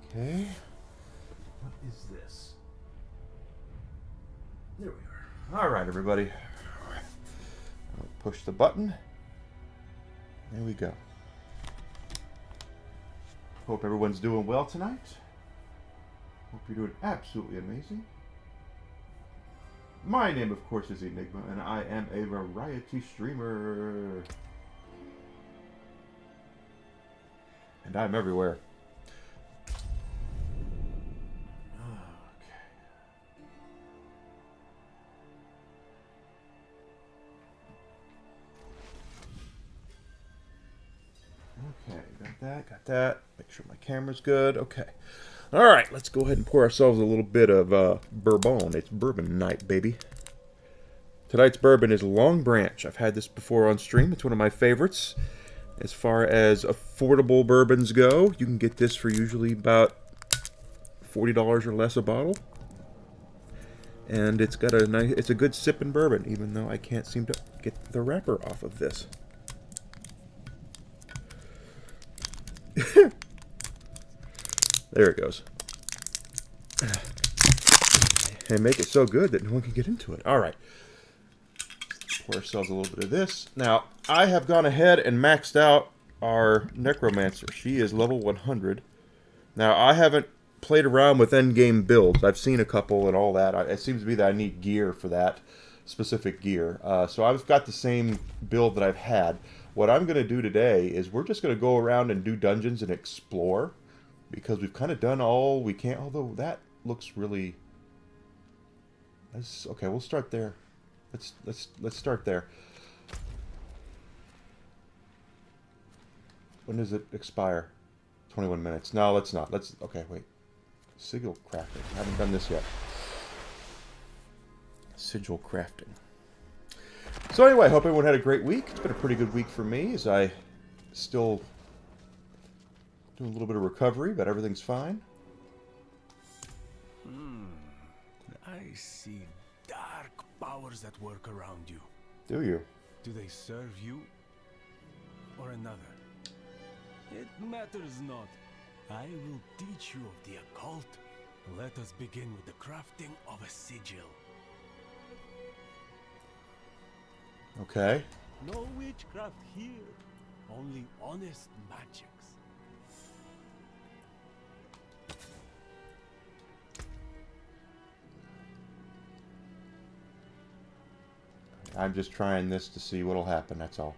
Okay. What is this? There we are. All right, everybody. I'll push the button. There we go. Hope everyone's doing well tonight. Hope you're doing absolutely amazing. My name, of course, is Enigma, and I am a variety streamer. And I'm everywhere. Okay, got that. Make sure my camera's good. Okay. All right, let's go ahead and pour ourselves a little bit of bourbon. It's bourbon night, baby. Tonight's bourbon is Long Branch. I've had this before on stream. It's one of my favorites. As far as affordable bourbons go, you can get this for usually about $40 or less a bottle. And it's got a nice, it's a good sipping bourbon, even though I can't seem to get the wrapper off of this. There it goes. And make it so good that no one can get into it. All right. Pour ourselves a little bit of this. Now, I have gone ahead and maxed out our Necromancer. She is level 100. Now, I haven't played around with endgame builds. I've seen a couple and all that. It seems to be that I need gear for that, specific gear. So I've got the same build that I've had. What I'm going to do today is we're just going to go around and do dungeons and explore, because we've kind of done all we can. Although that looks really... Okay, we'll start there. Let's start there. When does it expire? 21 minutes. No, let's not. Okay, wait. Sigil crafting. I haven't done this yet. Sigil crafting. So anyway, I hope everyone had a great week. It's been a pretty good week for me, as I still doing a little bit of recovery, but everything's fine. I see dark powers that work around you. Do you? Do they serve you or another? It matters not. I will teach you of the occult. Let us begin with the crafting of a sigil. Okay. No witchcraft here, only honest magics. I'm just trying this to see what'll happen, that's all.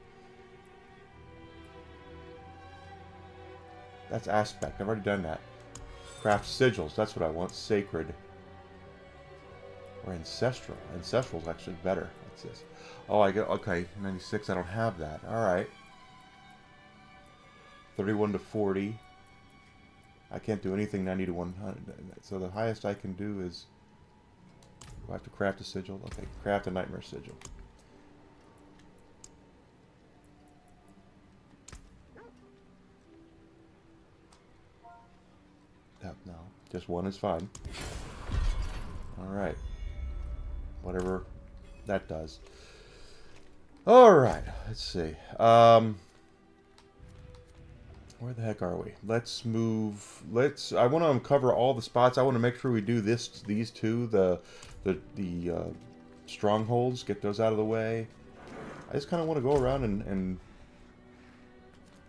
That's aspect. I've already done that. Craft sigils. That's what I want. Sacred. Or ancestral. Ancestral's actually better. What's this? Oh, I get... Okay, 96. I don't have that. Alright. 31 to 40. I can't do anything 90 to 100. So the highest I can do is... Do I have to craft a sigil? Okay, craft a nightmare sigil. No, just one is fine. Alright. Whatever that does. Alright, let's see. Where the heck are we? Let's move. I want to uncover all the spots. I want to make sure we do these two, the strongholds, get those out of the way. I just kind of want to go around and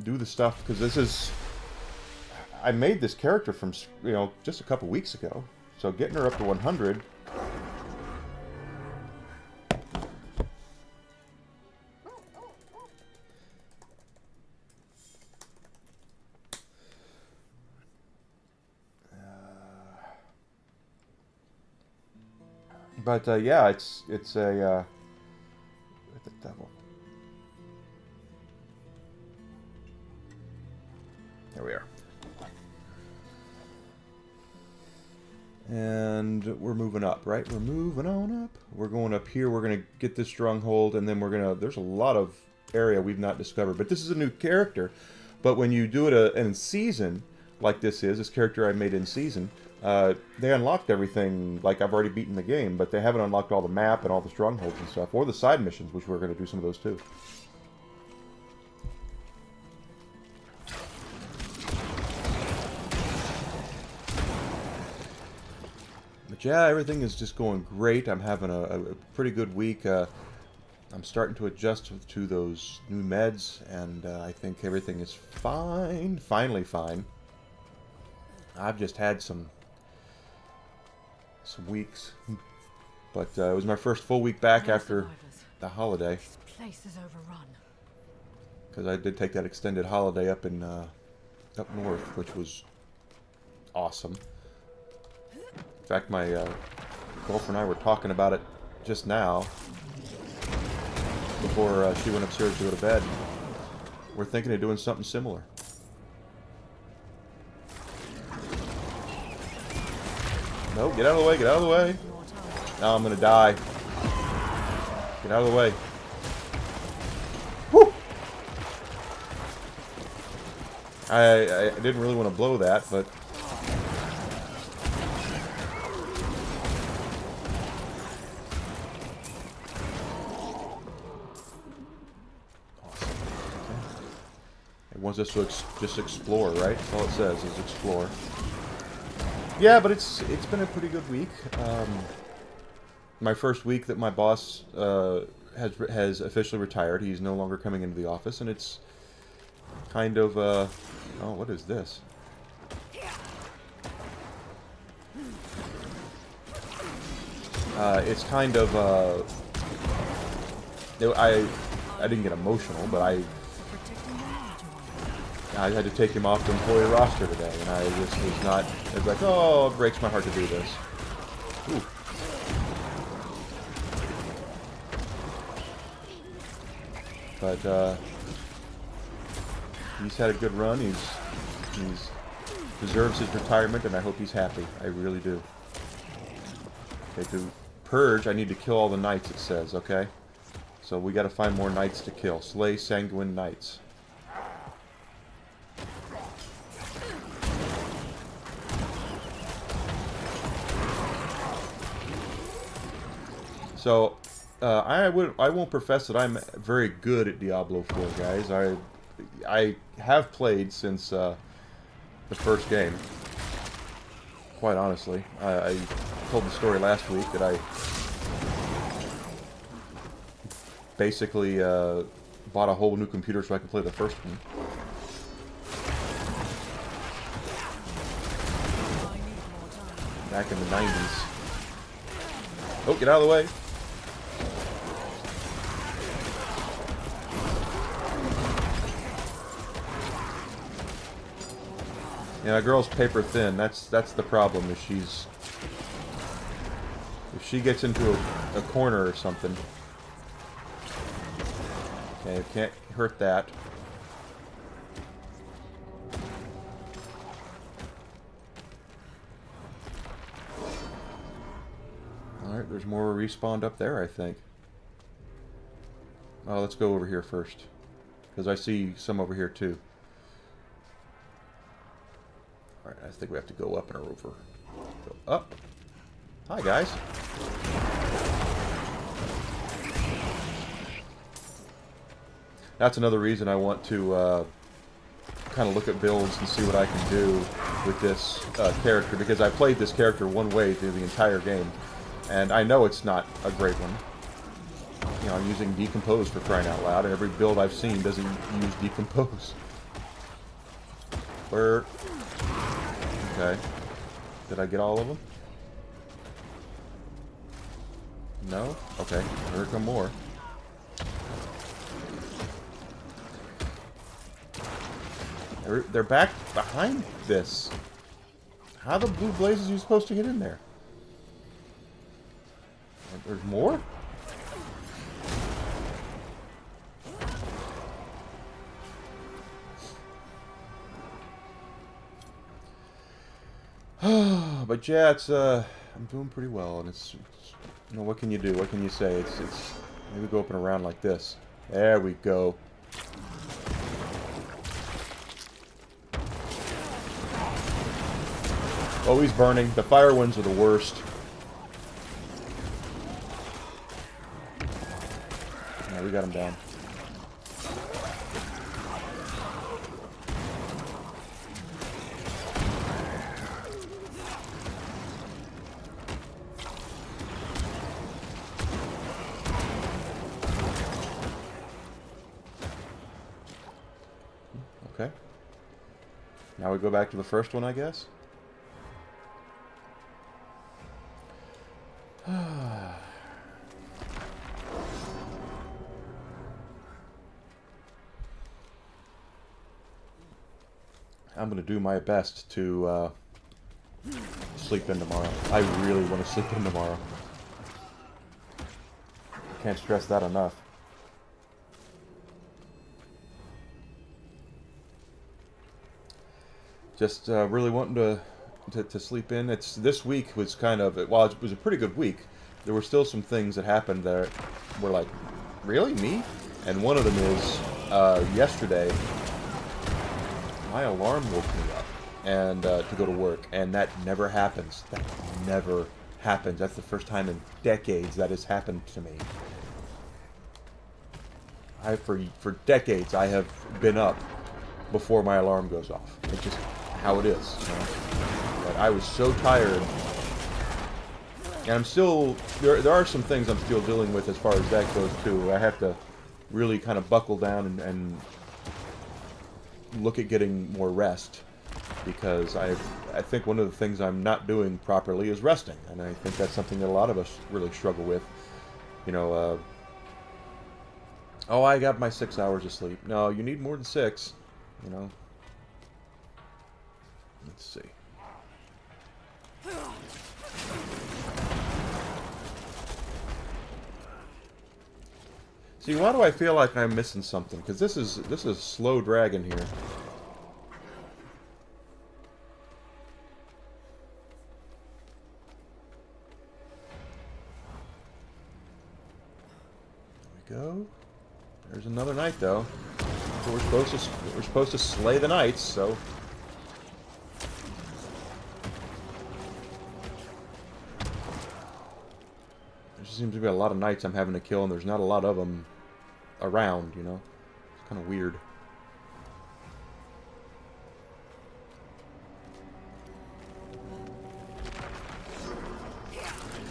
do the stuff, because this is... I made this character from, just a couple weeks ago. So getting her up to 100... But yeah, it's a with the devil. There we are. And we're moving up, right? We're moving on up. We're going up here. We're going to get this stronghold, and then we're going to... There's a lot of area we've not discovered. But this is a new character. But when you do it in season, like this character I made in season, they unlocked everything, like I've already beaten the game, but they haven't unlocked all the map and all the strongholds and stuff, or the side missions, which we're going to do some of those too. But yeah, everything is just going great. I'm having a pretty good week. I'm starting to adjust to those new meds, and I think everything is fine. Finally fine. I've just had some weeks, but it was my first full week back after the holiday. This place is overrun. Because I did take that extended holiday up in up north, which was awesome. In fact, my girlfriend and I were talking about it just now, before she went upstairs to go to bed. We're thinking of doing something similar. No, get out of the way, get out of the way. Now I'm gonna die. Get out of the way. Whew! I didn't really want to blow that, but... It wants us to just explore, right? That's all it says is explore. Yeah, but it's been a pretty good week. My first week that my boss has officially retired. He's no longer coming into the office, and it's kind of oh, what is this? It's kind of I didn't get emotional, but I had to take him off the employee roster today, and I just was not... It was like, oh, it breaks my heart to do this. Ooh. But, he's had a good run. He's deserves his retirement, and I hope he's happy. I really do. Okay, to purge, I need to kill all the knights, it says, okay? So we gotta find more knights to kill. Slay sanguine knights. So, I won't profess that I'm very good at Diablo 4, guys. I have played since the first game. Quite honestly, I told the story last week that I basically bought a whole new computer so I could play the first one. Back in the 90s. Oh, get out of the way. Yeah, that girl's paper thin. That's the problem. If she gets into a corner or something. Okay, can't hurt that. Alright, there's more respawned up there, I think. Oh, let's go over here first. Because I see some over here, too. Alright, I think we have to go up and over. Go up. Hi, guys. That's another reason I want to kind of look at builds and see what I can do with this character, because I played this character one way through the entire game, and I know it's not a great one. You know, I'm using Decompose for crying out loud, and every build I've seen doesn't use Decompose. Where... Okay. Did I get all of them? No? Okay. Here come more. They're back behind this. How the blue blazes are you supposed to get in there? There's more? But yeah, it's I'm doing pretty well, and it's you know, what can you do? What can you say? It's maybe go up and around like this. There we go. Oh, he's burning. The fire winds are the worst. Yeah, we got him down. Now we go back to the first one, I guess. I'm going to do my best to sleep in tomorrow. I really want to sleep in tomorrow. Can't stress that enough. Just really wanting to sleep in. This week was kind of, while it was a pretty good week, there were still some things that happened that were like, really, me? And one of them is yesterday my alarm woke me up and to go to work, and that never happens. That never happens. That's the first time in decades that has happened to me. For decades I have been up before my alarm goes off. It's just how it is. You know? But I was so tired, and I'm still there are some things I'm still dealing with as far as that goes too. I have to really kind of buckle down and look at getting more rest, because I think one of the things I'm not doing properly is resting, and I think that's something that a lot of us really struggle with. You know, oh, I got my 6 hours of sleep. No, you need more than 6. You know. Let's see. See, why do I feel like I'm missing something? Because this is slow dragging here. There we go. There's another knight, though. So we're supposed to slay the knights, so. There seems to be a lot of knights I'm having to kill, and there's not a lot of them around, you know? It's kind of weird.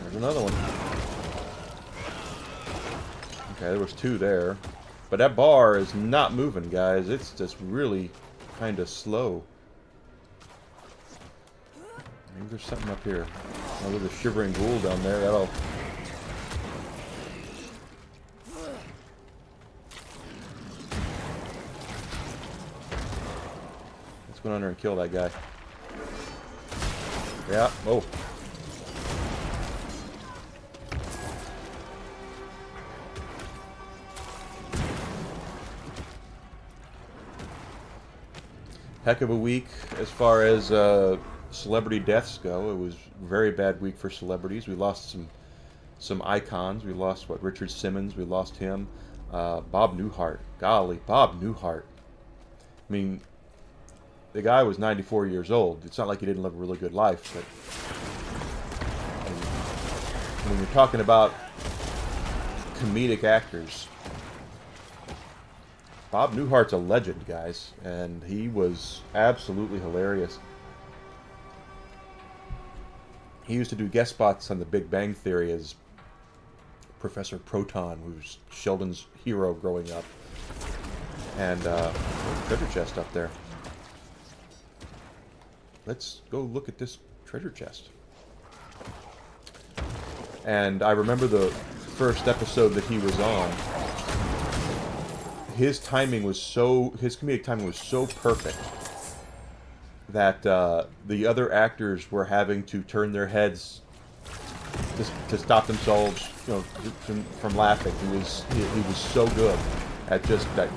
There's another one. Okay, there was 2 there. But that bar is not moving, guys. It's just really kind of slow. Maybe there's something up here. Oh, there's a shivering ghoul down there. That'll... Let's go down there and kill that guy. Yeah. Oh. Heck of a week as far as celebrity deaths go. It was a very bad week for celebrities. We lost some icons. We lost, what, Richard Simmons. We lost him. Bob Newhart. Golly, Bob Newhart. I mean, the guy was 94 years old. It's not like he didn't live a really good life, but when you're talking about comedic actors, Bob Newhart's a legend, guys, and he was absolutely hilarious. He used to do guest spots on The Big Bang Theory as Professor Proton, who was Sheldon's hero growing up. And treasure chest up there. Let's go look at this treasure chest. And I remember the first episode that he was on. His comedic timing was so perfect that the other actors were having to turn their heads to stop themselves, you know, from laughing. He was so good at just that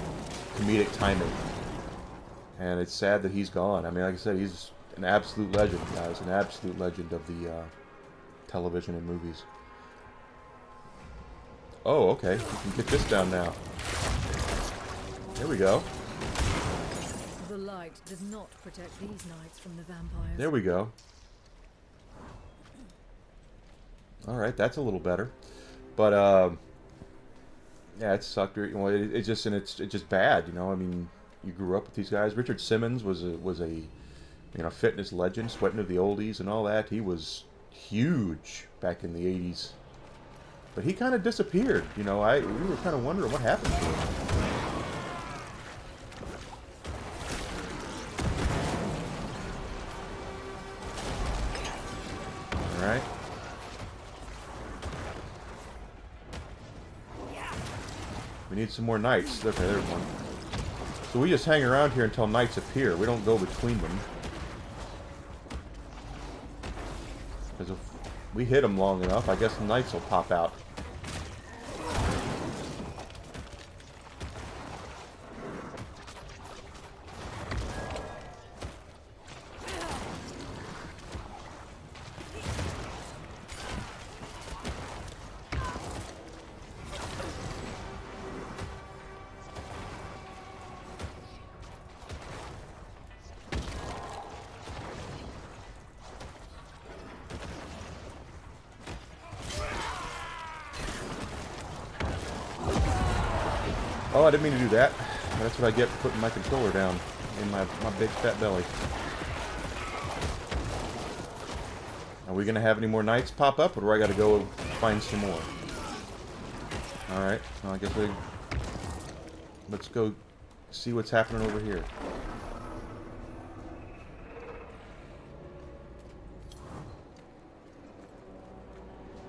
comedic timing, and it's sad that he's gone. I mean, like I said, he's an absolute legend, guys, an absolute legend of the television and movies. Oh, okay, we can get this down now. There we go. The light does not protect these knights from the vampires. There we go. Alright, that's a little better. But, yeah, it sucked. You know, it's just bad, you know. I mean, you grew up with these guys. Richard Simmons was a you know, fitness legend, sweating to the oldies and all that. He was huge back in the 80s. But he kind of disappeared, you know. We were kind of wondering what happened to him. Alright. We need some more knights. Okay, there's one. So we just hang around here until knights appear. We don't go between them. Because if we hit them long enough, I guess the knights will pop out. Oh, I didn't mean to do that. That's what I get for putting my controller down in my big fat belly. Are we going to have any more knights pop up, or do I got to go find some more? Alright, well, I guess let's go see what's happening over here.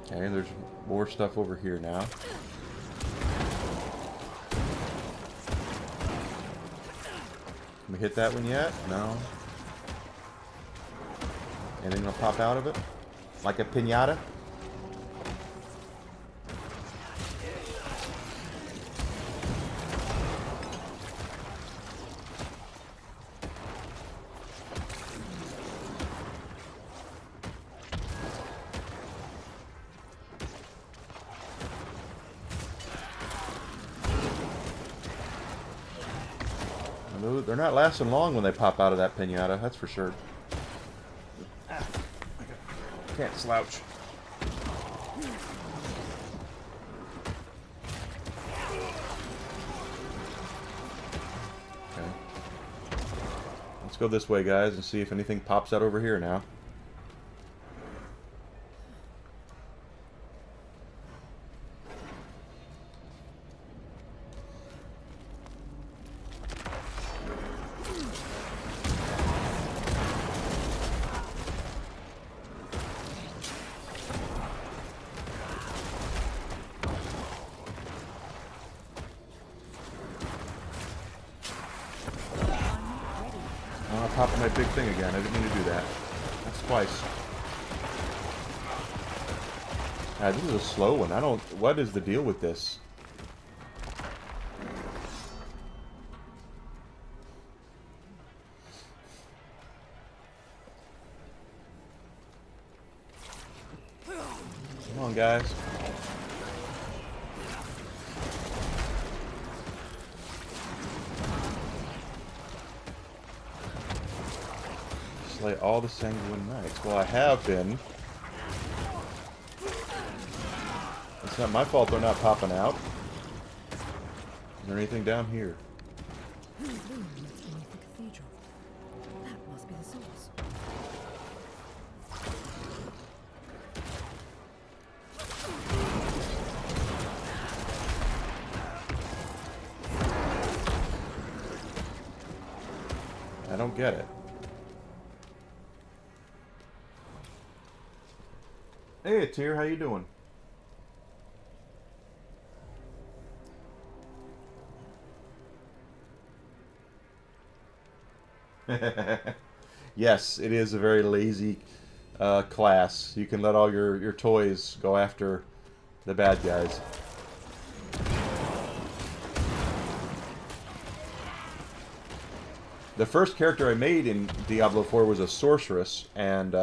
Okay, there's more stuff over here now. Can we hit that one yet? No. Anything gonna pop out of it? Like a piñata? They're not lasting long when they pop out of that piñata, that's for sure. Can't slouch. Okay. Let's go this way, guys, and see if anything pops out over here now. Popping my big thing again. I didn't mean to do that. That's twice. This is a slow one. I don't... What is the deal with this? Come on, guys. Slay all the sanguine knights. Well, I have been. It's not my fault they're not popping out. Is there anything down here? That must be the source. I don't get it. Hey, Tyr, how you doing? Yes, it is a very lazy class. You can let all your toys go after the bad guys. The first character I made in Diablo IV was a sorceress, and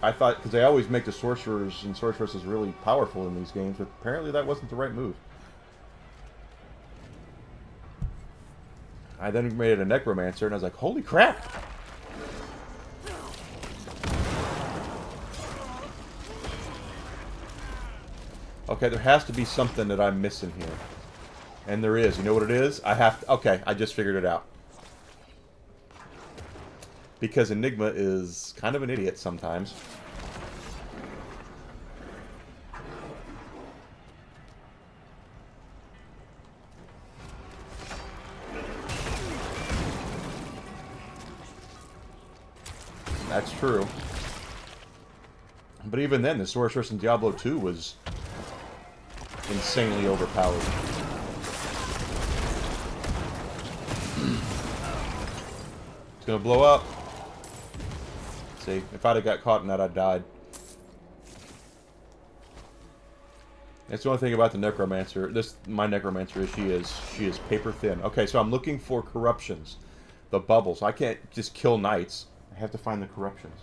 I thought, because they always make the sorcerers and sorceresses really powerful in these games, but apparently that wasn't the right move. I then made it a necromancer, and I was like, holy crap! Okay, there has to be something that I'm missing here. And there is. You know what it is? I have to... Okay, I just figured it out. Because Enigma is kind of an idiot sometimes. That's true. But even then, the sorceress in Diablo 2 was insanely overpowered. It's gonna blow up. See, if I'd have got caught in that, I'd died. That's the only thing about the Necromancer. My Necromancer is she is paper thin. Okay, so I'm looking for corruptions. The bubbles. I can't just kill knights. I have to find the corruptions.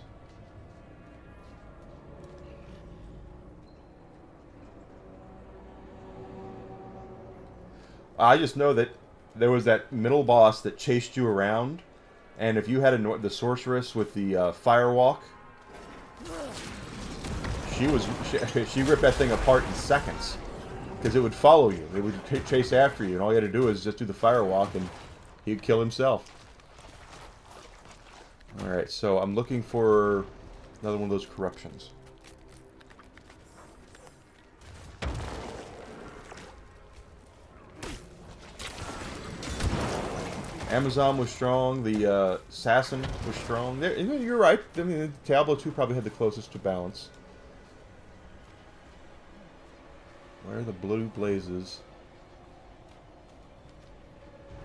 I just know that there was that middle boss that chased you around, and if you had the sorceress with the firewalk, she ripped that thing apart in seconds, because it would follow you. It would chase after you, and all you had to do is just do the firewalk, and he'd kill himself. All right, so I'm looking for another one of those corruptions. Amazon was strong. The Assassin was strong. You're right. I mean, Diablo 2 probably had the closest to balance. Where are the blue blazes?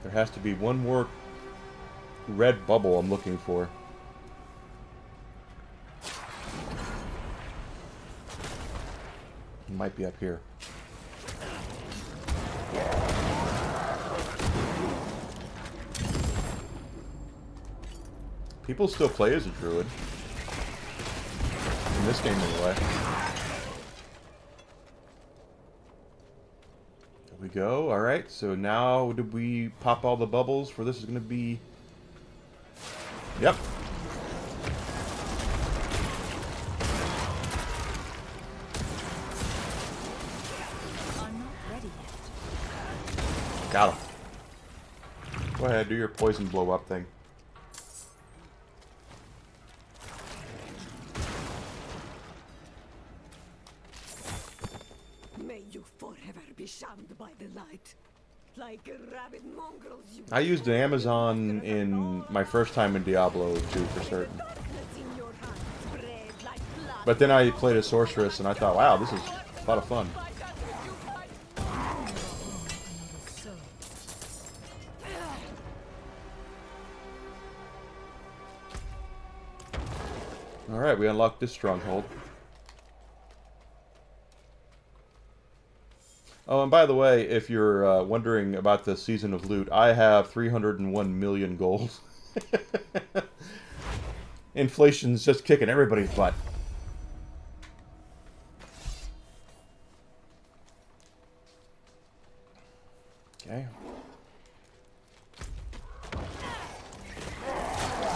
There has to be one more red bubble I'm looking for. It might be up here. People still play as a druid. In this game, anyway. There we go. Alright, so now did we pop all the bubbles for this is going to be... Yep. I'm not ready yet. Got him. Go ahead, do your poison blow up thing. May you forever be shunned by the light. Like a rabid mongrel, you I used Amazon in my first time in Diablo 2 for certain. But then I played a sorceress and I thought, wow, this is a lot of fun. Alright, we unlocked this stronghold. Oh, and by the way, if you're wondering about the Season of Loot, I have 301 million gold. Inflation's just kicking everybody's butt. Okay.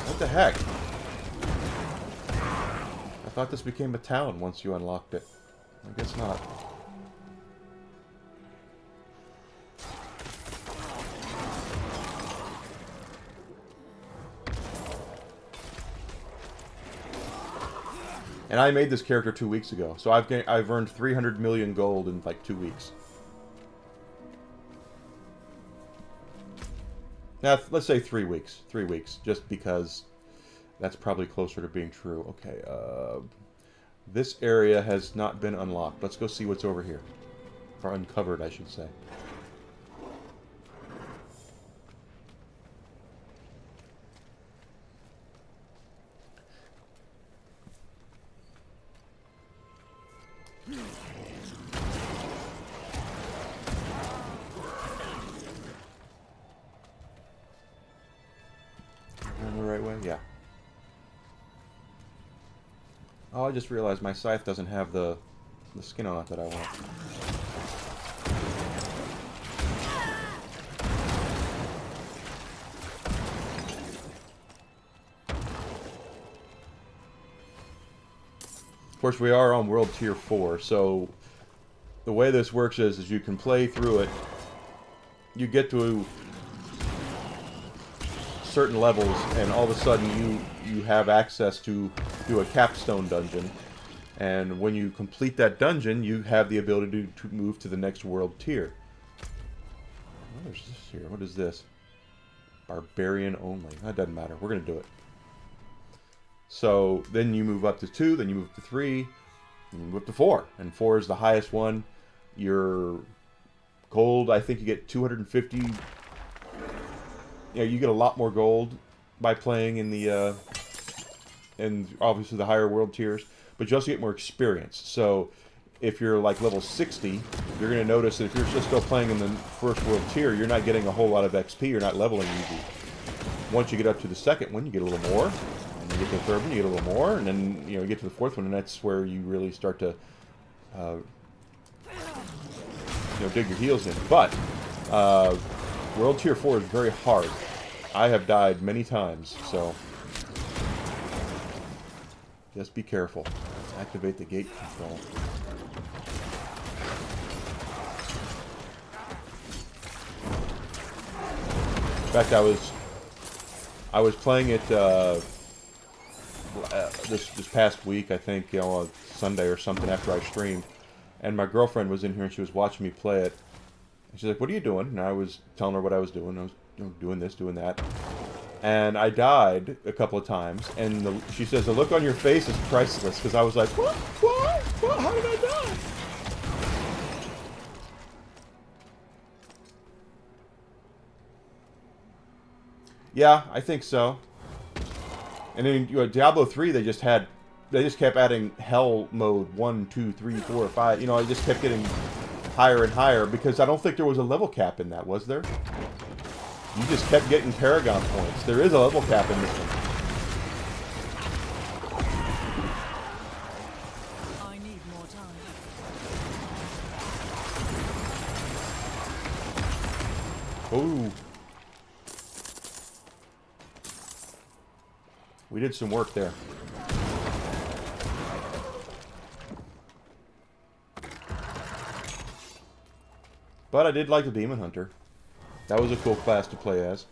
What the heck? I thought this became a town once you unlocked it. I guess not. And I made this character 2 weeks ago, so I've earned 300 million gold in like 2 weeks. Now, let's say 3 weeks. 3 weeks, just because that's probably closer to being true. Okay, this area has not been unlocked. Let's go see what's over here. Or uncovered, I should say. Going the right way? Yeah. Oh, I just realized my scythe doesn't have the skin on it that I want. Of course, we are on World Tier 4, so the way this works is you can play through it. You get to certain levels, and all of a sudden you have access to do a capstone dungeon. And when you complete that dungeon, you have the ability to move to the next world tier. What is this here? What is this? Barbarian only. That doesn't matter. We're going to do it. So then you move up to 2, then you move to 3, And up to 4. And 4 is the highest one. Your gold, I think you get 250. Yeah, you get a lot more gold by playing in the and obviously the higher world tiers, but you also get more experience. So if you're like level 60, you're going to notice that if you're just still playing in the first world tier, you're not getting a whole lot of XP. You're not leveling easy. Once you get up to the second one, you get a little more. And you get to the third one, you get a little more. And then, you get to the fourth one, and that's where you really start to, dig your heels in. But World Tier 4 is very hard. I have died many times, so just be careful. Activate the gate control. In fact, I was playing it this past week, I think, on Sunday or something after I streamed, and my girlfriend was in here and she was watching me play it. And she's like, "What are you doing?" And I was telling her what I was doing. I was doing this, doing that, and I died a couple of times. And she says, "The look on your face is priceless," because I was like, "What? What? What? How did I die?" Yeah, I think so. And then Diablo 3, they just kept adding hell mode 1, 2, 3, 4, 5. I just kept getting higher and higher because I don't think there was a level cap in that, was there? You just kept getting Paragon points. There is a level cap in this one. I need more time. Ooh. We did some work there. But I did like the Demon Hunter. That was a cool class to play as.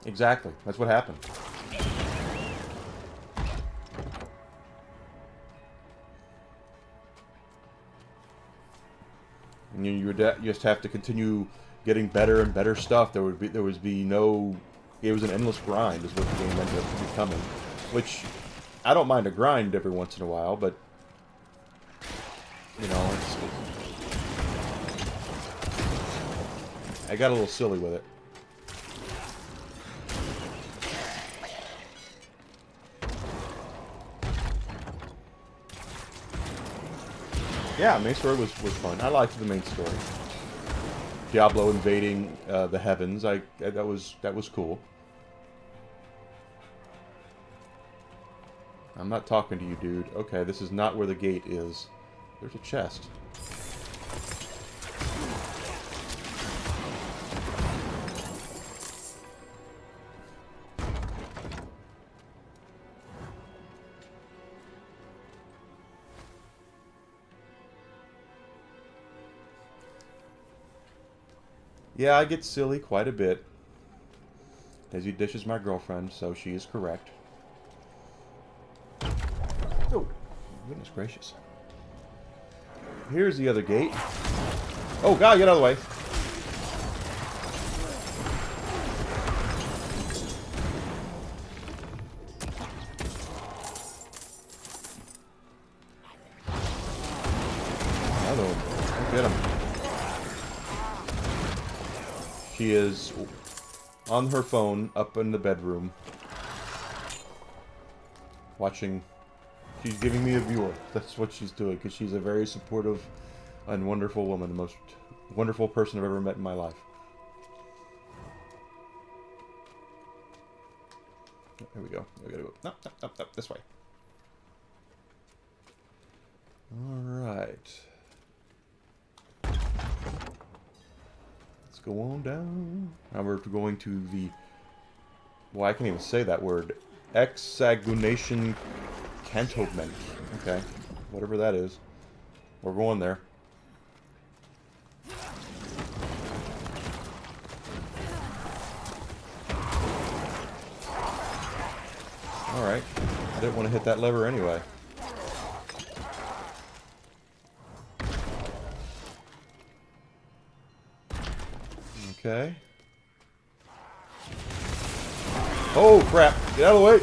Exactly. That's what happened. And you would just have to continue getting better and better stuff. There would be no. It was an endless grind, is what the game ended up becoming. Which I don't mind a grind every once in a while, but I got a little silly with it. Yeah, main story was fun. I liked the main story. Diablo invading the heavens. That was cool. I'm not talking to you, dude. Okay, this is not where the gate is. There's a chest. Yeah, I get silly quite a bit. Daisy Dish is my girlfriend, so she is correct. Oh, goodness gracious. Here's the other gate. Oh, God, get out of the way. Hello. Get him. She is on her phone up in the bedroom watching. She's giving me a viewer. That's what she's doing, because she's a very supportive and wonderful woman, the most wonderful person I've ever met in my life. Here we go. We gotta go. No, no, no, no, this way. Alright. Let's go on down. Now we're going to the... Well, I can't even say that word. Exagunation Cantonment. Okay. Whatever that is. We're going there. Alright. I didn't want to hit that lever anyway. Okay. Oh, crap. Get out of the way.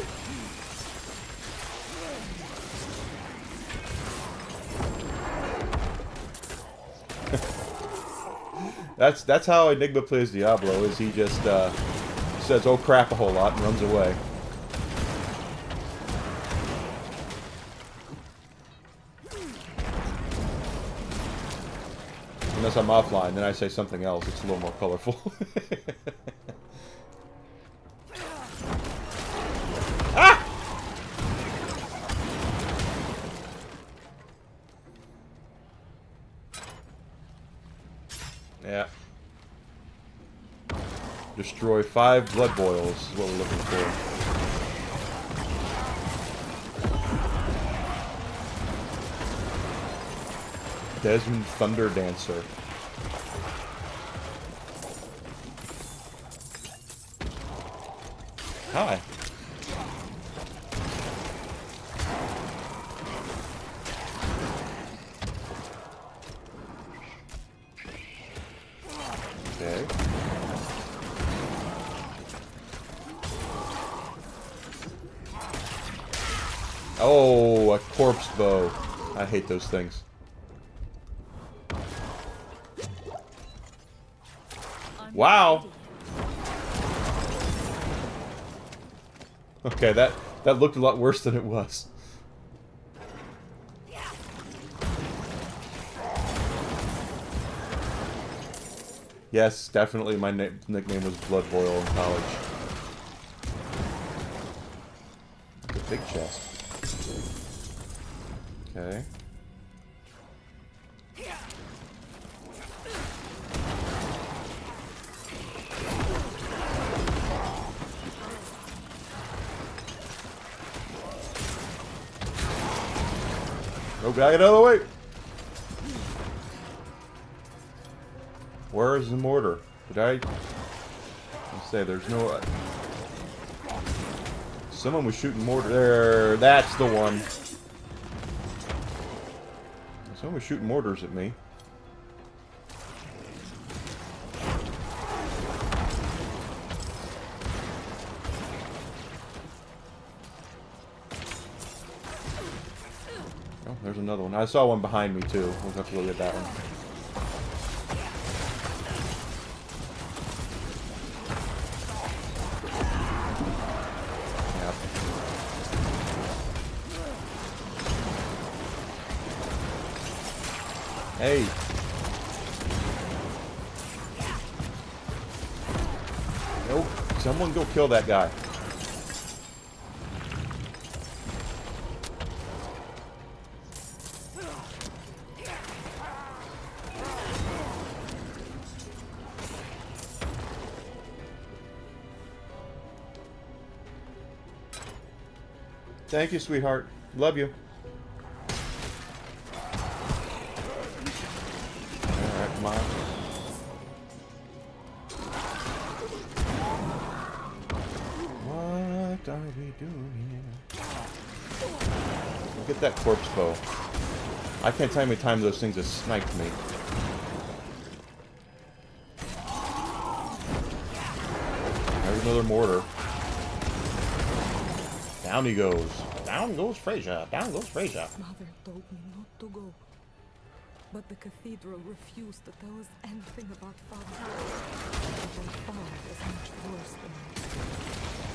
That's how Enigma plays Diablo, is he just says, oh crap, a whole lot and runs away. Unless I'm offline, then I say something else. It's a little more colorful. Ah! Yeah. Destroy 5 blood boils is what we're looking for. Desmond Thunder Dancer. Hi. Okay. Oh, a corpse bow. I hate those things. Wow. Okay, that looked a lot worse than it was. Yes, definitely my nickname was Blood Boil in college. It's a big chest. Okay. Oh, gotta get out of the way! Where is the mortar? Did I... Let's say there's no... Someone was shooting mortar there. That's the one. Someone was shooting mortars at me. Oh, there's another one. I saw one behind me too. We'll have to look at that one. Hey. Nope. Someone go kill that guy. Thank you, sweetheart. Love you. What are we doing here? Look at that corpse bow. I can't tell you how many times those things have sniped me. There's another mortar. Down he goes. Down goes Frasier. Down goes Frasier. Mother told me not to go. But the cathedral refused to tell us anything about Father. But my father was much worse than that.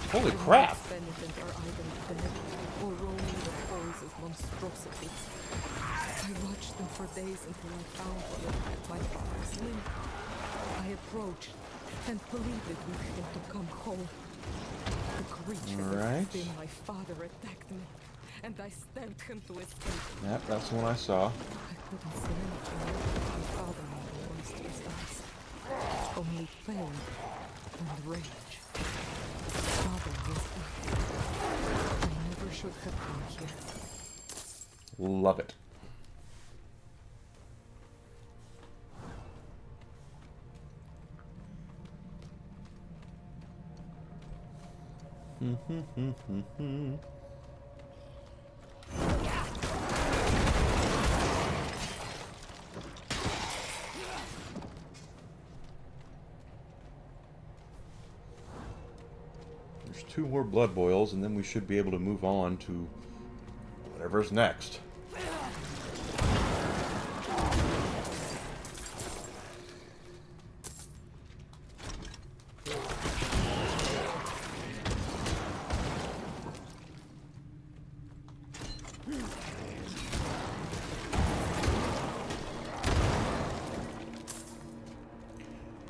Holy crap! Penitent are either dead or roaming the halls as monstrosities. I watched them for days until I found one at my father's limb. I approached and pleaded with him to come home. The creature that had been my father attacked me, and I stabbed him to escape. Yep, that's the one I saw. I couldn't see anything my father made the monster's eyes. Only pain and rage. Father was dead. I never should have come here. Love it. There's 2 more blood boils, and then we should be able to move on to whatever's next.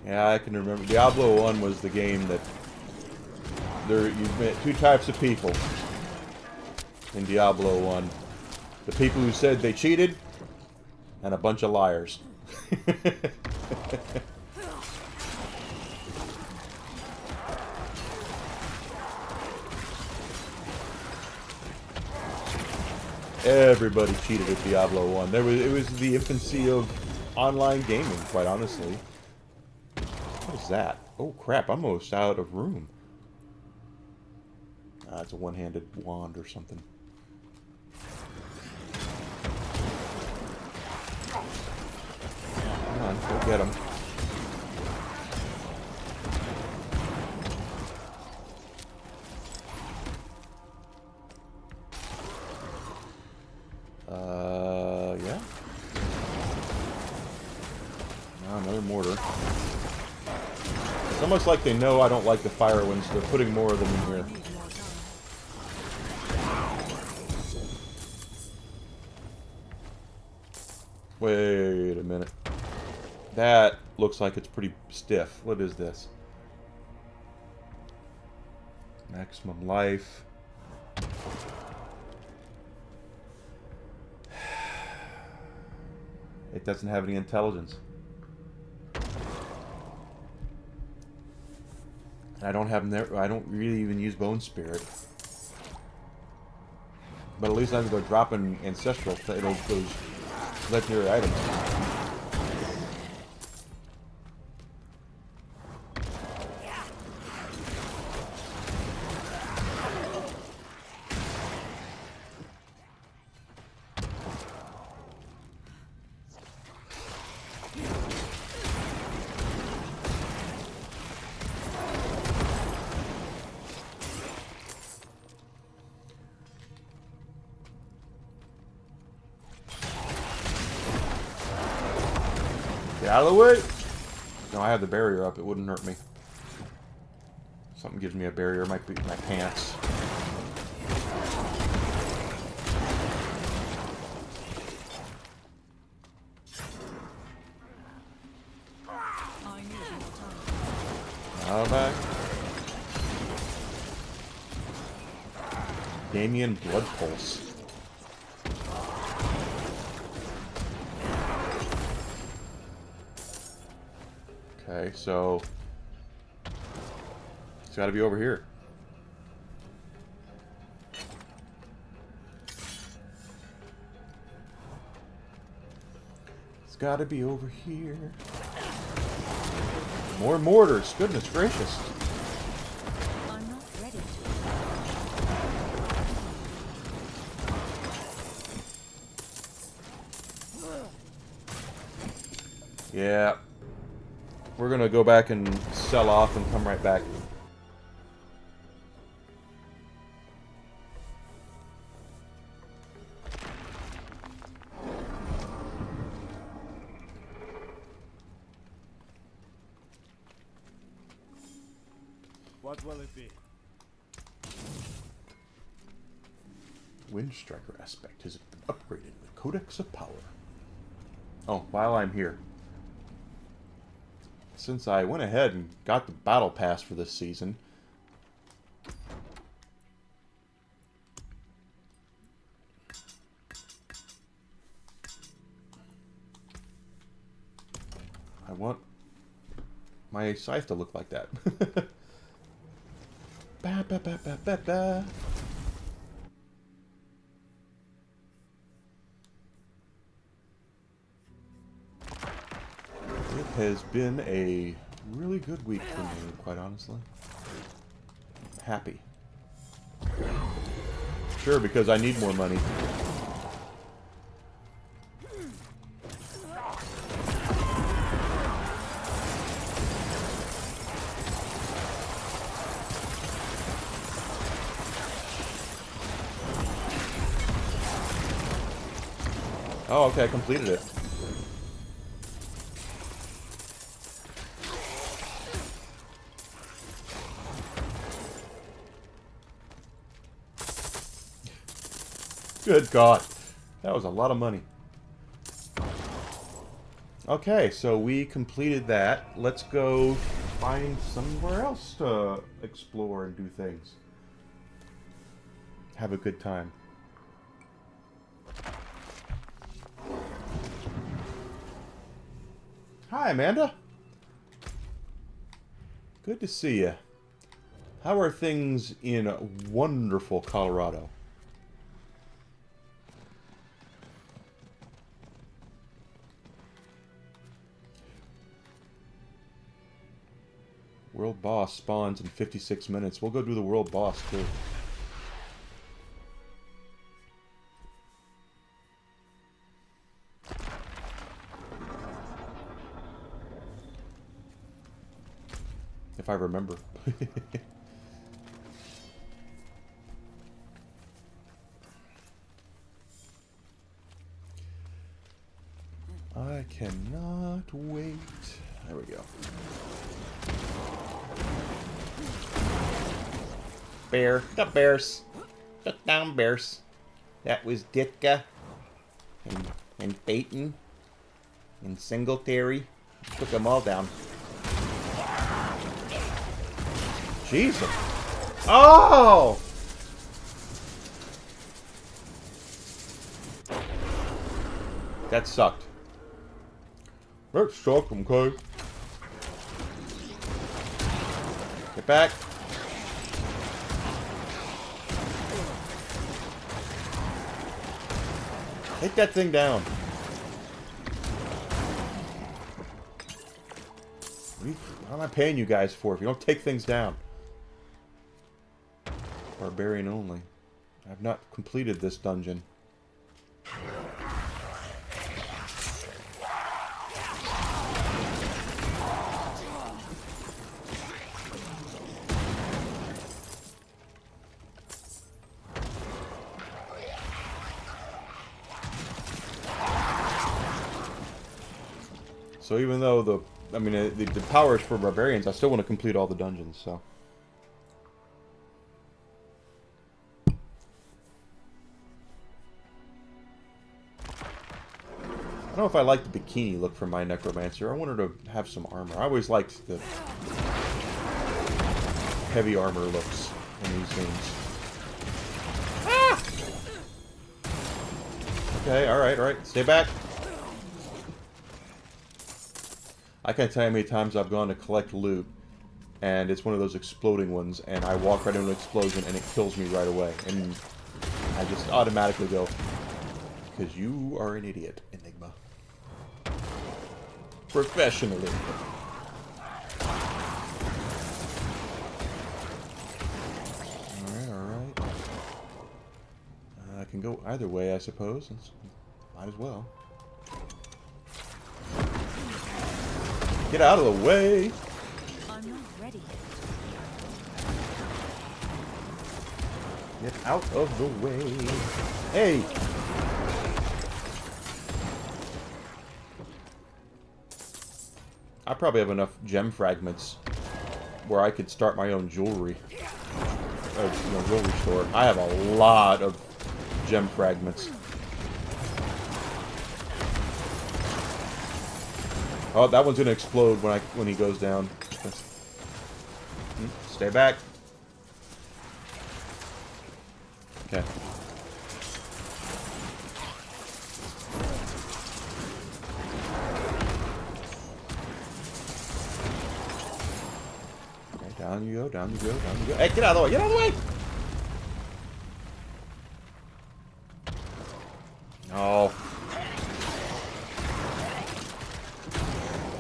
Yeah, I can remember. Diablo 1 was the game that you met 2 types of people in Diablo 1. The people who said they cheated, and a bunch of liars. Everybody cheated at Diablo 1. It was the infancy of online gaming, quite honestly. What is that? Oh crap, I'm almost out of room. It's a one-handed wand or something. Come on, go get him. Yeah. Another mortar. It's almost like they know I don't like the fire ones, so they're putting more of them in here. Wait a minute. That looks like it's pretty stiff. What is this? Maximum life. It doesn't have any intelligence. I don't have I don't really even use Bone Spirit. But at least I can go dropping ancestral those legendary items. Get out of the way! No, I have the barrier up. It wouldn't hurt me. Something gives me a barrier. It might be my pants. Now back. Damien Blood Pulse. Okay, so it's got to be over here. It's got to be over here. More mortars. Goodness gracious. I'm not ready. Yeah. We're gonna go back and sell off and come right back. What will it be? Wind Striker aspect has been upgraded with Codex of Power. Oh, while I'm here. Since I went ahead and got the battle pass for this season, I want my scythe to look like that. Ba, ba, ba, ba, ba, ba. It has been a really good week for me, quite honestly. I'm happy. Sure, because I need more money. Oh, okay, I completed it. Good God. That was a lot of money. Okay, so we completed that. Let's go find somewhere else to explore and do things. Have a good time. Hi, Amanda. Good to see you. How are things in wonderful Colorado? World boss spawns in 56 minutes. We'll go do the world boss, too. If I remember. I cannot wait. There we go. Bear. The bears. Shut down, bears. That was Ditka. And Peyton. And Singletary. Took them all down. Jesus. Oh! That sucked. That sucked, okay? Get back. Take that thing down. What am I paying you guys for if you don't take things down? Barbarian only. I've not completed this dungeon. So even though the power is for barbarians, I still want to complete all the dungeons, so. I don't know if I like the bikini look for my necromancer. I wanted to have some armor. I always liked the heavy armor looks in these games. Ah! Okay, alright. Stay back. I can't tell you how many times I've gone to collect loot, and it's one of those exploding ones, and I walk right into an explosion, and it kills me right away. And I just automatically go, because you are an idiot, Enigma. Professionally. Alright. I can go either way, I suppose. Might as well. Get out of the way! I'm not ready. Get out of the way! Hey! I probably have enough gem fragments where I could start my own jewelry. Jewelry store. I have a lot of gem fragments. Oh, that one's gonna explode when he goes down. Stay back. Okay. Okay, down you go, down you go, down you go. Hey, get out of the way! Get out of the way! Oh.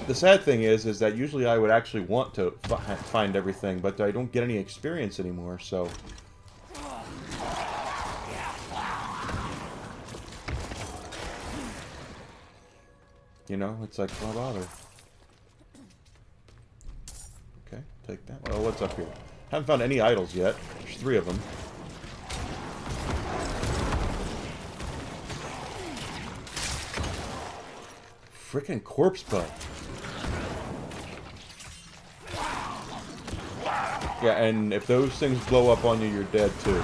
The sad thing is that usually I would actually want to find everything, but I don't get any experience anymore, so... You know, it's like, why bother? Okay, take that. Well, what's up here? Haven't found any idols yet. There's 3 of them. freaking corpse bow. Yeah, and if those things blow up on you, you're dead too.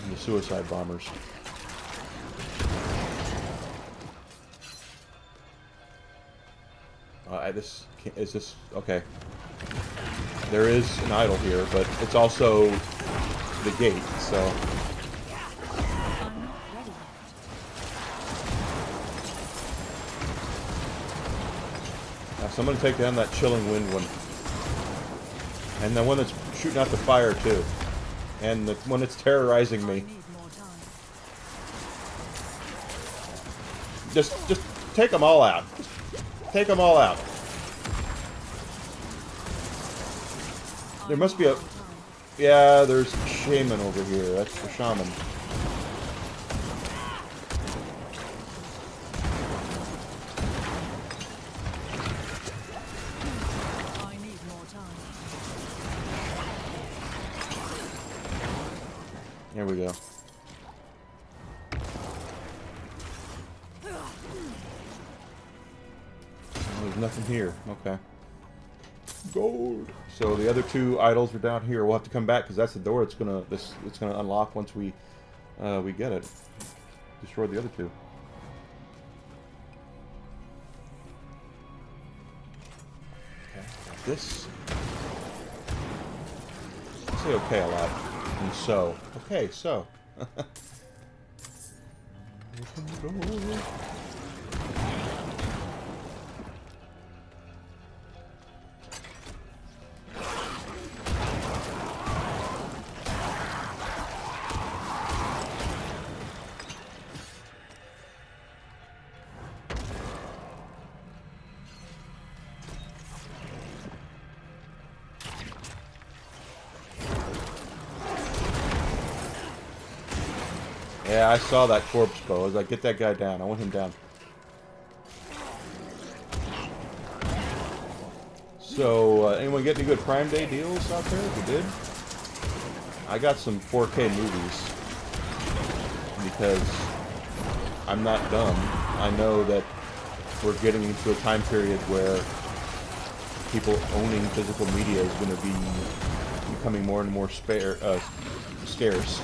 And the suicide bombers. Is this okay? There is an idol here, but it's also the gate, so. I'm not ready yet. Now someone take down that chilling wind one. And the one that's shooting out the fire too. And the one that's terrorizing I me. need more time. Just take them all out. Just take them all out. There must be a... Yeah, there's a shaman over here. That's the shaman. I need more time. Here we go. Oh, there's nothing here. Okay. Gold. So the other two idols are down here. We'll have to come back because that's the door. It's gonna unlock once we get it. Destroy the other two. Okay. This. I say okay a lot. And so. Okay. So. Yeah, I saw that corpse bow. I was like, get that guy down. I want him down. So, anyone get any good Prime Day deals out there? If you did, I got some 4K movies because I'm not dumb. I know that we're getting into a time period where people owning physical media is going to be becoming more and more scarce.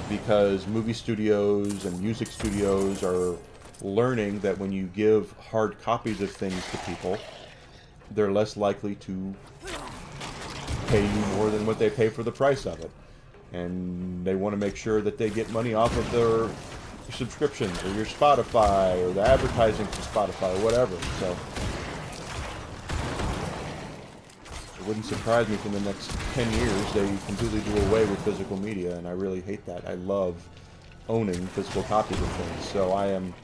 Because movie studios and music studios are learning that when you give hard copies of things to people, they're less likely to pay you more than what they pay for the price of it. And they want to make sure that they get money off of their subscriptions or your Spotify or the advertising for Spotify or whatever. So it wouldn't surprise me if in the next 10 years they completely do away with physical media, and I really hate that. I love owning physical copies of things, so I am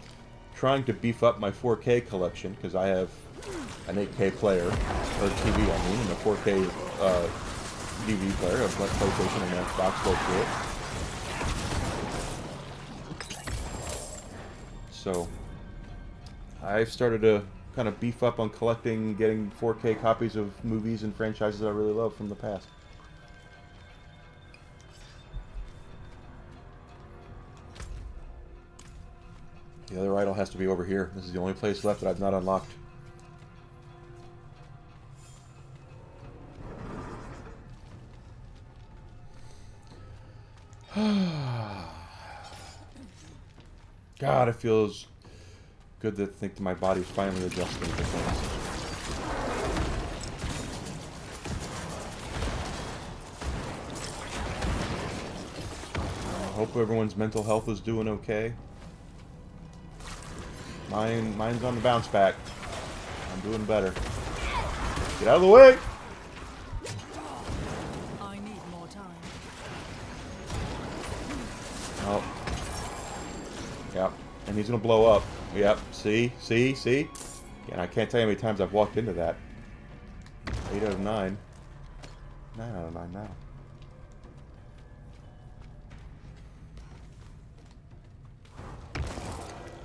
trying to beef up my 4K collection because I have an 8K player, or TV I mean, and a 4K DVD player, a PlayStation and an Xbox go through it. So I've started to kind of beef up on collecting, getting 4K copies of movies and franchises I really love from the past. The other idol has to be over here. This is the only place left that I've not unlocked. God, it feels good to think that my body's finally adjusting to things. I hope everyone's mental health is doing okay. Mine's on the bounce back. I'm doing better. Get out of the way! I need more time. Oh. Yep. And he's gonna blow up. Yep. See? And I can't tell you how many times I've walked into that. 8 out of 9. 9 out of 9 now.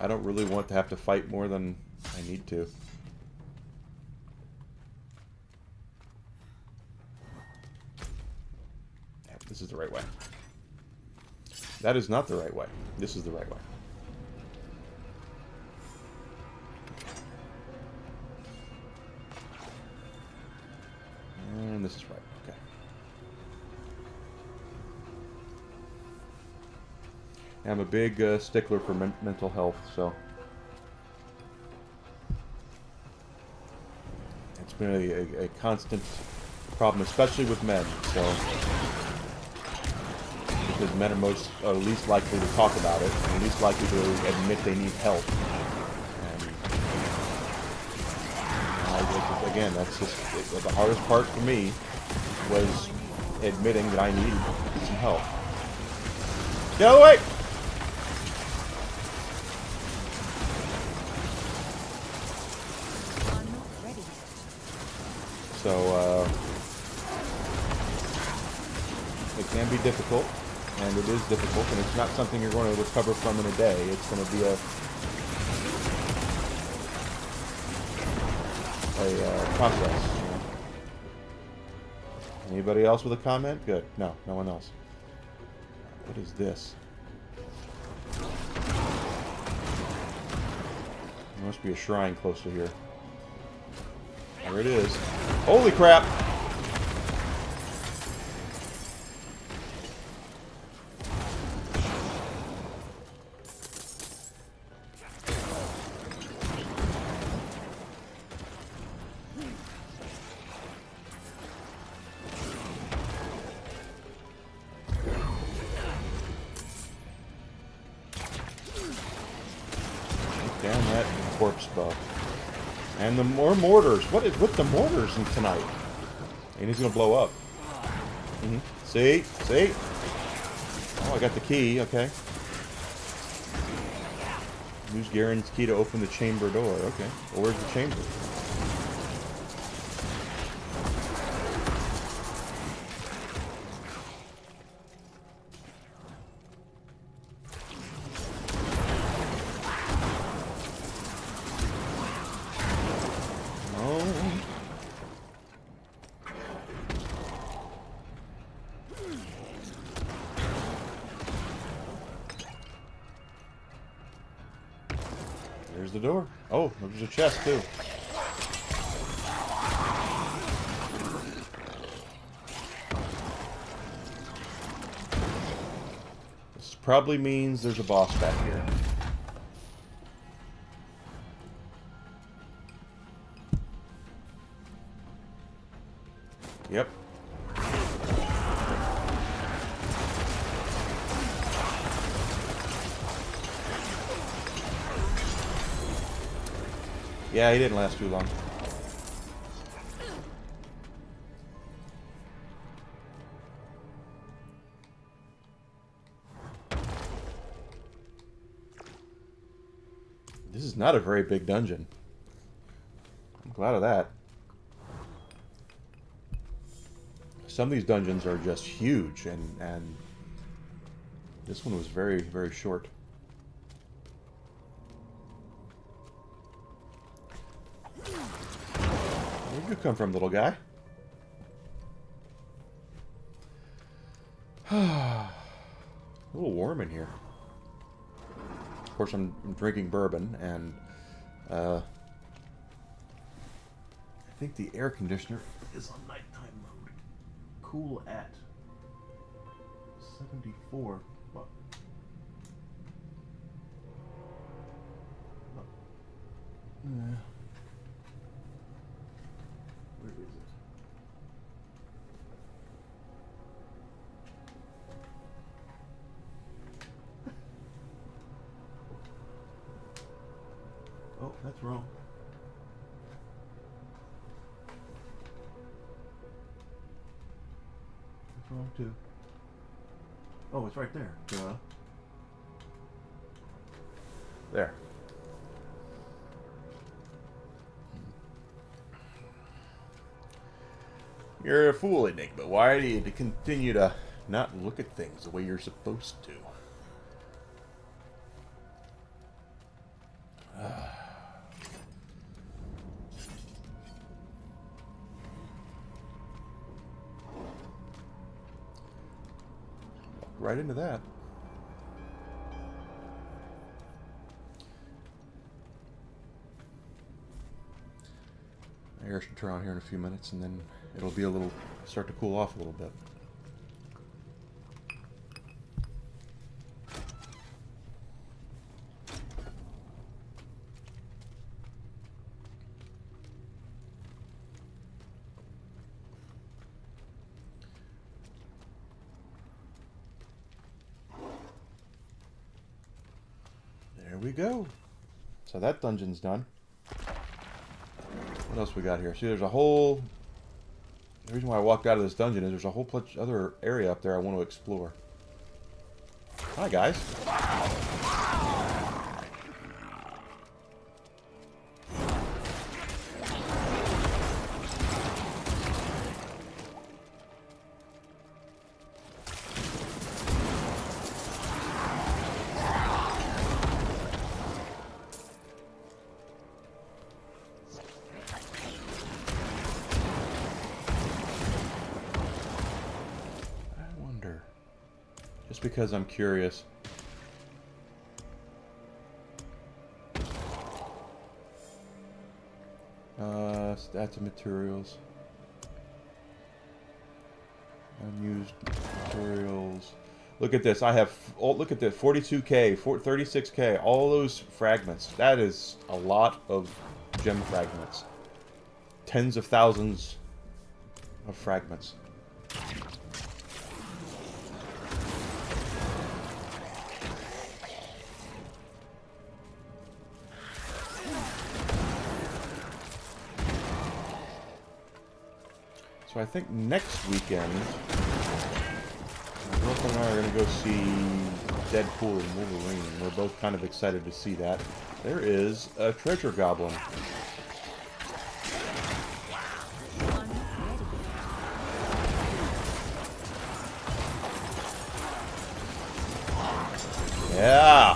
I don't really want to have to fight more than I need to. Yeah, this is the right way. That is not the right way. This is the right way. this is right. Okay. I'm a big stickler for mental health, so it's been a constant problem, especially with men. So because men are least likely to talk about it, and least likely to admit they need help. And again, that's just the hardest part for me was admitting that I needed some help. Get out of the way! So, it can be difficult, and it is difficult, and it's not something you're going to recover from in a day. It's going to be a process. You know. Anybody else with a comment? Good. No, no one else. What is this? There must be a shrine close to here. There it is. Holy crap! Damn that corpse buff. And the more mortars. What is with the mortars tonight? And he's gonna blow up. See? See? Oh, I got the key. Okay. Use Garen's key to open the chamber door. Okay. Well, where's the chamber? There's the door. Oh, there's a chest, too. This probably means there's a boss back here. Yep. Yeah, he didn't last too long. This is not a very big dungeon. I'm glad of that. Some of these dungeons are just huge, and this one was very, very short. Where'd you come from, little guy? A little warm in here. Of course, I'm drinking bourbon, and I think the air conditioner is on nighttime mode. Cool at 74. What? Yeah. Where is it? Oh, that's wrong. That's wrong too. Oh, it's right there. There. You're a fool, Enigma. Why do you continue to not look at things the way you're supposed to? Right into that. Air should turn on here in a few minutes, and then it'll be a little, start to cool off a little bit. There we go. So that dungeon's done. What else we got here? See, there's a whole... The reason why I walked out of this dungeon is there's a whole bunch other area up there I want to explore. Hi, guys. Just because I'm curious. Stats of materials. Unused materials. Look at this. I have, oh, look at this. 42k, 36k, all those fragments. That is a lot of gem fragments. Tens of thousands of fragments. So I think next weekend, my girlfriend and I are going to go see Deadpool and Wolverine. We're both kind of excited to see that. There is a treasure goblin. Yeah!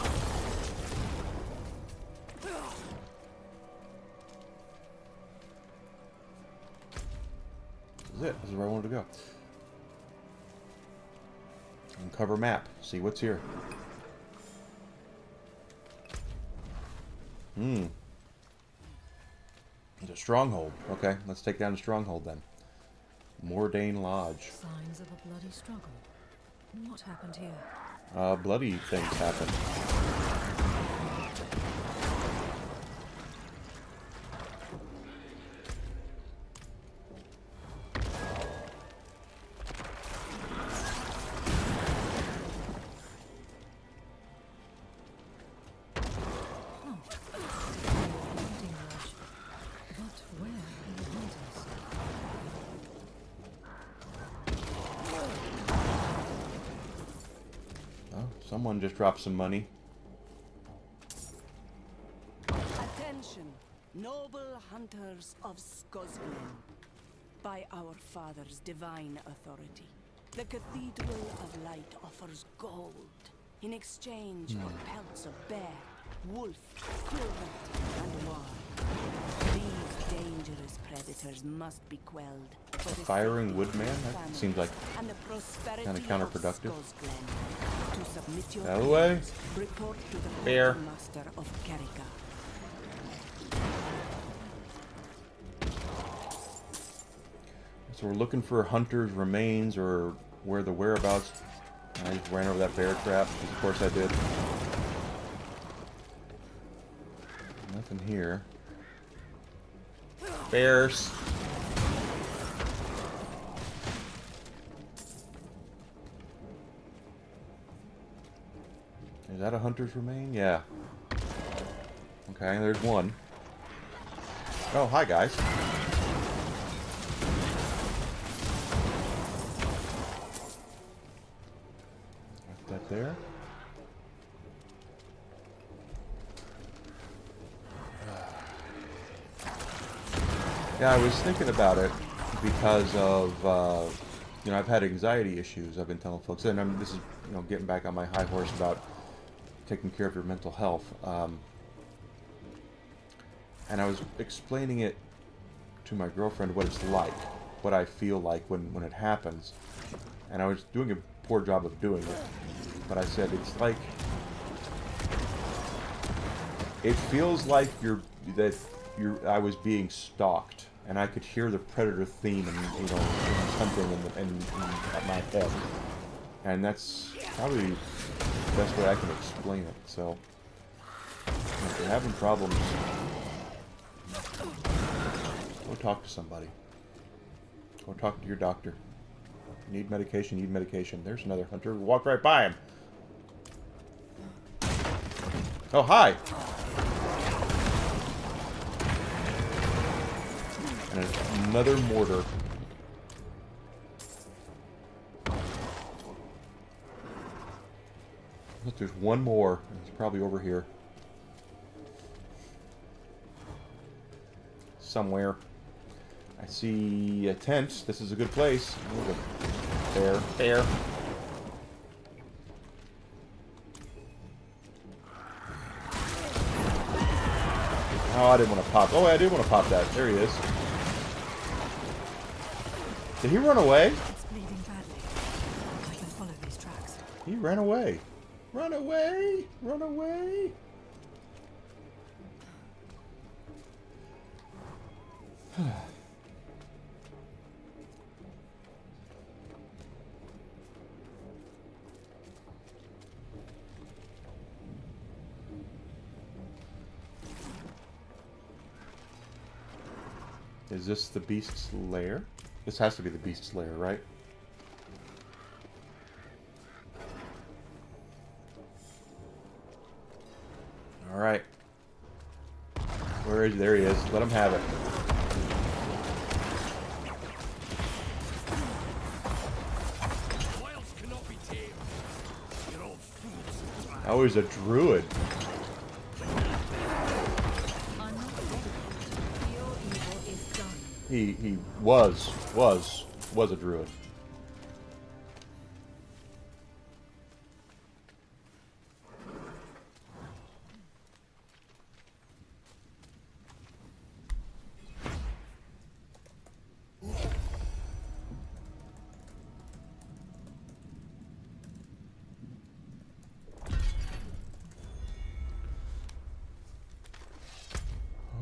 This is where I wanted to go. Uncover map. See what's here. It's a stronghold. Okay, let's take down the stronghold then. Mordain Lodge. Signs of a bloody struggle. What happened here? Bloody things happen. Someone just dropped some money. Attention, noble hunters of Skosglen. By our father's divine authority, the Cathedral of Light offers gold in exchange for pelts of bear, wolf, cloven, and war. These dangerous predators must be quelled. Firing Woodman? That seems like kind of counterproductive. Out of the way. Bear. So we're looking for Hunter's remains or where the whereabouts. I just ran over that bear trap, because of course I did. Nothing here. Bears. Is that a hunter's remain? Yeah. Okay, there's one. Oh, hi guys. Got that there. Yeah, I was thinking about it because of, you know, I've had anxiety issues. I've been telling folks, and this is, you know, getting back on my high horse about taking care of your mental health. And I was explaining it to my girlfriend what it's like, what I feel like when it happens. And I was doing a poor job of doing it. But I said, it's like, it feels like I was being stalked. and I could hear the predator theme and hunting in my head, and that's probably the best way I can explain it. So if you're having problems, go talk to somebody. Go talk to your doctor. You need medication, you need medication. There's another hunter. Walk right by him. Oh, hi! And another mortar. Look, there's one more. It's probably over here. Somewhere. I see a tent. This is a good place. There. There. Oh, I didn't want to pop. Oh, I did want to pop that. There he is. Did he run away? It's bleeding badly. I can follow these tracks. He ran away. Run away! Run away! Is this the beast's lair? This has to be the beast's lair, right? Alright. Where is he? There he is. Let him have it. Oh, he's a druid. He was a druid.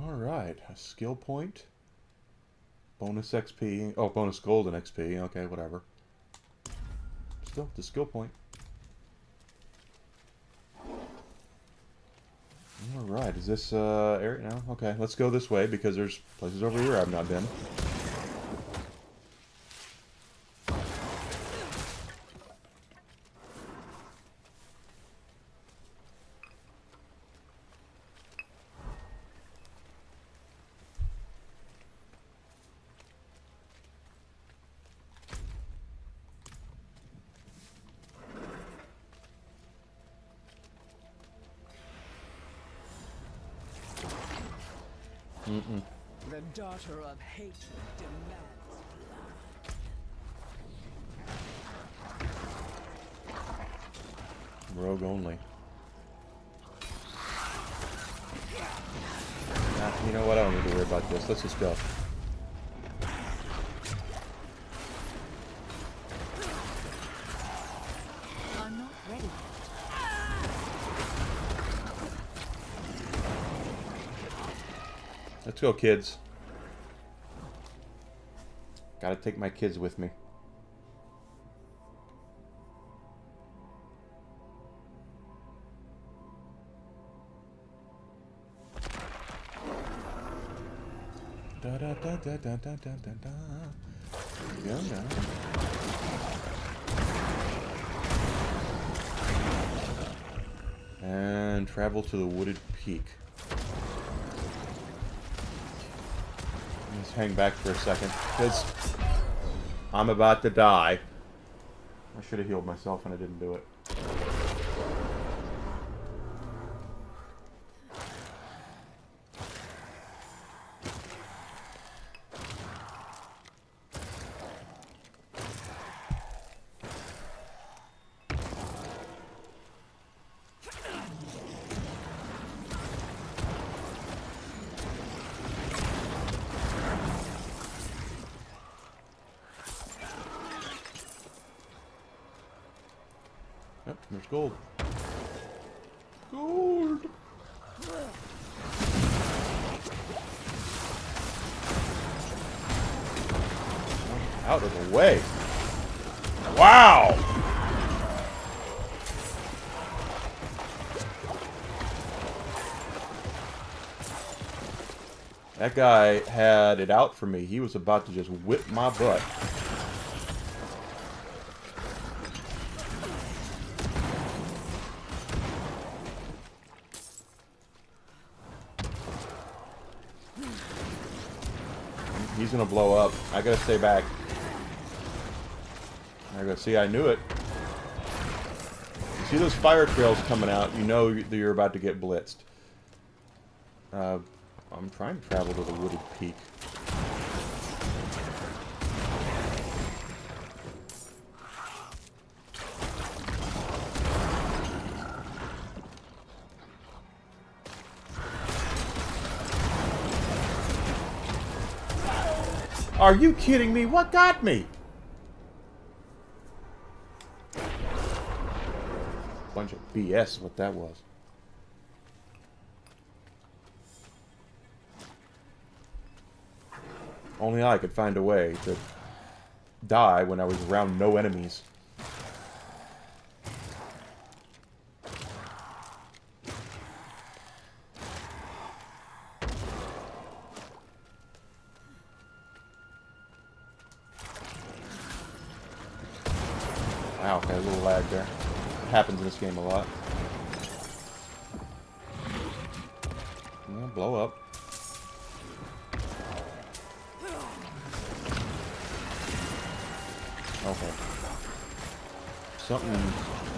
All right, a skill point. Bonus XP. Oh, bonus gold and XP. Okay, whatever. Still, the skill point. Alright, is this area now? Okay, let's go this way because there's places over here I've not been. The daughter of hate demands blood. Rogue only. Nah, you know what? I don't need to worry about this. Let's just go. I'm not ready. Let's go, kids. Gotta take my kids with me. Da da da da da da da da da. Yeah, yeah. And travel to the wooded peak. Let's hang back for a second, because I'm about to die. I should have healed myself and I didn't do it. Yep, there's gold. Gold! Out of the way. Wow! That guy had it out for me. He was about to just whip my butt. He's gonna blow up. I gotta stay back. I gotta see, I knew it. You see those fire trails coming out, you know that you're about to get blitzed. I'm trying to travel to the wooded peak. Are you kidding me? What got me? Bunch of BS is what that was. Only I could find a way to die when I was around no enemies. Wow, okay, a little lag there. Happens in this game a lot. Yeah, blow up. Okay. Something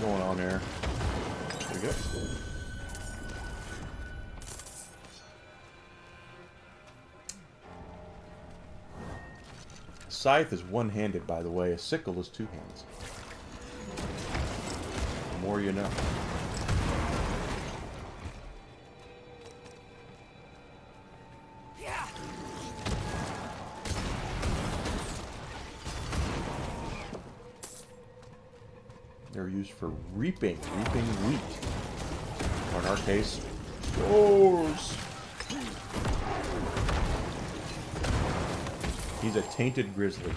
going on there. There we go. Scythe is one-handed, by the way. A sickle is two hands. The more you know. They're used for reaping wheat. Or in our case, stores. He's a tainted grizzly.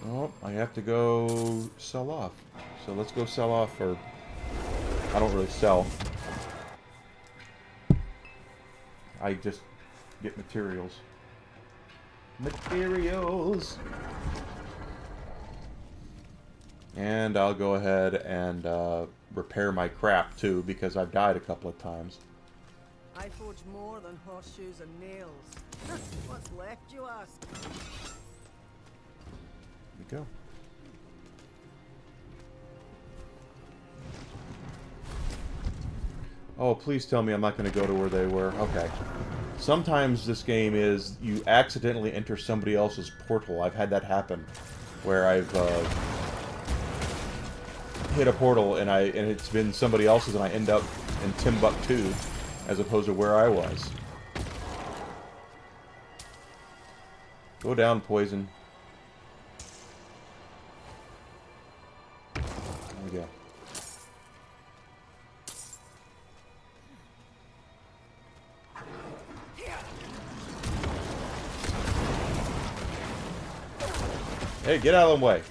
Oh, I have to go sell off. So let's go sell off, or I don't really sell. I just get materials. Materials! And I'll go ahead and repair my crap too, because I've died a couple of times. I forge more than horseshoes and nails. What's left, you ask? There we go. Oh, please tell me I'm not going to go to where they were. Okay. Sometimes this game is you accidentally enter somebody else's portal. I've had that happen, where I've hit a portal and it's been somebody else's, and I end up in Timbuktu as opposed to where I was. Go down, poison. There we go. Hey, get out of the way.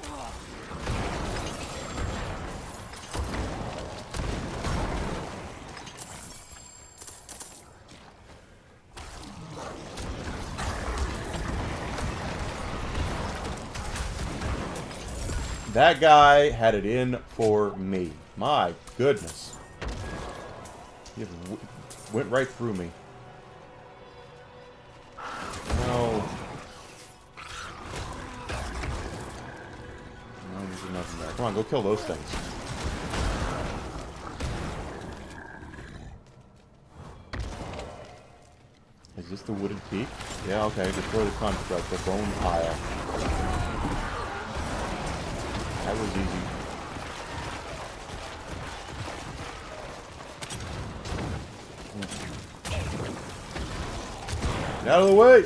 That guy had it in for me. My goodness. He went right through me. No. There's nothing there. Come on, go kill those things. Is this the wooded peak? Yeah, okay. Destroy the construct, the bone pile. That was easy. Get out of the way!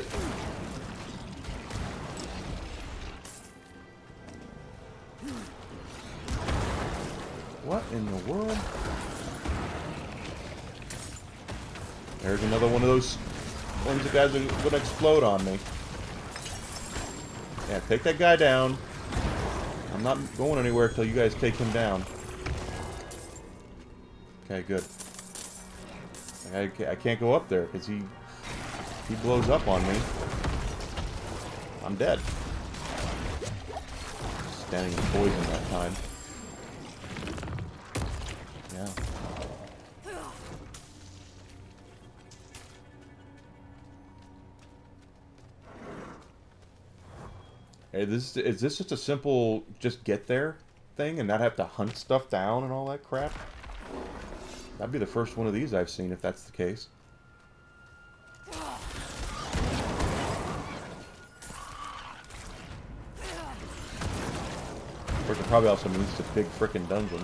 in the world? There's another one of those ones that guys are going to explode on me. Yeah, take that guy down. I'm not going anywhere till you guys take him down. Okay, good. I can't go up there because he blows up on me. I'm dead. Standing in poison that time. Yeah. Hey, is this just a simple just get there thing and not have to hunt stuff down and all that crap? That'd be the first one of these I've seen if that's the case. Of course, it probably also means it's a big frickin' dungeon.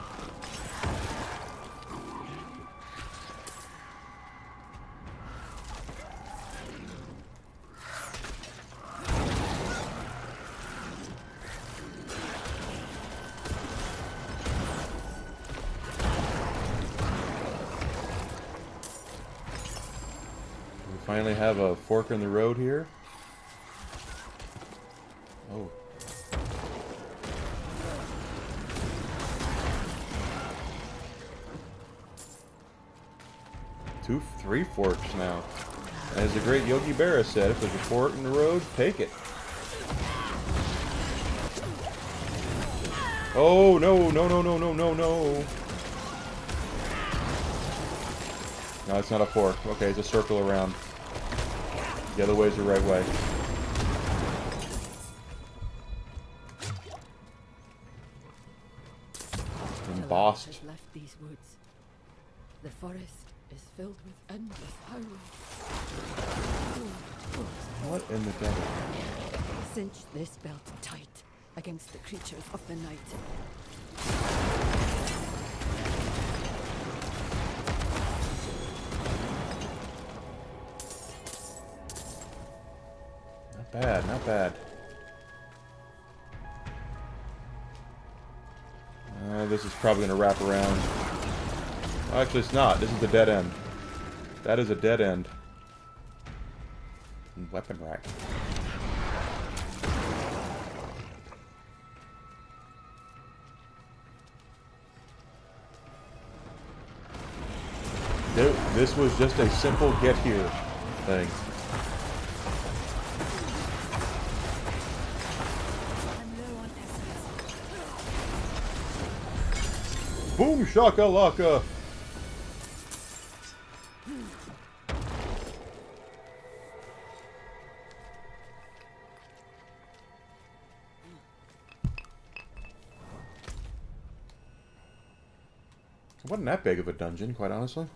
Finally have a fork in the road here. Oh. Three forks now. As the great Yogi Berra said, if there's a fork in the road, take it. Oh, no, no, no, no, no, no, no. No, it's not a fork. Okay, it's a circle around. The other way is the right way. Embossed. The light has left these woods. The forest is filled with endless howling. What in the devil? Cinch this belt tight against the creatures of the night. Not bad, not bad. This is probably going to wrap around. Oh, actually, it's not. This is the dead end. That is a dead end. And weapon rack. Dude, this was just a simple get here thing. Boom shakalaka! It wasn't that big of a dungeon, quite honestly.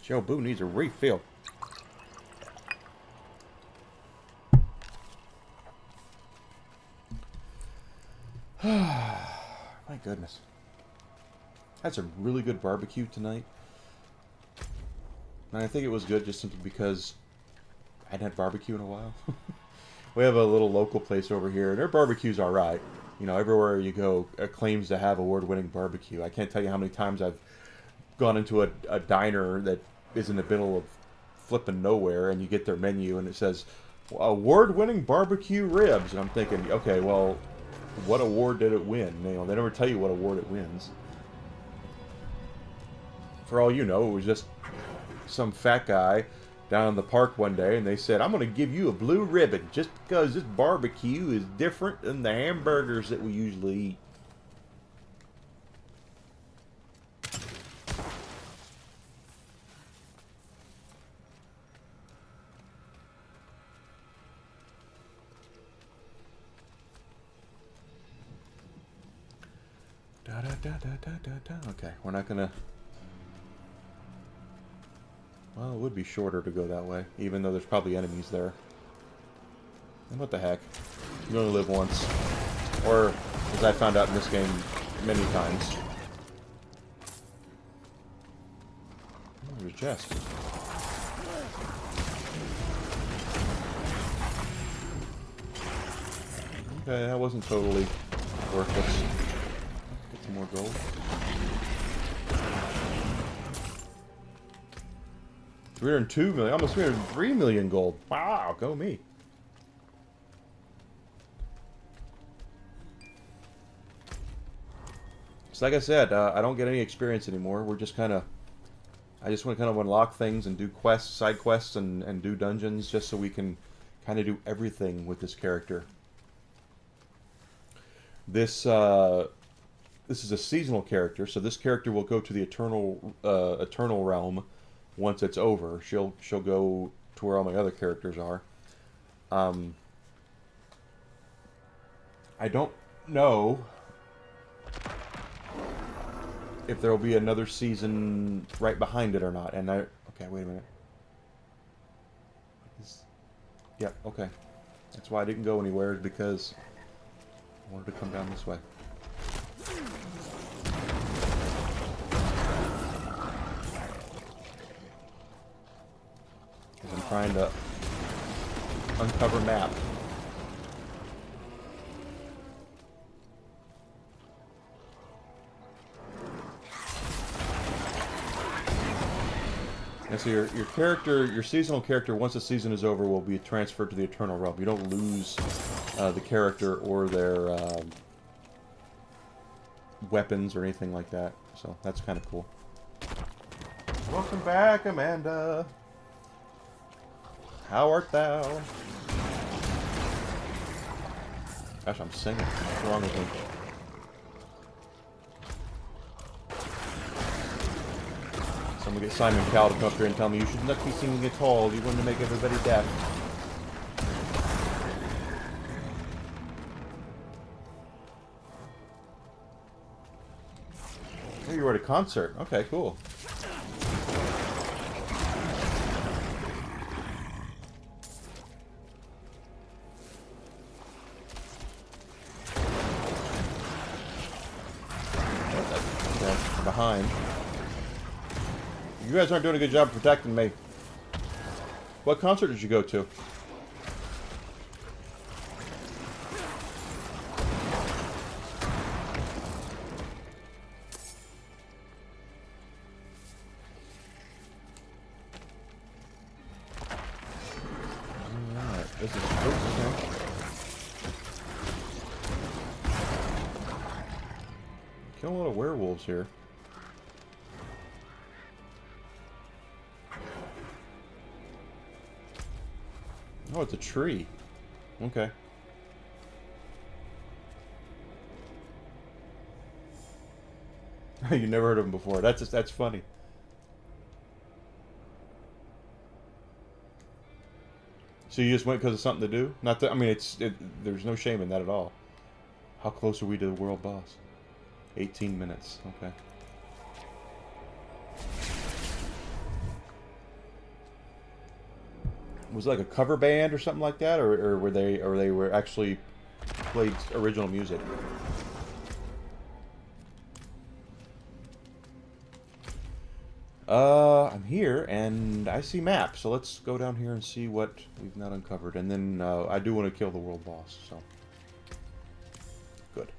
Joe Boo needs a refill. My goodness. That's a really good barbecue tonight. And I think it was good just simply because I hadn't had barbecue in a while. We have a little local place over here, and their barbecue's alright. You know, everywhere you go, it claims to have award-winning barbecue. I can't tell you how many times I've gone into a diner that is in the middle of flipping nowhere, and you get their menu, and it says, award-winning barbecue ribs. And I'm thinking, okay, well, what award did it win? You know, they never tell you what award it wins. For all you know, it was just some fat guy down in the park one day, and they said, I'm going to give you a blue ribbon just because this barbecue is different than the hamburgers that we usually eat. Okay, we're not gonna... Well, it would be shorter to go that way, even though there's probably enemies there. And what the heck? You only live once. Or, as I found out in this game many times. Oh, there's a chest. Okay, that wasn't totally worthless. Get some more gold. $302 million, almost 303 million gold. Wow, go me. So like I said, I don't get any experience anymore. We're just kind of, I just want to kind of unlock things and do quests, side quests, and do dungeons just so we can kind of do everything with this character. This is a seasonal character, so this character will go to the eternal realm once it's over. She'll go to where all my other characters are. I don't know if there will be another season right behind it or not. And okay, wait a minute. Yeah, okay. That's why I didn't go anywhere, because I wanted to come down this way. Because I'm trying to uncover map. And so your character, your seasonal character, once the season is over, will be transferred to the Eternal Realm. You don't lose the character or their weapons or anything like that. So that's kind of cool. Welcome back, Amanda. How art thou? Gosh, I'm singing. What's wrong with me? Someone get Simon Cowell to come up here and tell me you should not be singing at all. You're going to make everybody deaf. Oh, you were at a concert. Okay, cool. Okay, I'm behind. You guys aren't doing a good job protecting me. What concert did you go to? Alright, this is okay. Killing a lot of werewolves here. Oh, it's a tree. Okay. You never heard of him before. That's funny. So you just went because of something to do? Not that, I mean, there's no shame in that at all. How close are we to the world boss? 18 minutes. Okay. Was it like a cover band or something like that, or were they actually played original music? I'm here and I see maps, so let's go down here and see what we've not uncovered, and then I do want to kill the world boss. So good.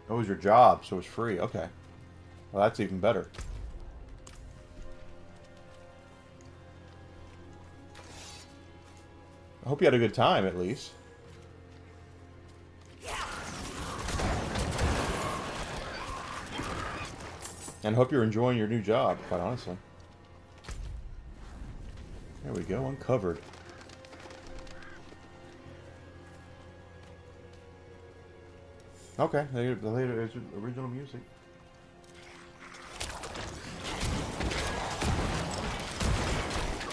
That was your job, so it's free. Okay. Well, that's even better. I hope you had a good time, at least. And hope you're enjoying your new job, quite honestly. There we go, uncovered. Okay, the later original music.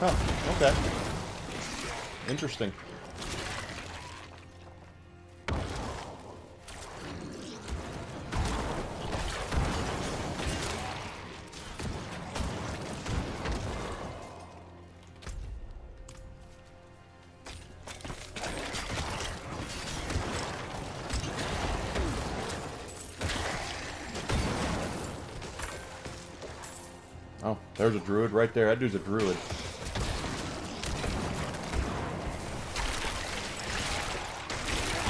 Oh, okay. Interesting. Oh, there's a druid right there. That dude's a druid.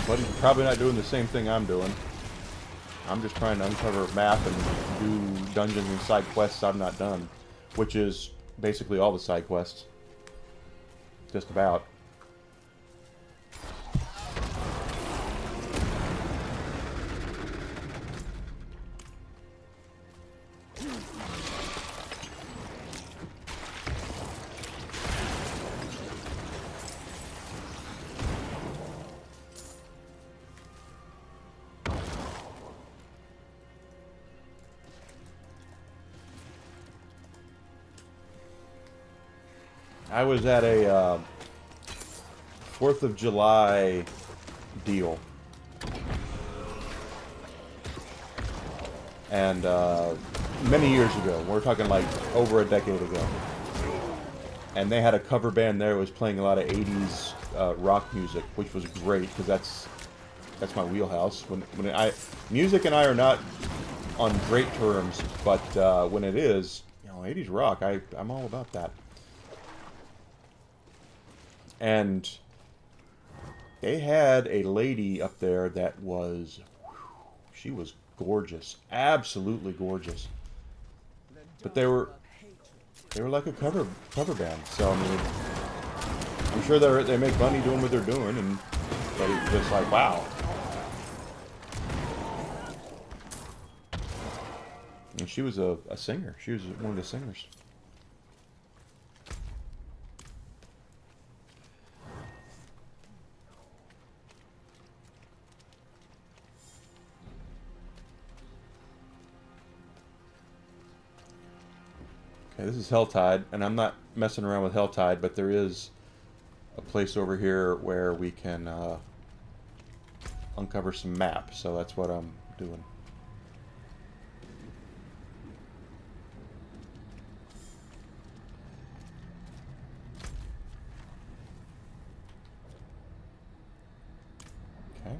But he's probably not doing the same thing I'm doing. I'm just trying to uncover a map and do dungeons and side quests I've not done. Which is basically all the side quests. Just about. I was at a 4th of July deal. And many years ago, we're talking like over a decade ago. And they had a cover band there that was playing a lot of 80s rock music, which was great because that's my wheelhouse. Music and I are not on great terms, but when it is, 80s rock, I'm all about that. And they had a lady up there that was, she was gorgeous, absolutely gorgeous. But they were like a cover band. So I mean, I'm sure they make money doing what they're doing, but it's just like, wow. And she was a singer. She was one of the singers. Okay, this is Helltide, and I'm not messing around with Helltide, but there is a place over here where we can uncover some maps, so that's what I'm doing. Okay.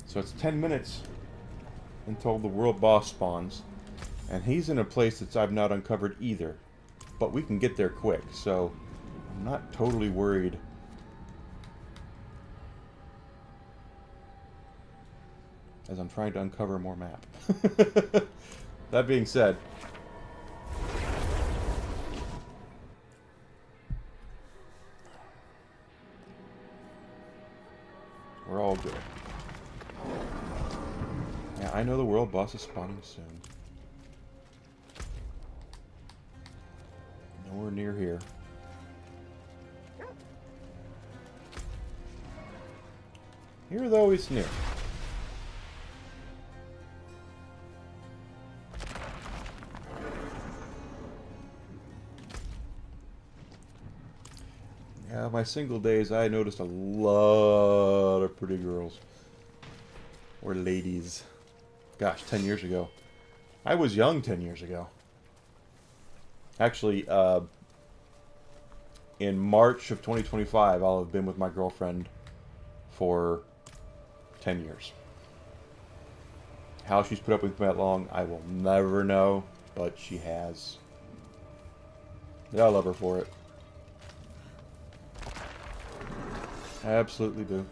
So it's 10 minutes until the world boss spawns. And he's in a place that I've not uncovered either. But we can get there quick, so I'm not totally worried. As I'm trying to uncover more map. That being said, we're all good. Yeah, I know the world boss is spawning soon. Nowhere near here. Here, though, it's near. Yeah, my single days, I noticed a lot of pretty girls. Or ladies. Gosh, 10 years ago. I was young 10 years ago. Actually, in March of 2025, I'll have been with my girlfriend for 10 years. How she's put up with me that long, I will never know, but she has. Yeah, I love her for it. I absolutely do.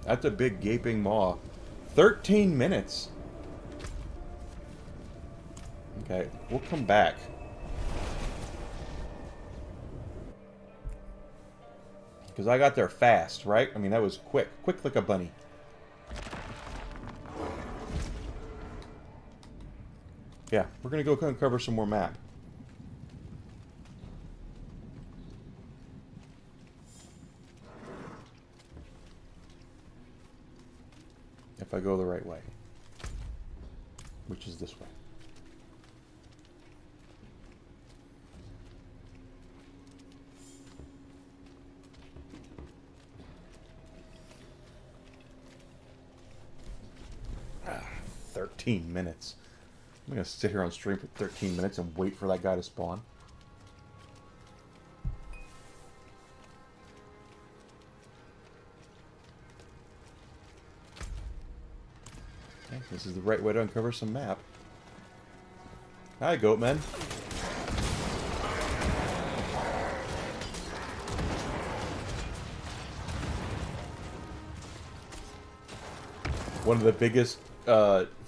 That's a big gaping maw. 13 minutes. Okay, we'll come back. Because I got there fast, right? I mean, that was quick. Quick like a bunny. Yeah, we're going to go uncover some more map. If I go the right way. Which is this way. Ah, 13 minutes. I'm going to sit here on stream for 13 minutes and wait for that guy to spawn. Okay, this is the right way to uncover some map. Hi, Goatman. One of the biggest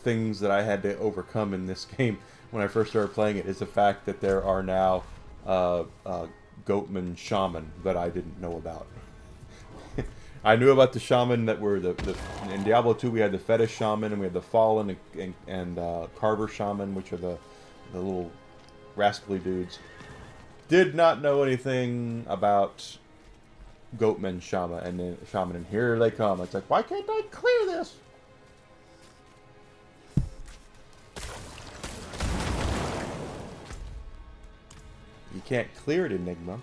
things that I had to overcome in this game when I first started playing it is the fact that there are now Goatman Shaman that I didn't know about. I knew about the shaman that were in Diablo 2 we had the fetish shaman and we had the fallen and carver shaman, which are the little rascally dudes. Did not know anything about Goatman shaman, and here they come. It's like, why can't I clear this? You can't clear it, Enigma.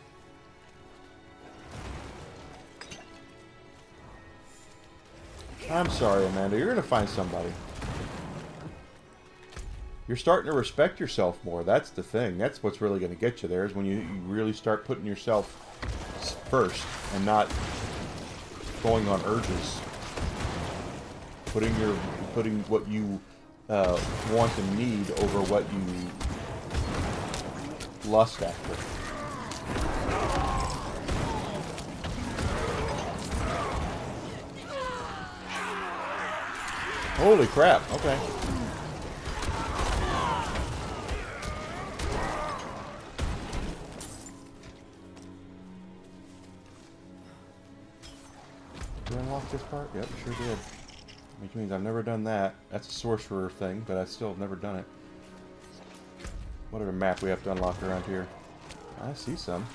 I'm sorry, Amanda. You're going to find somebody. You're starting to respect yourself more. That's the thing. That's what's really going to get you there, is when you really start putting yourself first and not going on urges. Putting what you want and need over what you lust after. Holy crap, okay. Did I unlock this part? Yep, sure did. Which means I've never done that. That's a sorcerer thing, but I still have never done it. What other map we have to unlock around here? I see some.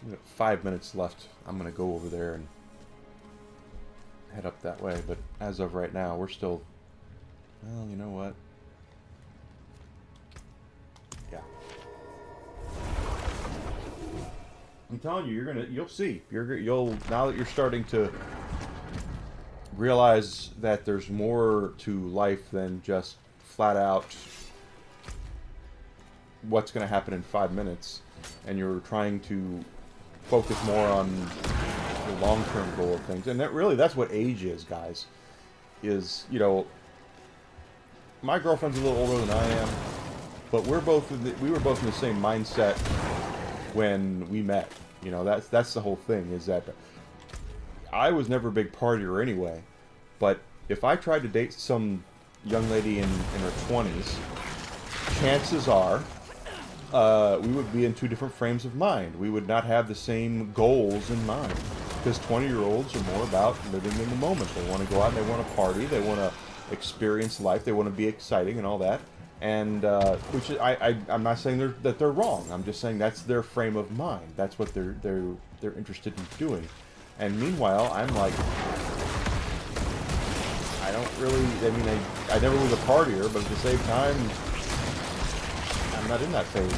We got 5 minutes left. I'm gonna go over there and head up that way, but as of right now, we're still... Well, you know what? Yeah. I'm telling you, you'll see. You'll now that you're starting to realize that there's more to life than just flat out what's going to happen in 5 minutes, and you're trying to focus more on the long-term goal of things. And that's what age is, guys. Is, you know, my girlfriend's a little older than I am, but we were both in the same mindset when we met. You know, that's the whole thing, is that I was never a big partier anyway, but if I tried to date some young lady in her 20s, chances are we would be in two different frames of mind. We would not have the same goals in mind, because 20-year-olds are more about living in the moment. They want to go out and they want to party, they want to experience life, they want to be exciting and all that. And which I'm not saying that they're wrong. I'm just saying that's their frame of mind. That's what they're interested in doing. And meanwhile, I'm like, I don't really. I mean, I never was a partier, but at the same time, I'm not in that phase.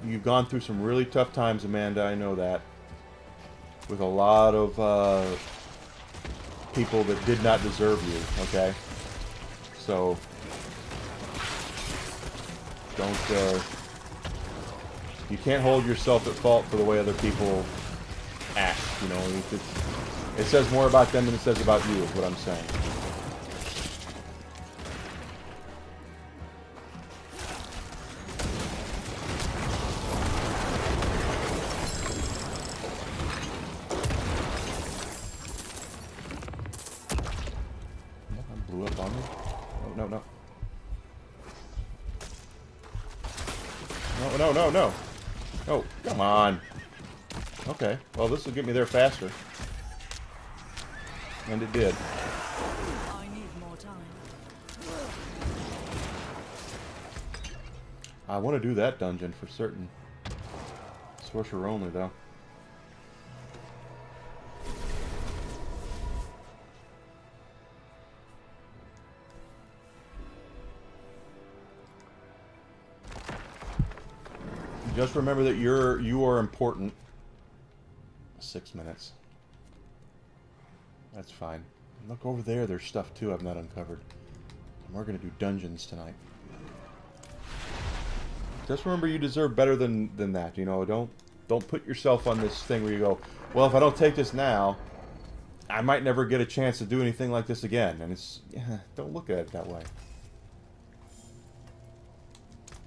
You've gone through some really tough times, Amanda, I know that. With a lot of people that did not deserve you, okay? So, don't, you can't hold yourself at fault for the way other people act, you know? It says more about them than it says about you, is what I'm saying. Blew up on me? Oh, no, no. No, no, no, no. Oh, come on. Okay, well, this will get me there faster. And it did. I need more time. I want to do that dungeon for certain. Sorcerer only, though. Just remember that you are important. 6 minutes. That's fine. Look over there. There's stuff too I've not uncovered. And we're gonna do dungeons tonight. Just remember, you deserve better than that. You know, don't put yourself on this thing where you go, well, if I don't take this now, I might never get a chance to do anything like this again. And it's, yeah, don't look at it that way.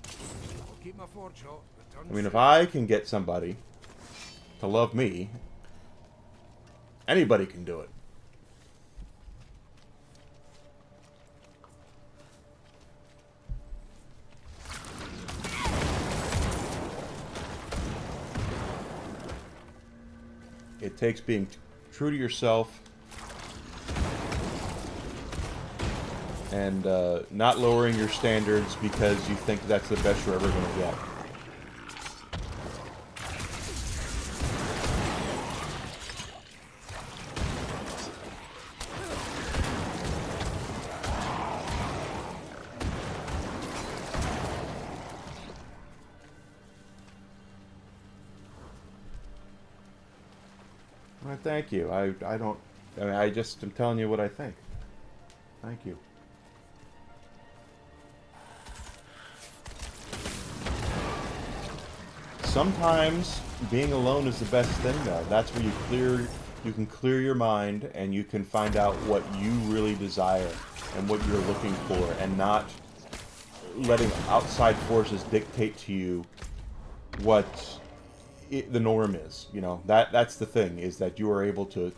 I'll keep my forge shut. I mean, if I can get somebody to love me, anybody can do it. It takes being true to yourself and not lowering your standards because you think that's the best you're ever going to get. Well, thank you. I don't... I mean, I just am telling you what I think. Thank you. Sometimes being alone is the best thing, though. That's where you can clear your mind and you can find out what you really desire and what you're looking for, and not letting outside forces dictate to you what the norm is. You know, that's the thing, is that you are able to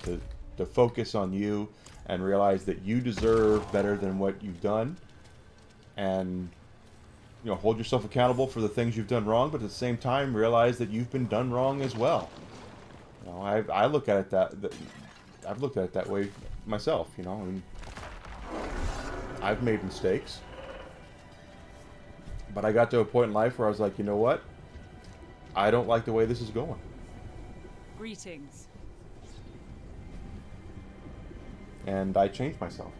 focus on you and realize that you deserve better than what you've done, and you know, hold yourself accountable for the things you've done wrong, but at the same time realize that you've been done wrong as well. You know, I look at it I've looked at it that way myself. You know, I mean, I've made mistakes, but I got to a point in life where I was like, you know what? I don't like the way this is going. Greetings. And I changed myself.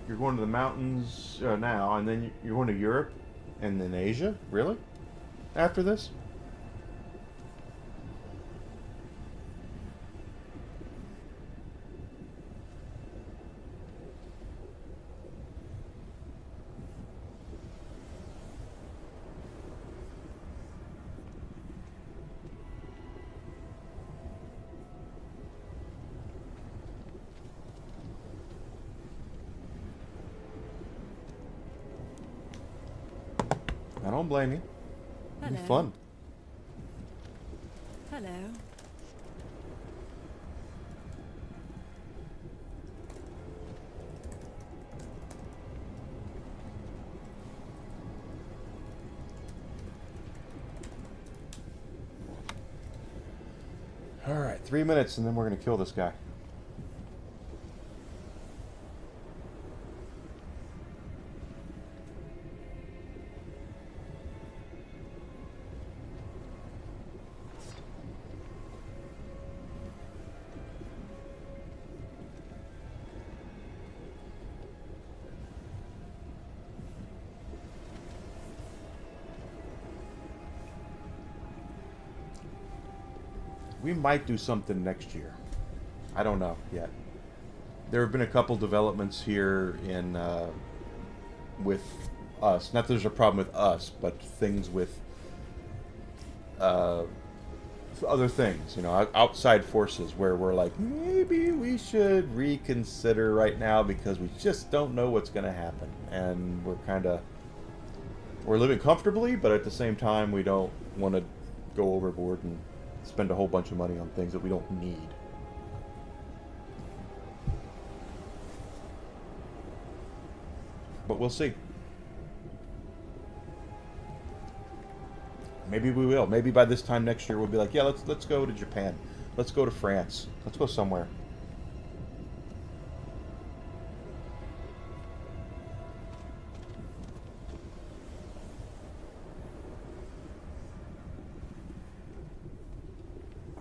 You're going to the mountains now, and then you're going to Europe, and then Asia? Really? After this? I don't blame you. It'd be Hello. fun. Hello. Alright, 3 minutes and then we're going to kill this guy. We might do something next year. I don't know yet. There have been a couple developments here in with us. Not that there's a problem with us, but things with other things, you know, outside forces, where we're like, maybe we should reconsider right now because we just don't know what's going to happen, and we're living comfortably, but at the same time we don't want to go overboard and spend a whole bunch of money on things that we don't need. But we'll see. Maybe we will. Maybe by this time next year we'll be like, yeah, let's go to Japan. Let's go to France. Let's go somewhere.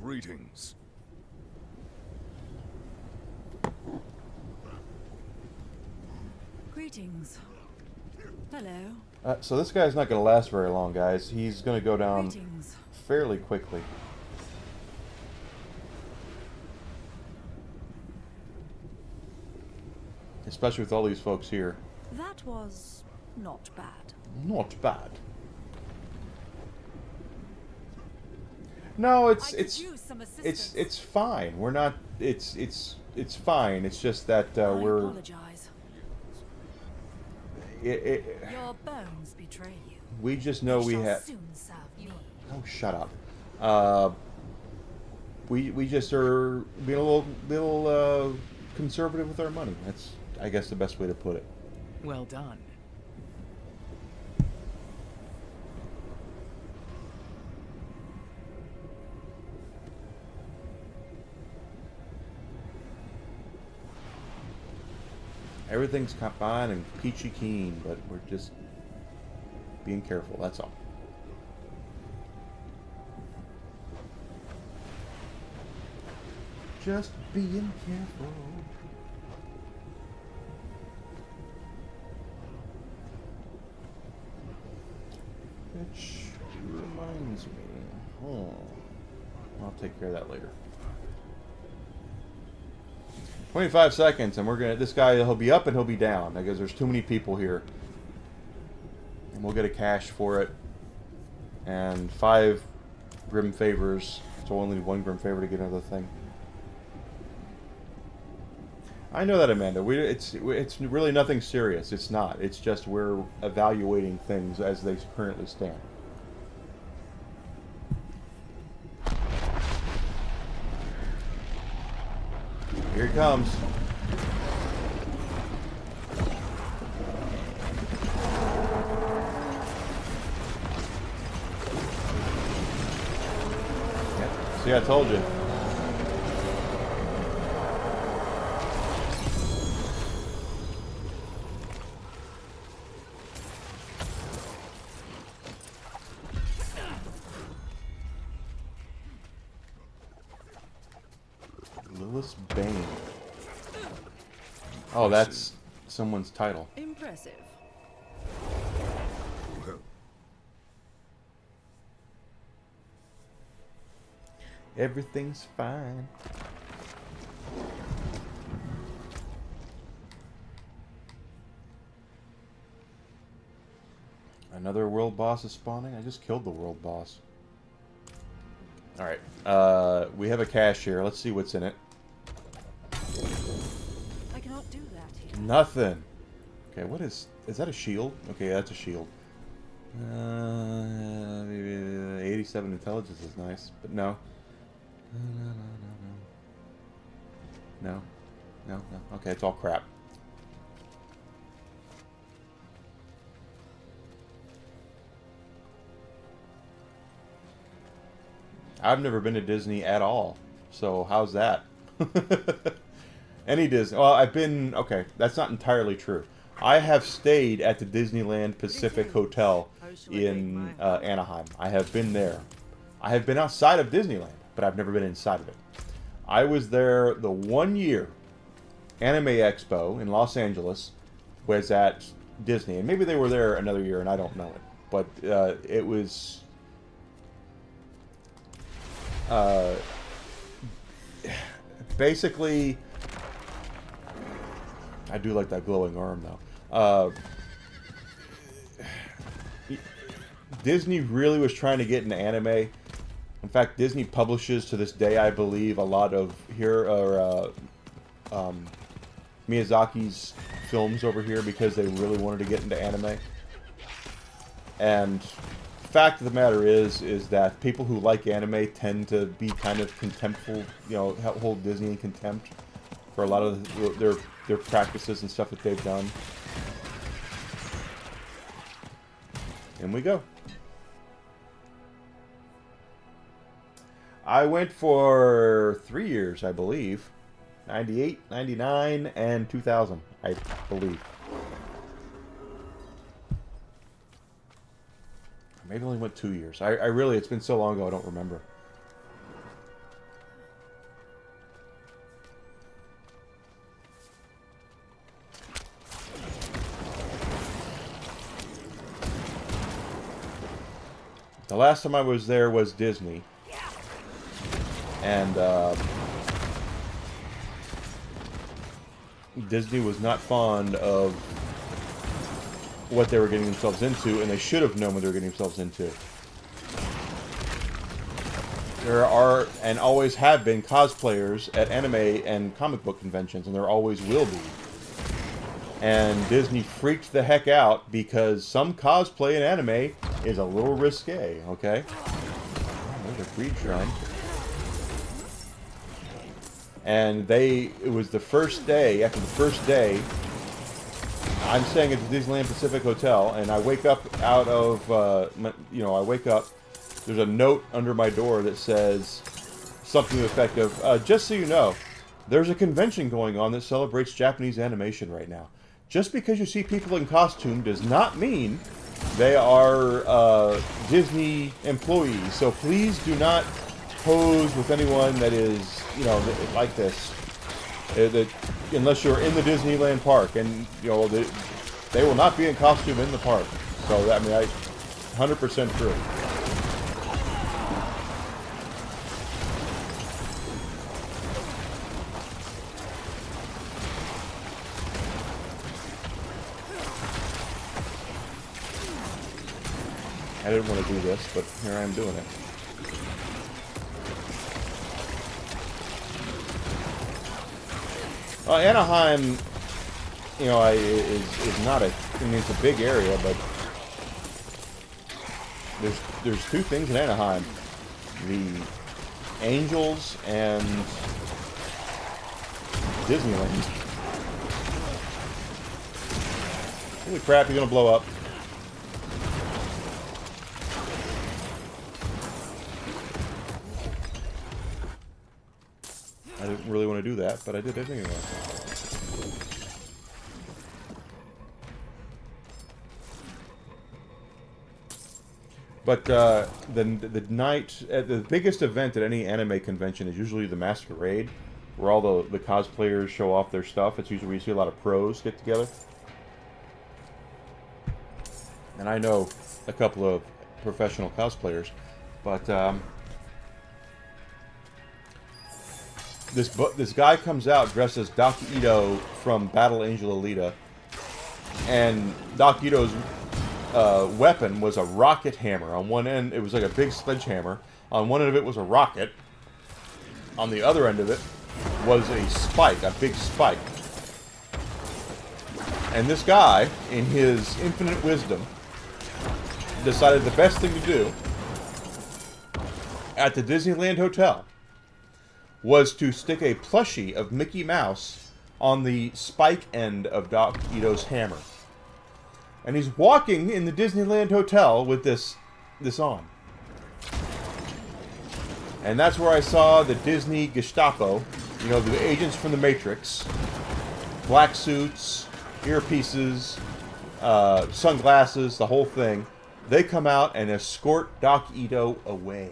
Greetings. Greetings. Hello. So this guy's not going to last very long, guys. He's going to go down Greetings. fairly quickly. Especially with all these folks here. That was not bad. Not bad. No, I could use some assistance. it's fine. We're not. It's fine. It's just that I we're. apologize. Your bones betray you. We just know we shall have. soon serve me. Oh, shut up. We just are being a little conservative with our money. That's, I guess, the best way to put it. Well done. Everything's fine and peachy keen, but we're just being careful. That's all. Just being careful. Which reminds me. Oh, I'll take care of that later. 25 seconds, and we're gonna. This guy, he'll be up and he'll be down because there's too many people here, and we'll get a cash for it. And 5 grim favors, so only 1 grim favor to get another thing. I know that, Amanda. It's really nothing serious. It's not. It's just we're evaluating things as they currently stand. Here he comes. Yep. See, I told you. Bane. Oh, that's someone's title. Impressive. Everything's fine. Another world boss is spawning? I just killed the world boss. Alright. We have a cache here. Let's see what's in it. I cannot do that here. Nothing. Okay, what is that a shield? Okay, that's a shield. 87 intelligence is nice, but no. No. Okay, it's all crap. I've never been to Disney at all, so how's that? Any Disney? Well, I've been. Okay, that's not entirely true. I have stayed at the Disneyland Pacific Hotel in Anaheim. I have been there. I have been outside of Disneyland, but I've never been inside of it. I was there the 1 year Anime Expo in Los Angeles was at Disney, and maybe they were there another year, and I don't know it. But it was. Basically, I do like that glowing arm though. Disney really was trying to get into anime. In fact, Disney publishes to this day, I believe, a lot of Miyazaki's films over here because they really wanted to get into anime. And the fact of the matter is that people who like anime tend to be kind of contemptful, you know, hold Disney in contempt for a lot of their practices and stuff that they've done. In we go. I went for 3 years, I believe. 98, 99, and 2000, I believe. Maybe only went 2 years. I really, it's been so long ago, I don't remember. The last time I was there was Disney. And Disney was not fond of what they were getting themselves into, and they should have known what they were getting themselves into. There are, and always have been, cosplayers at anime and comic book conventions, and there always will be. And Disney freaked the heck out because some cosplay in anime is a little risque, okay? Oh, there's a breed shrine. And it was the first day, after the first day, I'm staying at the Disneyland Pacific Hotel, and I wake up out of, I wake up, there's a note under my door that says something to the effect of, just so you know, there's a convention going on that celebrates Japanese animation right now. Just because you see people in costume does not mean they are Disney employees. So please do not pose with anyone that is, like this. Unless you're in the Disneyland park, and they will not be in costume in the park. So 100% true. I didn't want to do this, but here I am doing it. Anaheim, is not it's a big area, but there's two things in Anaheim: the Angels and Disneyland. Holy crap! You're gonna blow up. I didn't really want to do that, but I did it anyway. But the night, the biggest event at any anime convention is usually the Masquerade, where all the cosplayers show off their stuff. It's usually where you see a lot of pros get together. And I know a couple of professional cosplayers, but this guy comes out dressed as Doc Ito from Battle Angel Alita, and Doc Ito's weapon was a rocket hammer. On one end, it was like a big sledgehammer. On one end of it was a rocket. On the other end of it was a spike, a big spike. And this guy, in his infinite wisdom, decided the best thing to do at the Disneyland Hotel was to stick a plushie of Mickey Mouse on the spike end of Doc Ito's hammer. And he's walking in the Disneyland Hotel with this on. And that's where I saw the Disney Gestapo, the agents from the Matrix, black suits, earpieces, sunglasses, the whole thing. They come out and escort Doc Ito away.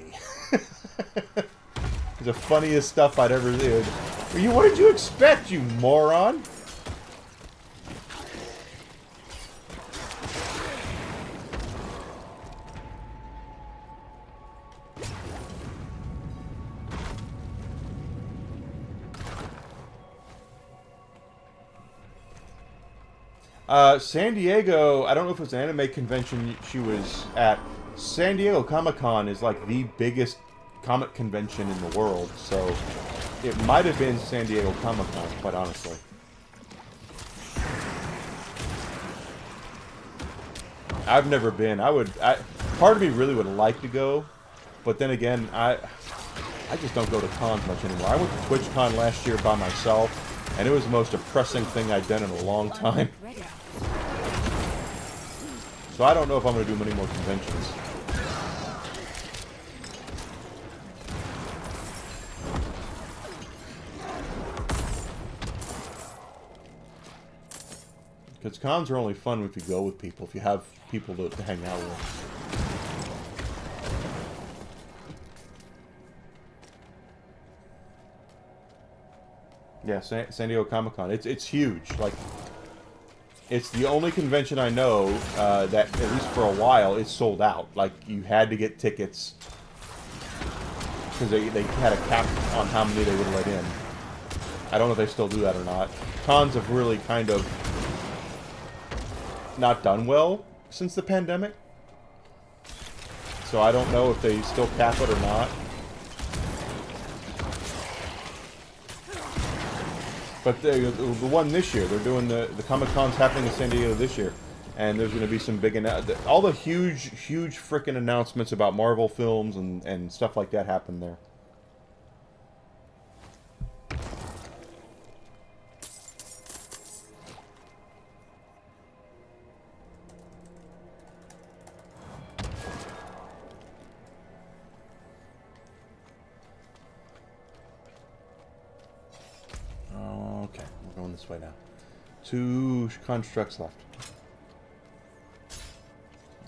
It's the funniest stuff I'd ever seen. What did you expect, you moron? San Diego, I don't know if it was an anime convention she was at. San Diego Comic-Con is like the biggest comic convention in the world, so it might have been San Diego Comic-Con, quite honestly. I've never been. Part of me really would like to go, but then again, I just don't go to cons much anymore. I went to TwitchCon last year by myself, and it was the most depressing thing I'd done in a long time. So I don't know if I'm going to do many more conventions. Because cons are only fun if you go with people, if you have people to hang out with. Yeah, San Diego Comic-Con. It's huge. Like, It's the only convention I know that, at least for a while, is sold out. Like, you had to get tickets because they had a cap on how many they would let in. I don't know if they still do that or not. Cons have really kind of not done well since the pandemic. So I don't know if they still cap it or not. But the one this year, they're doing the Comic-Con's happening in San Diego this year. And there's going to be some big... all the huge frickin' announcements about Marvel films and stuff like that happen there. Okay, we're going this way now. 2 constructs left.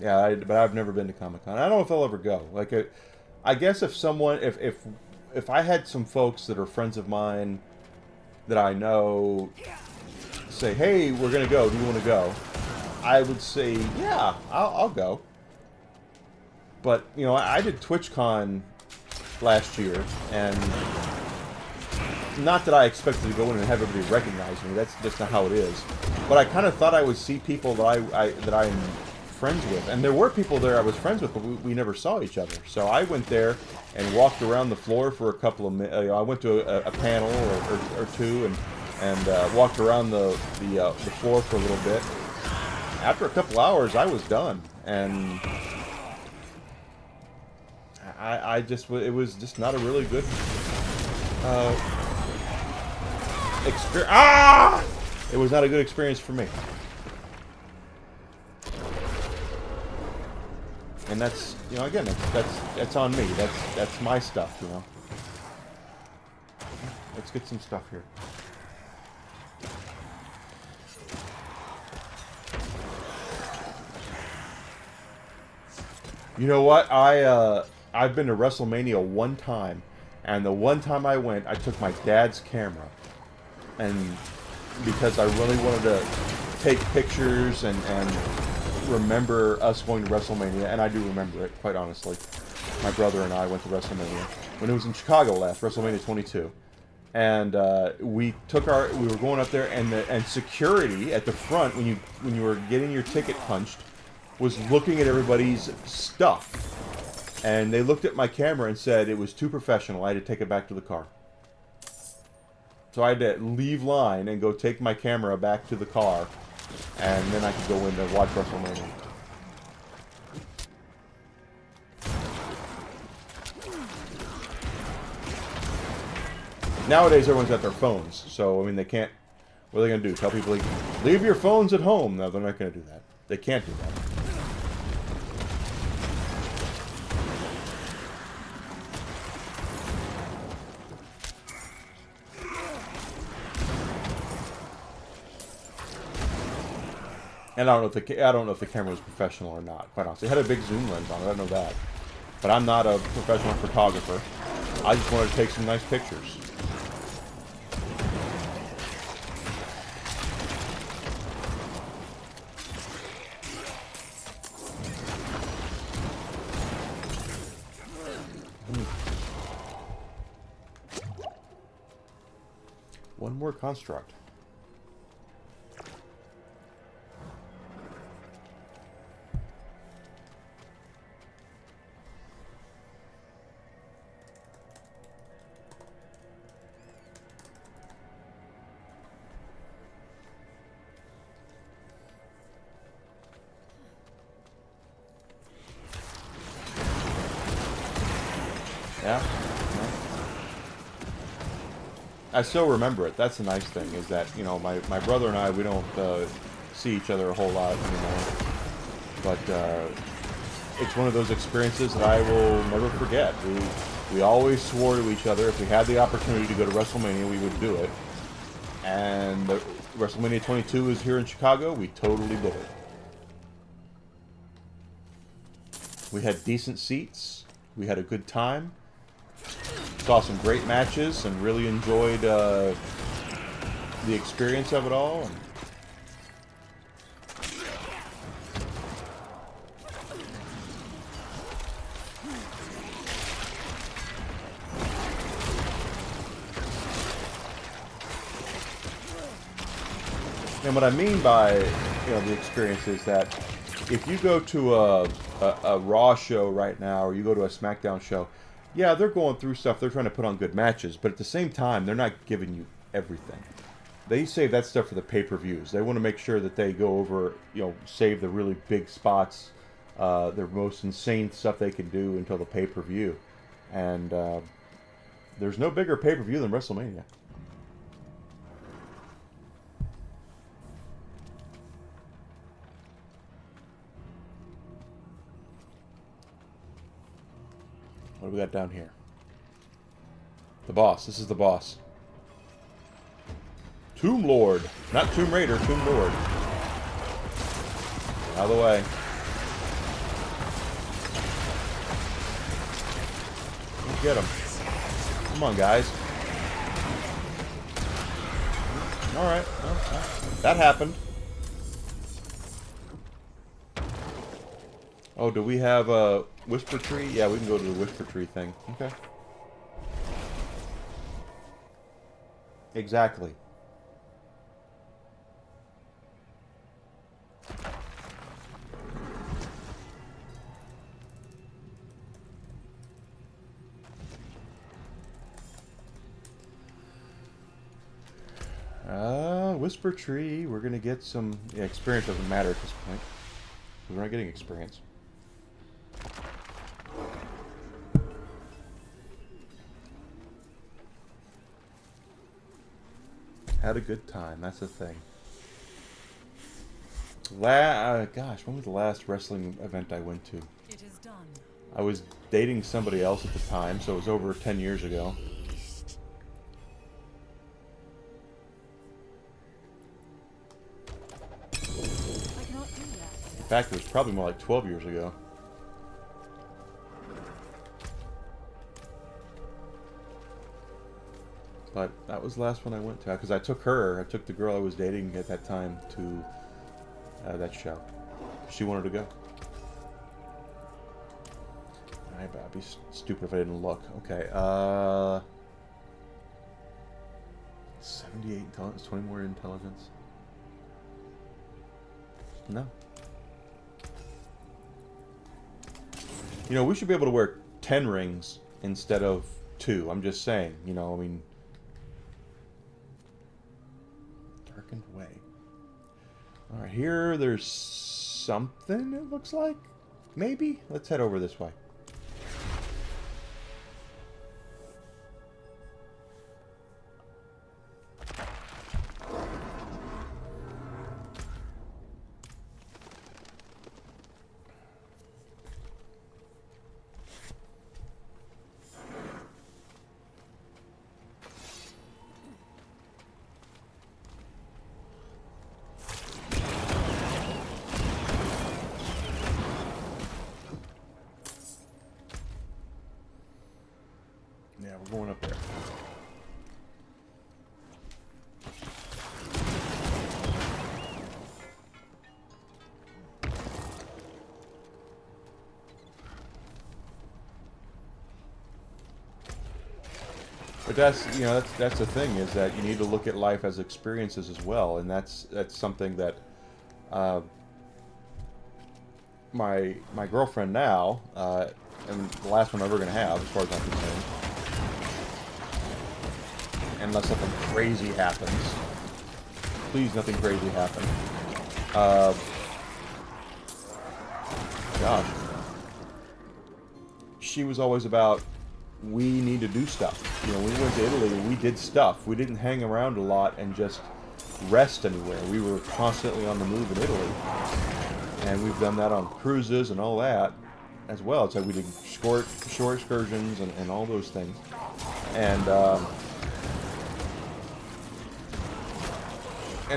Yeah, but I've never been to Comic-Con. I don't know if I'll ever go. Like, I guess if someone, if I had some folks that are friends of mine that I know say, "Hey, we're gonna go. Do you want to go?" I would say, "Yeah, I'll go." But you know, I did TwitchCon last year, and not that I expected to go in and have everybody recognize me. That's just not how it is. But I kind of thought I would see people that I'm friends with, and there were people there I was friends with, but we never saw each other. So I went there and walked around the floor for a couple of minutes. I went to a panel or two, and walked around the floor for a little bit. After a couple hours, I was done, and it was just not a really good experience. Ah! It was not a good experience for me. And that's, you know, again, that's on me. That's my stuff, you know. Let's get some stuff here. You know what? I've been to WrestleMania one time, and the one time I went, I took my dad's camera, and because I really wanted to take pictures and remember us going to WrestleMania, and I do remember it, quite honestly. My brother and I went to WrestleMania when it was in Chicago last, WrestleMania 22, and we were going up there, and security at the front when you were getting your ticket punched was looking at everybody's stuff, and they looked at my camera and said it was too professional. I had to take it back to the car. So I had to leave line and go take my camera back to the car, and then I could go in to watch WrestleMania. Nowadays, everyone's got their phones, so, I mean, they can't... What are they going to do? Tell people, like, leave your phones at home? No, they're not going to do that. They can't do that. And I don't know if the camera was professional or not, quite honestly. It had a big zoom lens on it, I know that. But I'm not a professional photographer. I just wanted to take some nice pictures. One more construct. Yeah. I still remember it. That's the nice thing, is that, you know, my brother and I, we don't see each other a whole lot anymore. But it's one of those experiences that I will never forget. We always swore to each other if we had the opportunity to go to WrestleMania, we would do it. And WrestleMania 22 is here in Chicago. We totally did it. We had decent seats. We had a good time. Saw some great matches and really enjoyed the experience of it all. And what I mean by, the experience is that if you go to a Raw show right now, or you go to a SmackDown show, yeah, they're going through stuff. They're trying to put on good matches, but at the same time, they're not giving you everything. They save that stuff for the pay-per-views. They want to make sure that they go over, save the really big spots, their most insane stuff they can do until the pay-per-view. And there's no bigger pay-per-view than WrestleMania. What do we got down here? The boss. This is the boss. Tomb Lord. Not Tomb Raider, Tomb Lord. Out of the way. Let's get him. Come on, guys. Alright. Well, that happened. Oh, do we have a Whisper Tree? Yeah, we can go to the Whisper Tree thing. Okay. Exactly. Whisper Tree. We're gonna get some... Yeah, experience doesn't matter at this point. We're not getting experience. Had a good time. That's the thing. Gosh, when was the last wrestling event I went to? It is done. I was dating somebody else at the time, so it was over 10 years ago. I cannot do that. In fact, it was probably more like 12 years ago. But that was the last one I went to. Because I took the girl I was dating at that time to that show. She wanted to go. I'd be stupid if I didn't look. Okay, 78 intelligence, 20 more intelligence. No. We should be able to wear 10 rings instead of 2. I'm just saying, I mean... Darkened Way. Alright, here there's something, it looks like. Maybe? Let's head over this way. Yeah, we're going up there. But that's that's the thing, is that you need to look at life as experiences as well, and that's something that my girlfriend now, and the last one I'm ever going to have, as far as I'm concerned, unless something crazy happens. Please, nothing crazy happen. Gosh. She was always about, we need to do stuff. When we went to Italy, we did stuff. We didn't hang around a lot and just rest anywhere. We were constantly on the move in Italy. And we've done that on cruises and all that as well. It's like we did shore excursions and all those things. And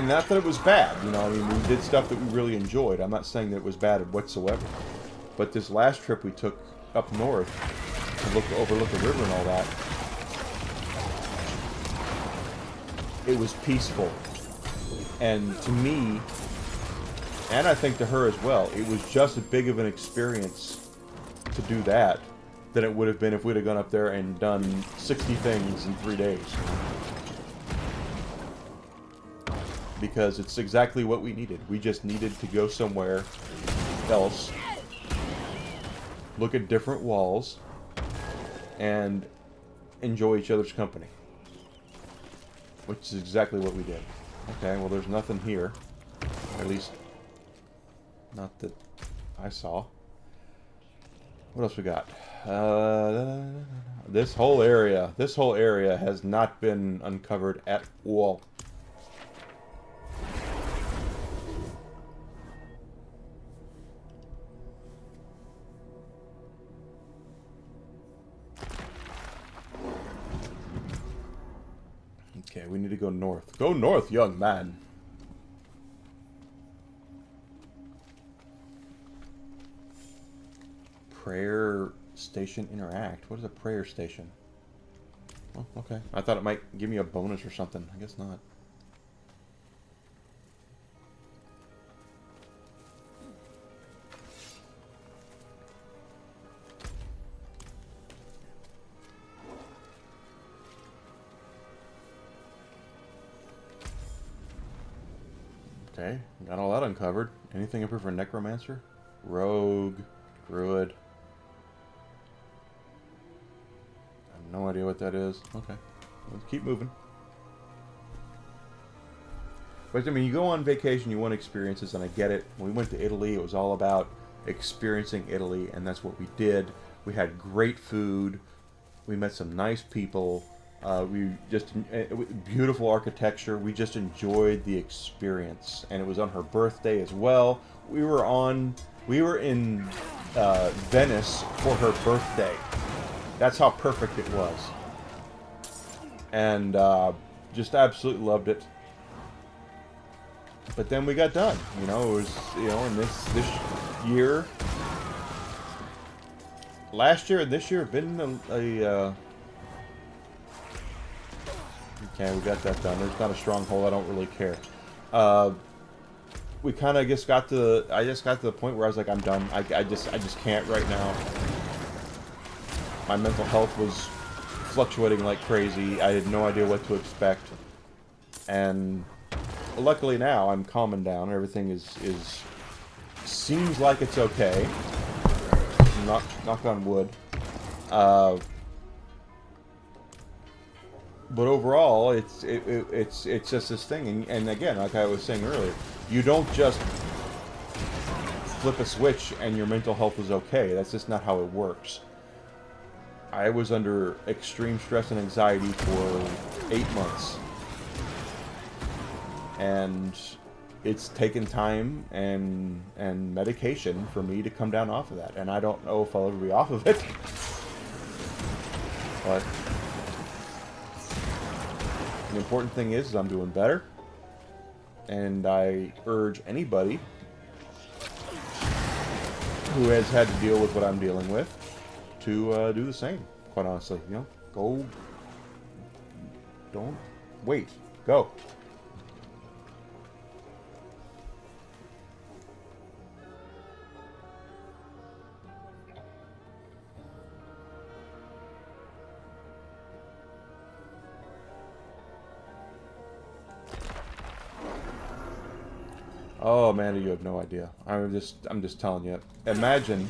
not that it was bad, I mean, we did stuff that we really enjoyed. I'm not saying that it was bad whatsoever. But this last trip we took up north to overlook the river and all that, it was peaceful. And to me, and I think to her as well, it was just as big of an experience to do that than it would have been if we'd have gone up there and done 60 things in 3 days. because it's exactly what we needed. We just needed to go somewhere else, look at different walls, and enjoy each other's company. Which is exactly what we did. Okay, well there's nothing here. At least, not that I saw. What else we got? This whole area has not been uncovered at all. Okay, we need to go north. Go north, young man. Prayer station interact. What is a prayer station? Oh, okay. I thought it might give me a bonus or something. I guess not. Okay, got all that uncovered. Anything up here for Necromancer? Rogue, Druid. I have no idea what that is. Okay, let's keep moving. But I mean, you go on vacation, you want experiences, and I get it. When we went to Italy, it was all about experiencing Italy, and that's what we did. We had great food. We met some nice people. We just beautiful architecture. We just enjoyed the experience, and it was on her birthday as well. We were in Venice for her birthday. That's how perfect it was, and just absolutely loved it. But then we got done. You know, it was in this year, last year and this year have been okay, we got that done. There's not a stronghold. I don't really care. We kind of just got to. I just got to the point where I was like, I'm done. I just can't right now. My mental health was fluctuating like crazy. I had no idea what to expect, and luckily now I'm calming down. Everything is seems like it's okay. Knock on wood. But overall, it's just this thing, and again, like I was saying earlier, you don't just flip a switch and your mental health is okay. That's just not how it works. I was under extreme stress and anxiety for 8 months, and it's taken time and medication for me to come down off of that, and I don't know if I'll ever be off of it, but the important thing is I'm doing better, and I urge anybody who has had to deal with what I'm dealing with to do the same, quite honestly. Go. Don't wait. Go. Oh man, you have no idea. I'm just telling you. Imagine,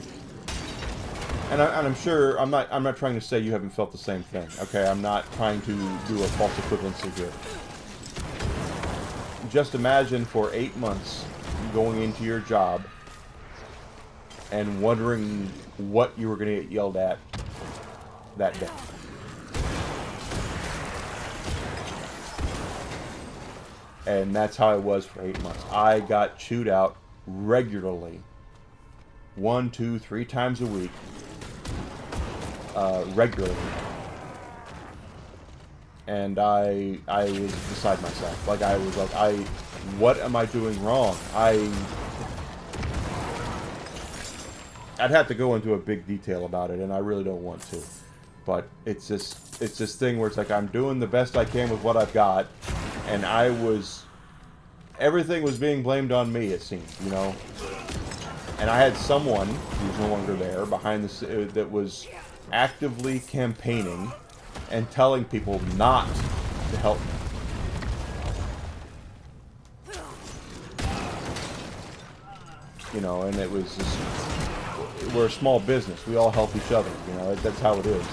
and I'm sure I'm not trying to say you haven't felt the same thing. Okay, I'm not trying to do a false equivalency here. Just imagine for 8 months going into your job and wondering what you were going to get yelled at that day. And that's how it was for 8 months. I got chewed out regularly. 1, 2, 3 times a week. Regularly. And I was beside myself. Like, I was like, what am I doing wrong? I'd have to go into a big detail about it, and I really don't want to. But it's this thing where it's like, I'm doing the best I can with what I've got. And everything was being blamed on me, it seemed, And I had someone who's no longer there behind that was actively campaigning and telling people not to help me. you know, and it was just, we're a small business. We all help each other, you know. That's how it is.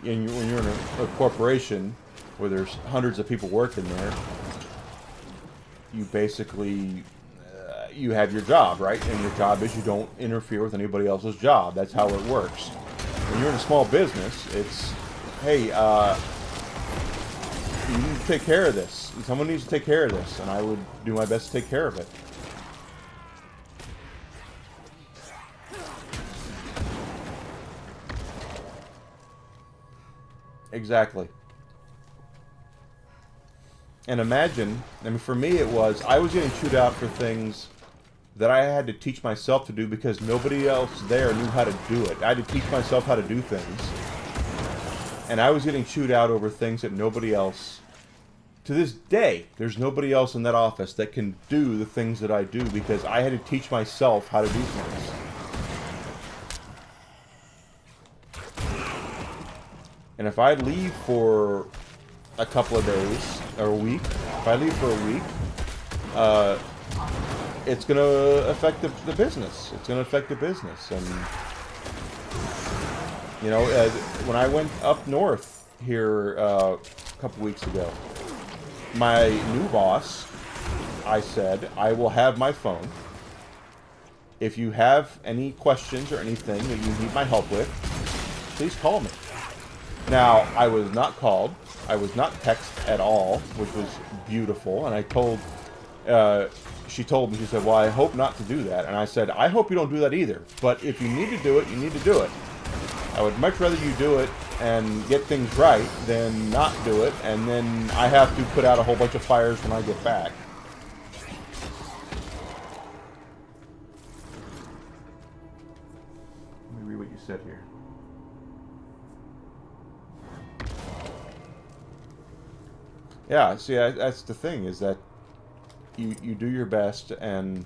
And when you're in a corporation where there's hundreds of people working there, you basically you have your job, right? And your job is you don't interfere with anybody else's job. That's how it works. When you're in a small business, it's, hey, you need to take care of this. Someone needs to take care of this, and I would do my best to take care of it. Exactly. And imagine, I mean, for me it was, I was getting chewed out for things that I had to teach myself to do because nobody else there knew how to do it. I had to teach myself how to do things. And I was getting chewed out over things that nobody else, to this day, there's nobody else in that office that can do the things that I do because I had to teach myself how to do things. And if I leave for a couple of days, or a week, if I leave for a week, it's going to affect the business. It's going to affect the business. And, you know, when I went up north here a couple weeks ago, my new boss, I said, I will have my phone. If you have any questions or anything that you need my help with, please call me. Now, I was not called. I was not texted at all, which was beautiful. And I told, she told me, she said, well, I hope not to do that. And I said, I hope you don't do that either. But if you need to do it, you need to do it. I would much rather you do it and get things right than not do it. And then I have to put out a whole bunch of fires when I get back. Let me read what you said here. Yeah, see, that's the thing, is that you do your best, and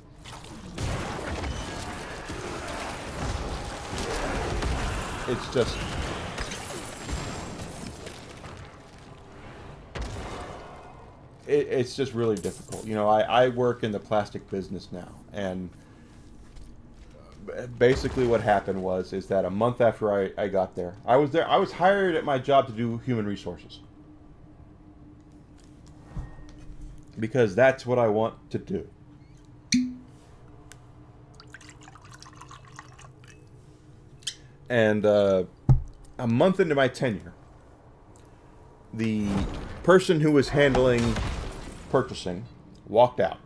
it's just, it's just really difficult. You know, I work in the plastic business now, and basically what happened is that a month after I got there, I was hired at my job to do human resources. Because that's what I want to do. And a month into my tenure, the person who was handling purchasing walked out.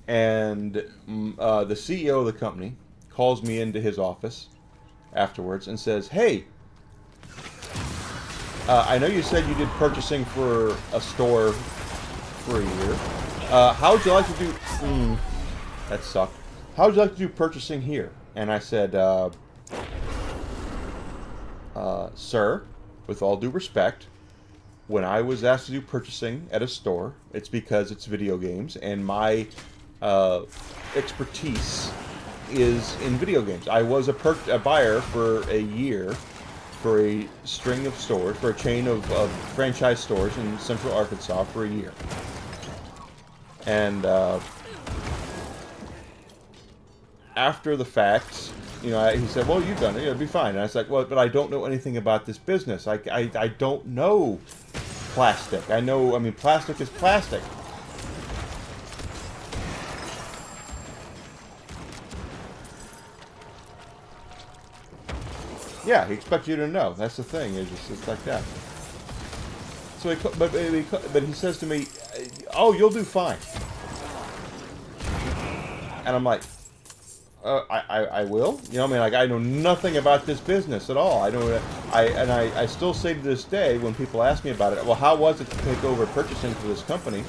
And the CEO of the company calls me into his office afterwards and says, hey, I know you said you did purchasing for a store for a year. How would you like to do... that sucked. How would you like to do purchasing here? And I said, sir, with all due respect, when I was asked to do purchasing at a store, it's because it's video games, and my expertise is in video games. I was a buyer for a year for a string of stores, for a chain of franchise stores in Central Arkansas for a year. And after the fact, you know, he said, well, you've done it, it'll be fine. And I was like, well, but I don't know anything about this business. I don't know plastic. I mean, plastic is plastic. Yeah, he expects you to know. That's the thing. It's like that. So, but he says to me, "Oh, you'll do fine." And I'm like, I will. You know, I mean, like, I know nothing about this business at all. I still say to this day when people ask me about it, well, how was it to take over purchasing for this company?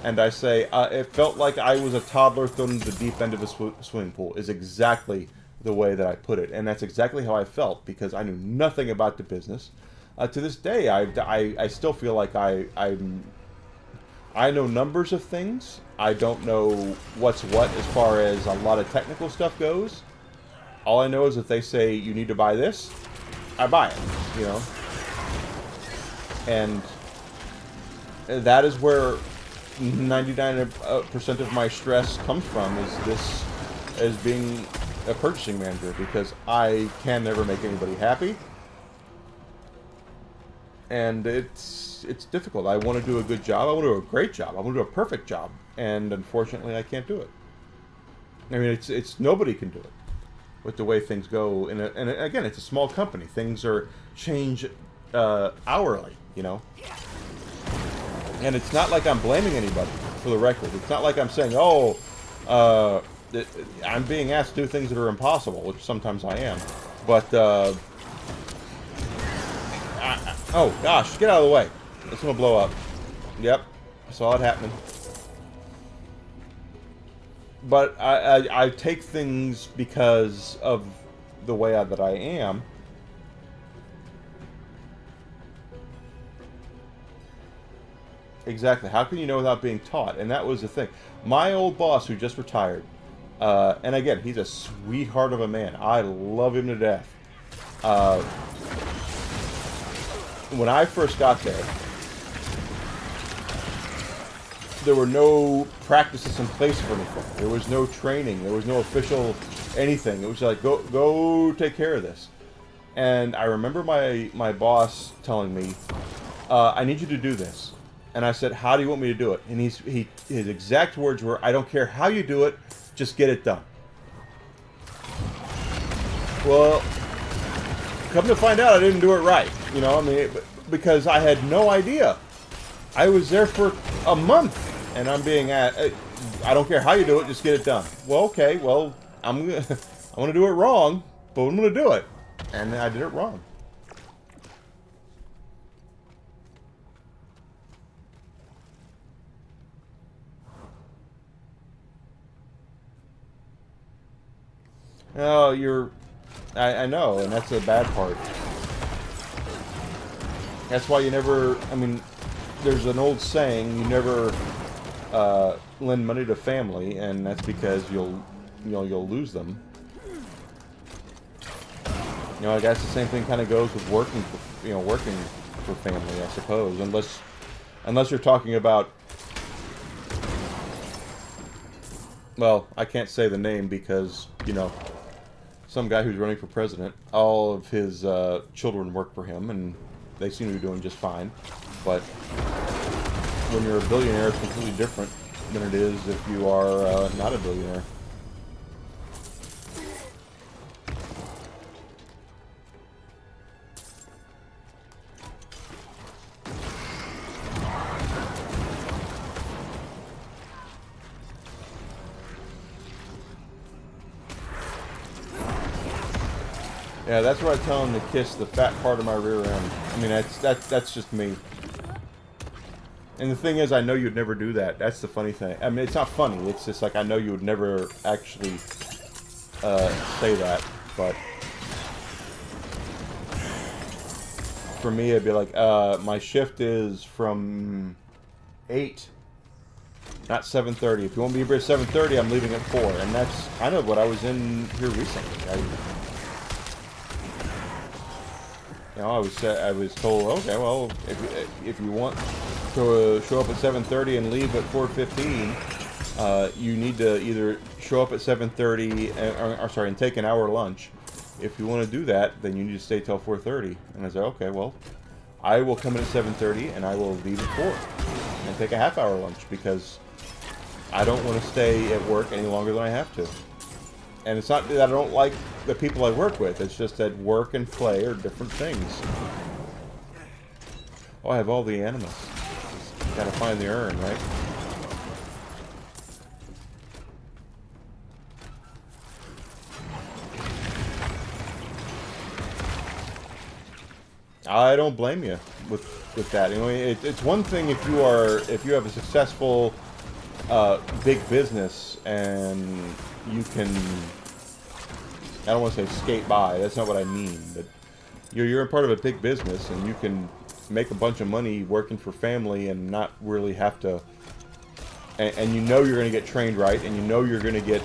And I say, it felt like I was a toddler thrown into the deep end of a swimming pool. Is exactly the way that I put it, and that's exactly how I felt because I knew nothing about the business. To this day, I still feel like I know numbers of things. I don't know what's what as far as a lot of technical stuff goes. All I know is if they say you need to buy this, I buy it. You know, and that is where 99% of my stress comes from, is this, as being a purchasing manager, because I can never make anybody happy. And it's difficult. I want to do a good job. I want to do a great job. I want to do a perfect job. And unfortunately, I can't do it. I mean, it's nobody can do it with the way things go. And again, it's a small company. Things change hourly, you know. And it's not like I'm blaming anybody, for the record. It's not like I'm saying, oh, I'm being asked to do things that are impossible, which sometimes I am. But, oh, gosh, get out of the way. It's going to blow up. Yep, I saw it happening. But I take things because of the way that I am. Exactly. How can you know without being taught? And that was the thing. My old boss, who just retired, and again, he's a sweetheart of a man. I love him to death. When I first got there were no practices in place for anything. There was no training. There was no official anything. It was like, go take care of this. And I remember my boss telling me, I need you to do this. And I said, how do you want me to do it? And his exact words were, I don't care how you do it, just get it done. Well, come to find out, I didn't do it right. You know, I mean, because I had no idea. I was there for a month, and I'm being at, I don't care how you do it, just get it done. Well, okay, well, I'm going to do it wrong, but I'm going to do it. And I did it wrong. Oh, I know, and that's the bad part. That's why you never, I mean, there's an old saying, you never lend money to family, and that's because you'll lose them. You know, I guess the same thing kind of goes with working for family, I suppose, unless you're talking about, well, I can't say the name because, you know, some guy who's running for president, all of his children work for him, and they seem to be doing just fine. But when you're a billionaire, it's completely different than it is if you are not a billionaire. Yeah, that's where I tell him to kiss the fat part of my rear end. I mean, that's just me. And the thing is, I know you'd never do that. That's the funny thing. I mean, it's not funny. It's just like I know you would never actually say that. But for me, it'd be like, my shift is from 8, not 7:30. If you want me to be here at 7:30, I'm leaving at 4. And that's kind of what I was in here recently. You know, I was told, okay, well, if you want to show up at 7:30 and leave at 4:15, you need to either show up at 7:30, or sorry, and take an hour lunch. If you want to do that, then you need to stay till 4:30. And I said, okay, well, I will come in at 7:30 and I will leave at 4 and take a half-hour lunch because I don't want to stay at work any longer than I have to. And it's not that I don't like the people I work with. It's just that work and play are different things. Oh, I have all the animals. Just gotta find the urn, right? I don't blame you with that. You know, it's one thing if you have a successful big business and you can, I don't want to say skate by, that's not what I mean, but you're a part of a big business and you can make a bunch of money working for family and not really have to, and you know you're going to get trained right, and you know you're going to get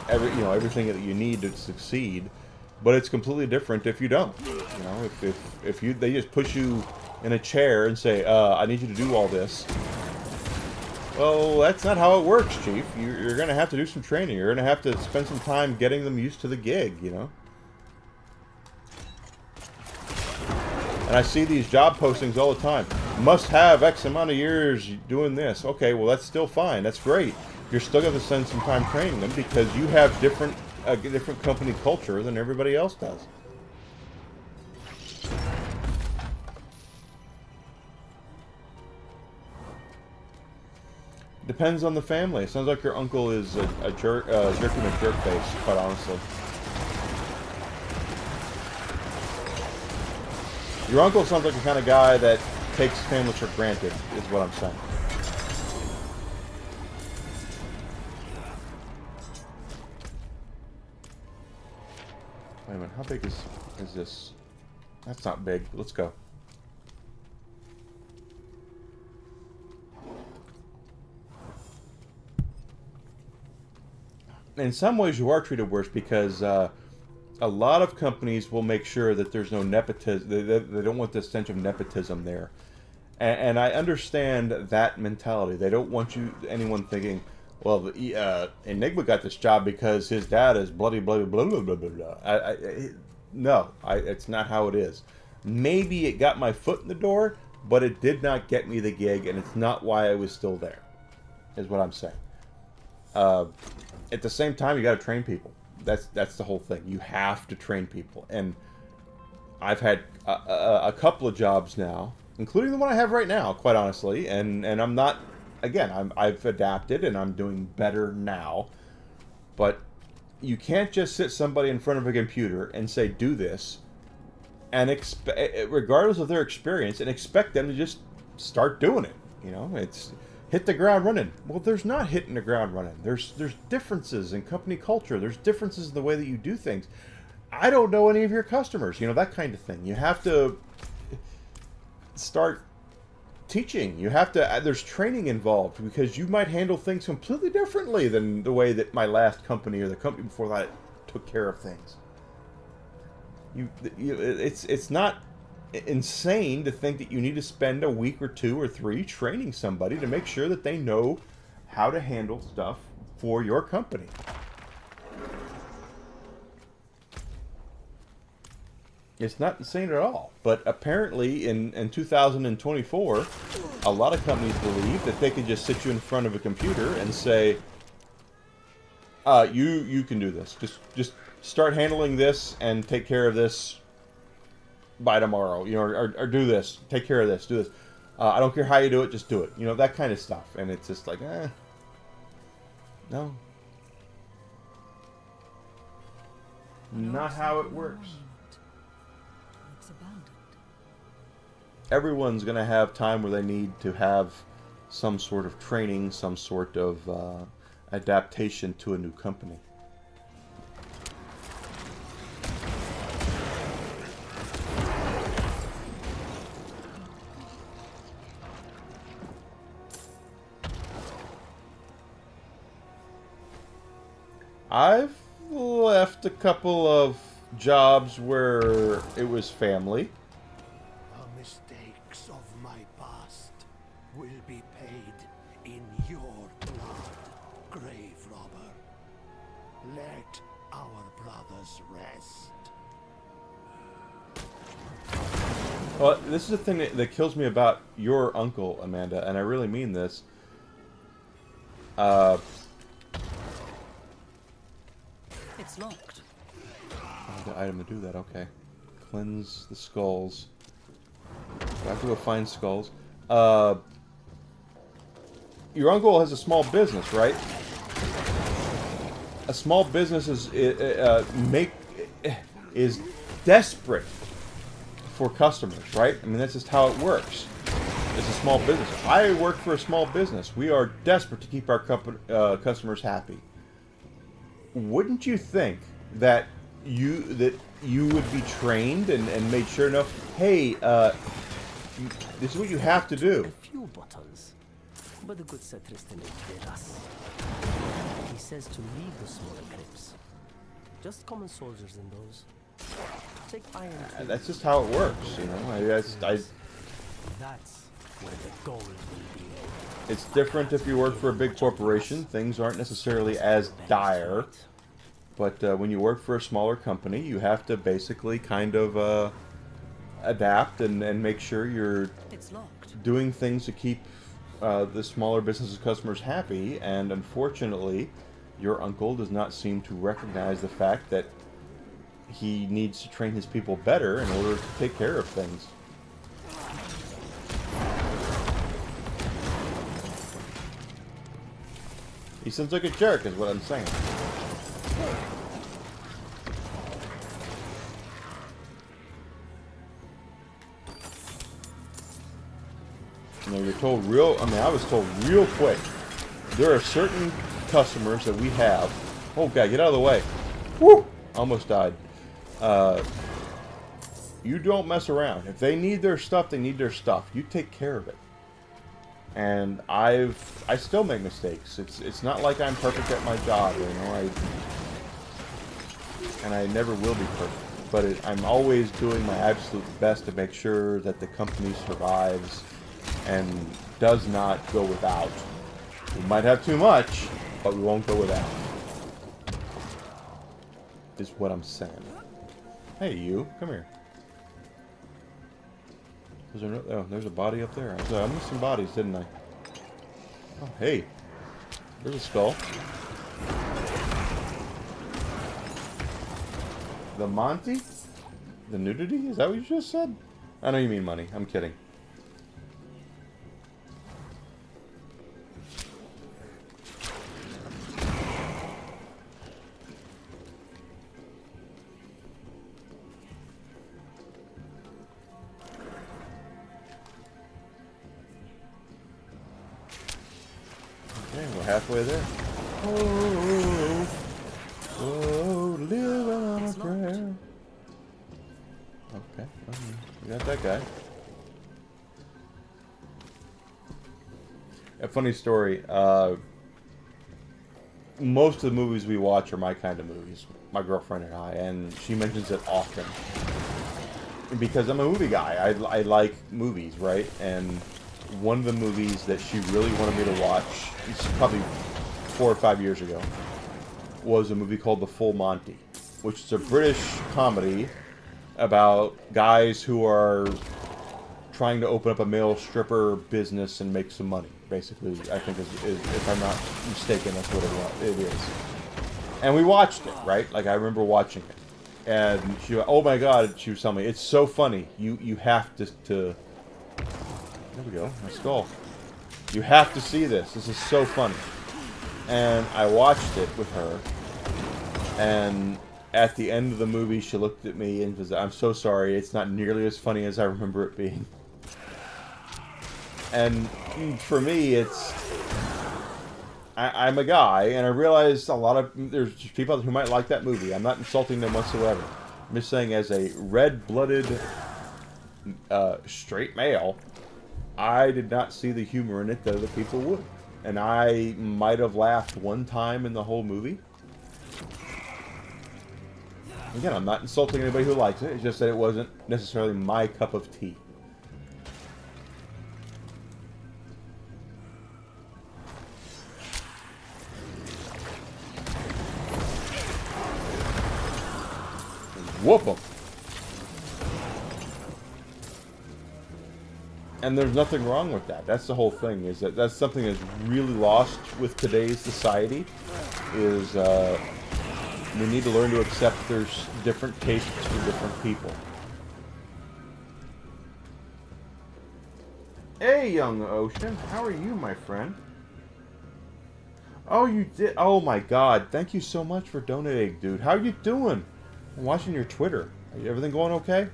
everything that you need to succeed. But it's completely different if you don't. You know, if they just push you in a chair and say, I need you to do all this. Well, that's not how it works, Chief. You're going to have to do some training. You're going to have to spend some time getting them used to the gig, you know? And I see these job postings all the time. Must have X amount of years doing this. Okay, well, that's still fine. That's great. You're still going to spend some time training them because you have different company culture than everybody else does. Depends on the family. It sounds like your uncle is a jerk, jerking a jerk face, quite honestly. Your uncle sounds like the kind of guy that takes family for granted, is what I'm saying. Wait a minute, how big is this? That's not big. Let's go. In some ways, you are treated worse because a lot of companies will make sure that there's no nepotism. They don't want the stench of nepotism there, and I understand that mentality. They don't want anyone thinking, well, Enigma got this job because his dad is bloody blah blah blah blah blah blah. No, it's not how it is. Maybe it got my foot in the door, but it did not get me the gig, and it's not why I was still there. Is what I'm saying. At the same time, you got to train people. That's the whole thing. You have to train people, and I've had a couple of jobs now, including the one I have right now, quite honestly. And I'm not, again, I've adapted and I'm doing better now. But you can't just sit somebody in front of a computer and say do this, and regardless of their experience, and expect them to just start doing it. You know, it's hit the ground running. Well, there's not hitting the ground running. There's differences in company culture. There's differences in the way that you do things. I don't know any of your customers, you know, that kind of thing. You have to start teaching. You have to, there's training involved because you might handle things completely differently than the way that my last company or the company before that took care of things. It's not insane to think that you need to spend a week or 2 or 3 training somebody to make sure that they know how to handle stuff for your company. It's not insane at all. But apparently in 2024, a lot of companies believe that they can just sit you in front of a computer and say, you can do this. Just start handling this and take care of this by tomorrow, you know, or do this, take care of this, do this. I don't care how you do it, just do it. You know, that kind of stuff. And it's just like, no. Not how it works. It's abandoned. Everyone's going to have time where they need to have some sort of training, some sort of adaptation to a new company. I've left a couple of jobs where it was family. The mistakes of my past will be paid in your blood, grave robber. Let our brothers rest. Well, this is the thing that kills me about your uncle, Amanda, and I really mean this. It's locked. The item to do that, okay. Cleanse the skulls. Do I have to go find skulls? Your uncle has a small business, right? A small business is desperate for customers, right? I mean, that's just how it works. It's a small business. I work for a small business. We are desperate to keep our customers happy. Wouldn't you think that you would be trained and made sure enough? Hey, this is what you have to do. A few buttons, but the good Sir Tristan is with us. He says to leave the smaller crypts. Just common soldiers in those. Take iron. That's just how it works, you know. That's where the gold will be. It's different if you work for a big corporation. Things aren't necessarily as dire. But when you work for a smaller company, you have to basically kind of adapt and make sure you're doing things to keep the smaller business customers happy. And unfortunately, your uncle does not seem to recognize the fact that he needs to train his people better in order to take care of things. He seems like a jerk, is what I'm saying. You know, you're told real... I mean, I was told real quick. There are certain customers that we have... Oh, God, get out of the way. Woo! Almost died. You don't mess around. If they need their stuff, they need their stuff. You take care of it. And I still make mistakes. It's not like I'm perfect at my job, you know. And I never will be perfect. But I'm always doing my absolute best to make sure that the company survives and does not go without. We might have too much, but we won't go without. Is what I'm saying. Hey, you, come here. Is there no, oh, there's a body up there. I missed some bodies, didn't I? Oh, hey. There's a skull. The Monty? The nudity? Is that what you just said? I know you mean money. I'm kidding. Okay, we're halfway there. Oh, living on a prayer. Okay, we got that guy. A funny story. Most of the movies we watch are my kind of movies. My girlfriend and I, and she mentions it often. Because I'm a movie guy. I like movies, right? And one of the movies that she really wanted me to watch, it's probably 4 or 5 years ago, was a movie called The Full Monty, which is a British comedy about guys who are trying to open up a male stripper business and make some money. Basically, I think, is if I'm not mistaken, that's what it is. And we watched it, right? Like, I remember watching it. And she, oh my God, she was telling me, it's so funny. You have to there we go, my skull. You have to see this. This is so funny. And I watched it with her. And at the end of the movie, she looked at me and said, I'm so sorry. It's not nearly as funny as I remember it being. And for me, it's... I'm a guy, and I realize there's people who might like that movie. I'm not insulting them whatsoever. I'm just saying, as a red-blooded straight male, I did not see the humor in it that other people would. And I might have laughed one time in the whole movie. Again, I'm not insulting anybody who likes it. It's just that it wasn't necessarily my cup of tea. Whoop 'em. And there's nothing wrong with that. That's the whole thing, is that that's something that's really lost with today's society, is we need to learn to accept there's different tastes for different people. Hey, young Ocean, how are you, my friend? Oh, you did? Oh my God, thank you so much for donating, dude. How are you doing? I'm watching your Twitter. Everything going okay?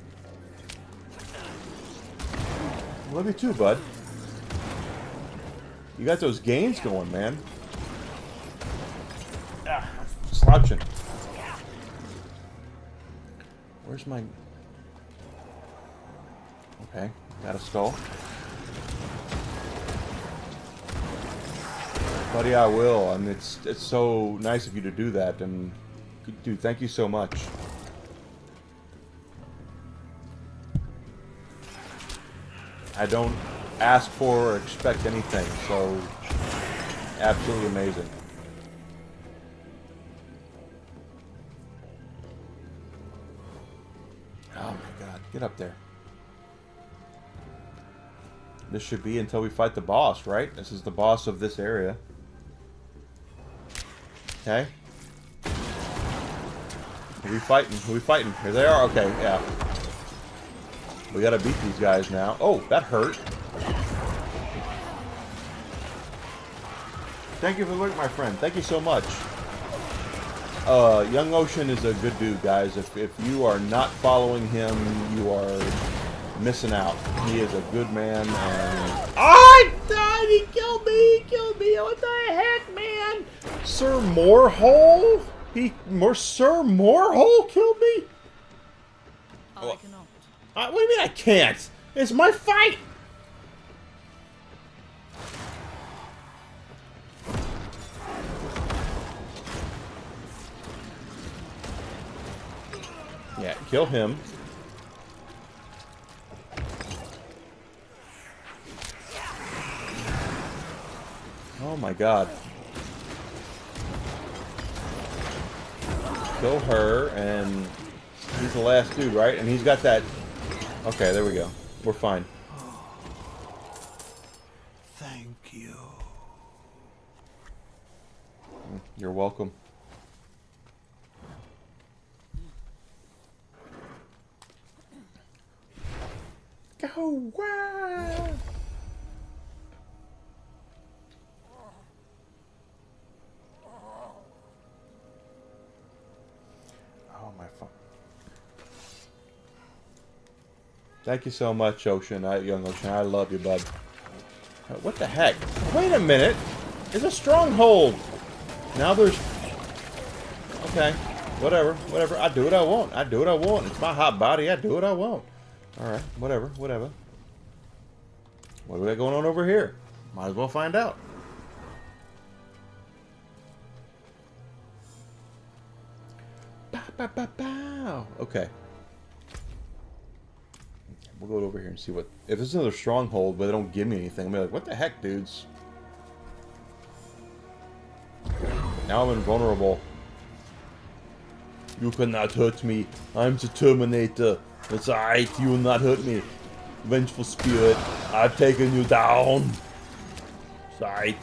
Love you too, bud. You got those gains going, man. Ah, slouching. Where's my... Okay, got a skull. Buddy, I will. I mean, it's so nice of you to do that, and dude, thank you so much. I don't ask for or expect anything, so absolutely amazing. Oh my god, get up there. This should be until we fight the boss, right? This is the boss of this area. Okay. Who we fighting? Who we fighting? Here they are. Okay, yeah. We gotta beat these guys now. Oh, that hurt. Thank you for the lurk, my friend. Thank you so much. Young Ocean is a good dude, guys. If you are not following him, you are missing out. He is a good man, and... Oh, he died! He killed me! He killed me! What the heck, man? Sir Morehole? Sir Morehole killed me? I cannot. What do you mean I can't? It's my fight! Yeah, kill him. Oh my god. Kill her, and he's the last dude, right? And he's got that... Okay, there we go. We're fine. Thank you. You're welcome. Go! Wow! Oh my fuck. Thank you so much, Ocean. Young Ocean. I love you, bud. What the heck? Wait a minute. It's a stronghold. Now there's... Okay. Whatever. Whatever. I do what I want. I do what I want. It's my hot body. I do what I want. Alright. Whatever. Whatever. What do we got going on over here? Might as well find out. Bow, bow, bow, bow. Okay. We'll go over here and see what... If it's another stronghold, but they don't give me anything, I'll be like, what the heck, dudes? Now I'm invulnerable. You cannot hurt me. I'm the Terminator. It's alright, you will not hurt me. Vengeful spirit, I've taken you down. It's alright.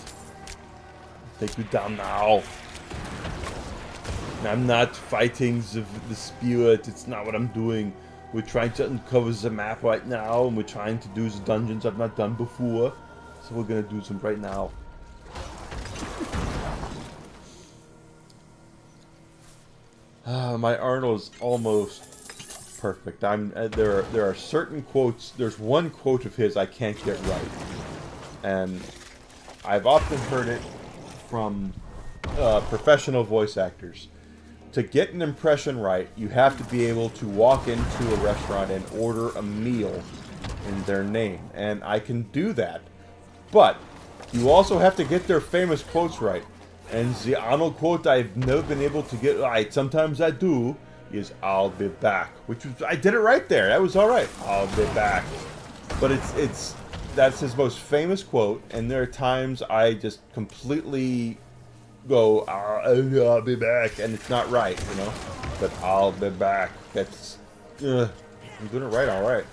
Take you down now. I'm not fighting the spirit. It's not what I'm doing. We're trying to uncover the map right now, and we're trying to do the dungeons I've not done before. So we're gonna do some right now. My Arnold's almost perfect. There are certain quotes. There's one quote of his I can't get right, and I've often heard it from professional voice actors. To get an impression right, you have to be able to walk into a restaurant and order a meal in their name, and I can do that. But you also have to get their famous quotes right. And the Arnold quote I've never been able to get right, sometimes I do, is "I'll be back," which was, I did it right there. That was all right. I'll be back. But that's his most famous quote, and there are times I just completely go, "I'll be back," and it's not right, you know. But "I'll be back." That's I'm doing it right, all right.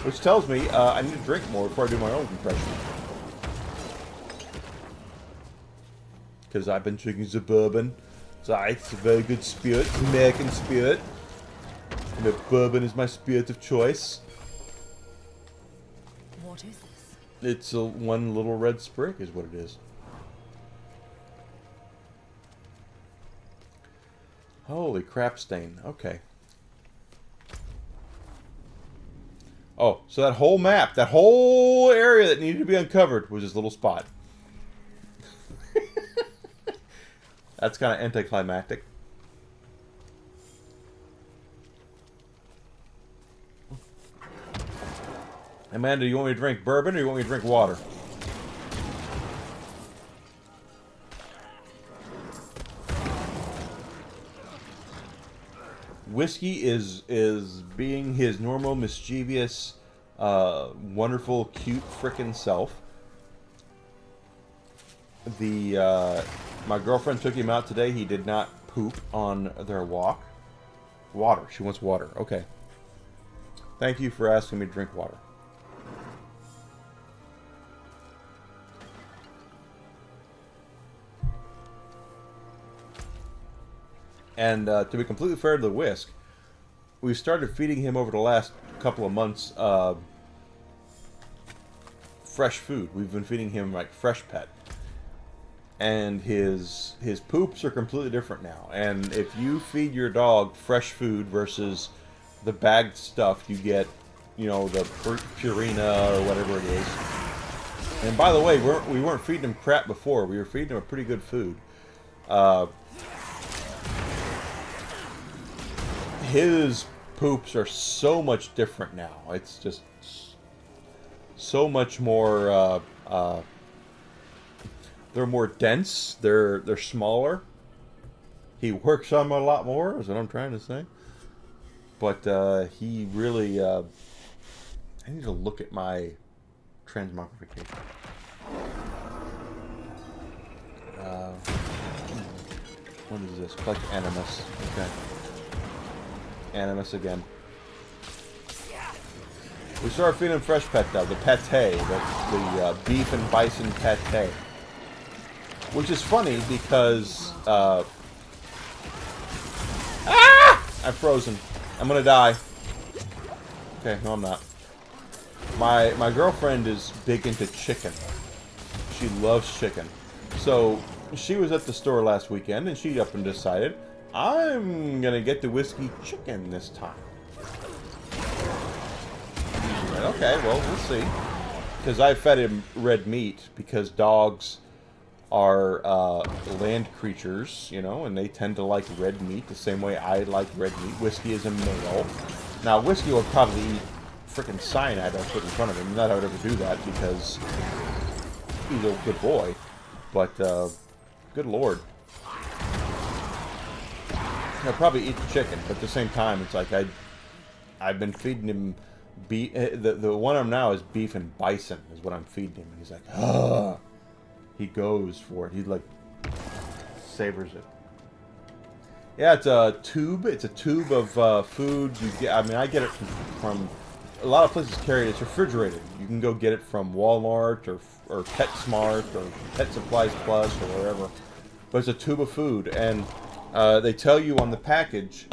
Which tells me I need to drink more before I do my own impression. Because I've been drinking the bourbon. It's a very good spirit. It's American spirit. And the bourbon is my spirit of choice. What is this? It's one little red sprig is what it is. Holy crap stain. Okay. Oh, so that whole map, that whole area that needed to be uncovered was this little spot. That's kind of anticlimactic. Amanda, you want me to drink bourbon or you want me to drink water? Whiskey is being his normal mischievous wonderful, cute frickin' self. My girlfriend took him out today. He did not poop on their walk. Water. She wants water. Okay. Thank you for asking me to drink water. And to be completely fair to the Whisk, we started feeding him over the last couple of months fresh food. We've been feeding him like fresh pet. And his poops are completely different now. And if you feed your dog fresh food versus the bagged stuff you get, you know, the Purina or whatever it is. And by the way, we weren't feeding him crap before. We were feeding him a pretty good food. His poops are so much different now. It's just so much more. They're more dense. They're smaller. He works on them a lot more, is what I'm trying to say. But he really. I need to look at my transmogrification. What is this? Collect Animus. Okay. Animus again. We started feeding fresh pet though, the pate, the beef and bison pate. Which is funny because I'm frozen. I'm gonna die. Okay, no I'm not. My girlfriend is big into chicken. She loves chicken. So she was at the store last weekend and she up and decided, I'm gonna get the whiskey chicken this time. Like, okay, well, we'll see. Because I fed him red meat because dogs are land creatures, you know, and they tend to like red meat the same way I like red meat. Whiskey is a male. Now, Whiskey would probably eat freaking cyanide I put in front of him. Not that I would ever do that because he's a good boy. But, good lord. He'll probably eat the chicken, but at the same time, it's like I've been feeding him beef. The one I'm now is beef and bison is what I'm feeding him, and he's like, ugh. He goes for it. He like savors it. Yeah, it's a tube. It's a tube of food. You get. I mean, I get it from a lot of places. Carry it. It's refrigerated. You can go get it from Walmart or PetSmart or Pet Supplies Plus or wherever. But it's a tube of food, and they tell you on the package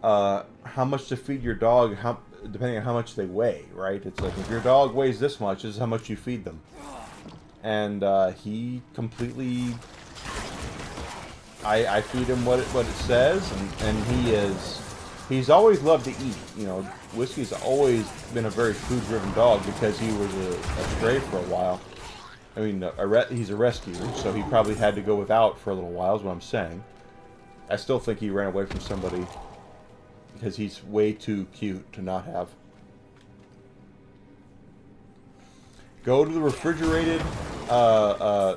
how much to feed your dog, depending on how much they weigh, right? It's like, if your dog weighs this much, this is how much you feed them. And he completely... I feed him what it says, and he's always loved to eat. You know, Whiskey's always been a very food-driven dog because he was a stray for a while. I mean, he's a rescue, so he probably had to go without for a little while, is what I'm saying. I still think he ran away from somebody because he's way too cute to not have. Go to the refrigerated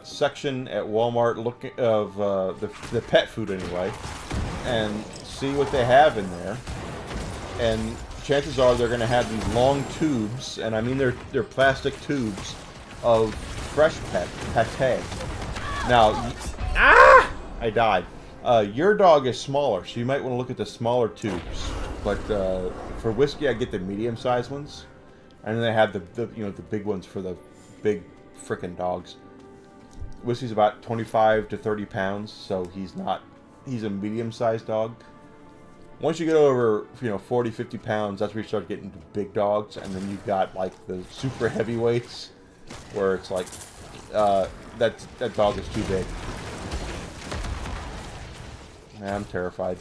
section at Walmart, look of the pet food anyway, and see what they have in there. And chances are they're going to have these long tubes, and I mean they're plastic tubes of fresh pate. Now, I died. Your dog is smaller, so you might want to look at the smaller tubes. But for Whiskey, I get the medium-sized ones, and then they have the big ones for the big frickin' dogs. Whiskey's about 25 to 30 pounds, so he's a medium-sized dog. Once you get over 40, 50 pounds, that's where you start getting to big dogs, and then you've got like the super heavyweights, where it's like that dog is too big. Man, I'm terrified.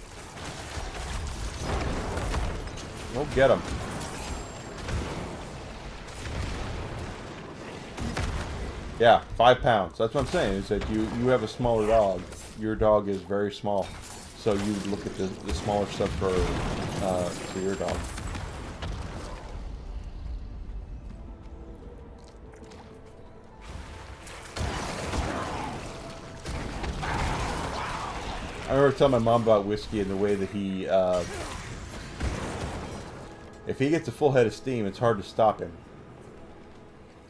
Go get him. Yeah, 5 pounds. That's what I'm saying. Is that you have a smaller dog. Your dog is very small, so you would look at the smaller stuff for your dog. I remember telling my mom about Whiskey and the way that he If he gets a full head of steam, it's hard to stop him.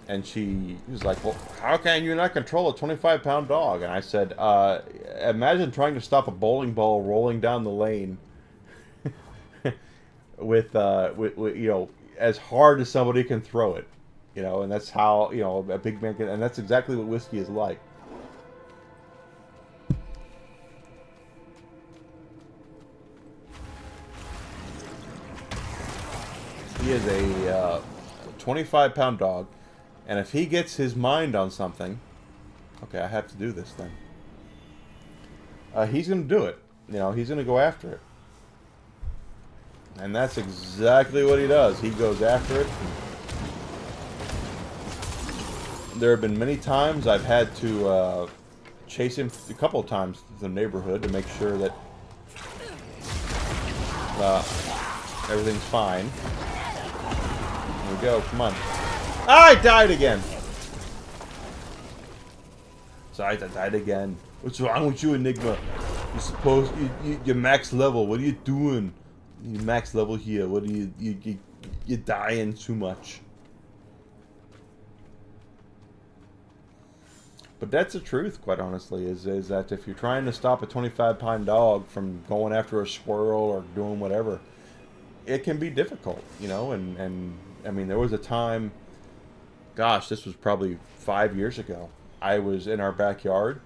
And she was like, well, how can you not control a 25-pound dog? And I said, imagine trying to stop a bowling ball rolling down the lane with, you know, as hard as somebody can throw it. You know, and that's how, you know, a big man can, and that's exactly what whiskey is like. He is a 25-pound dog. And if he gets his mind on something, okay, I have to do this then. He's going to do it. You know, he's going to go after it. And that's exactly what he does. He goes after it. There have been many times I've had to chase him a couple of times to the neighborhood to make sure that everything's fine. Here we go. Come on. I died again. So I died again. What's wrong with you, Enigma? You're supposed you're max level. What are you doing? You max level here. What are you're dying too much. But that's the truth, quite honestly, is that if you're trying to stop a 25-pound dog from going after a squirrel or doing whatever, it can be difficult, you know. And I mean, there was a time. Gosh, this was probably 5 years ago. I was in our backyard,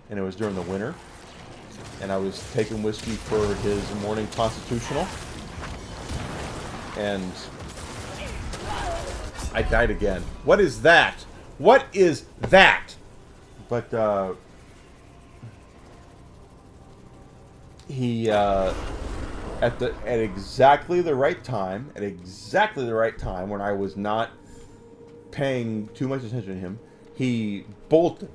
and it was during the winter, and I was taking whiskey for his morning constitutional, and I died again. What is that? What is that? But, he, at exactly the right time, when I was not paying too much attention to him, he bolted,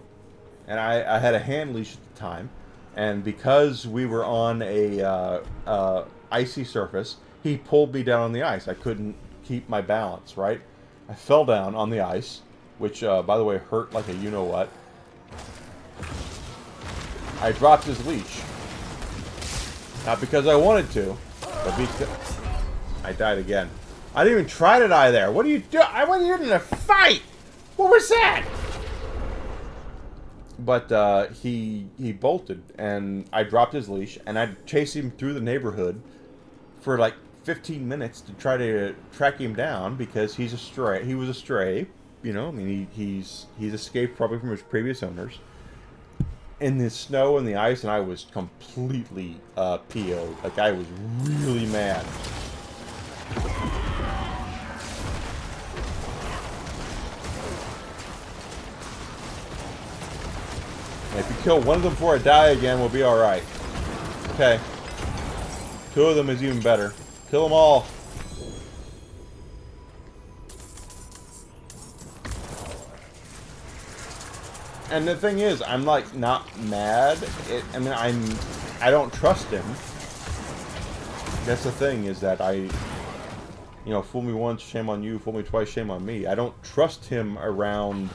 and I had a hand leash at the time, and because we were on a icy surface, he pulled me down on the ice. I couldn't keep my balance, right? I fell down on the ice, which, by the way, hurt like a you-know-what. I dropped his leash. Not because I wanted to, but because I died again. I didn't even try to die there. What do you do? I went here in a fight. What was that? But he bolted, and I dropped his leash, and I chased him through the neighborhood for like 15 minutes to try to track him down because he's a stray. He was a stray, you know. I mean, he's escaped probably from his previous owners. In the snow and the ice, and I was completely PO'd. Like, I was really mad. And if you kill one of them before I die again, we'll be alright. Okay. 2 of them is even better. Kill them all. And the thing is, I'm like not mad. I mean, I don't trust him. That's the thing, is that you know, fool me once, shame on you. Fool me twice, shame on me. I don't trust him around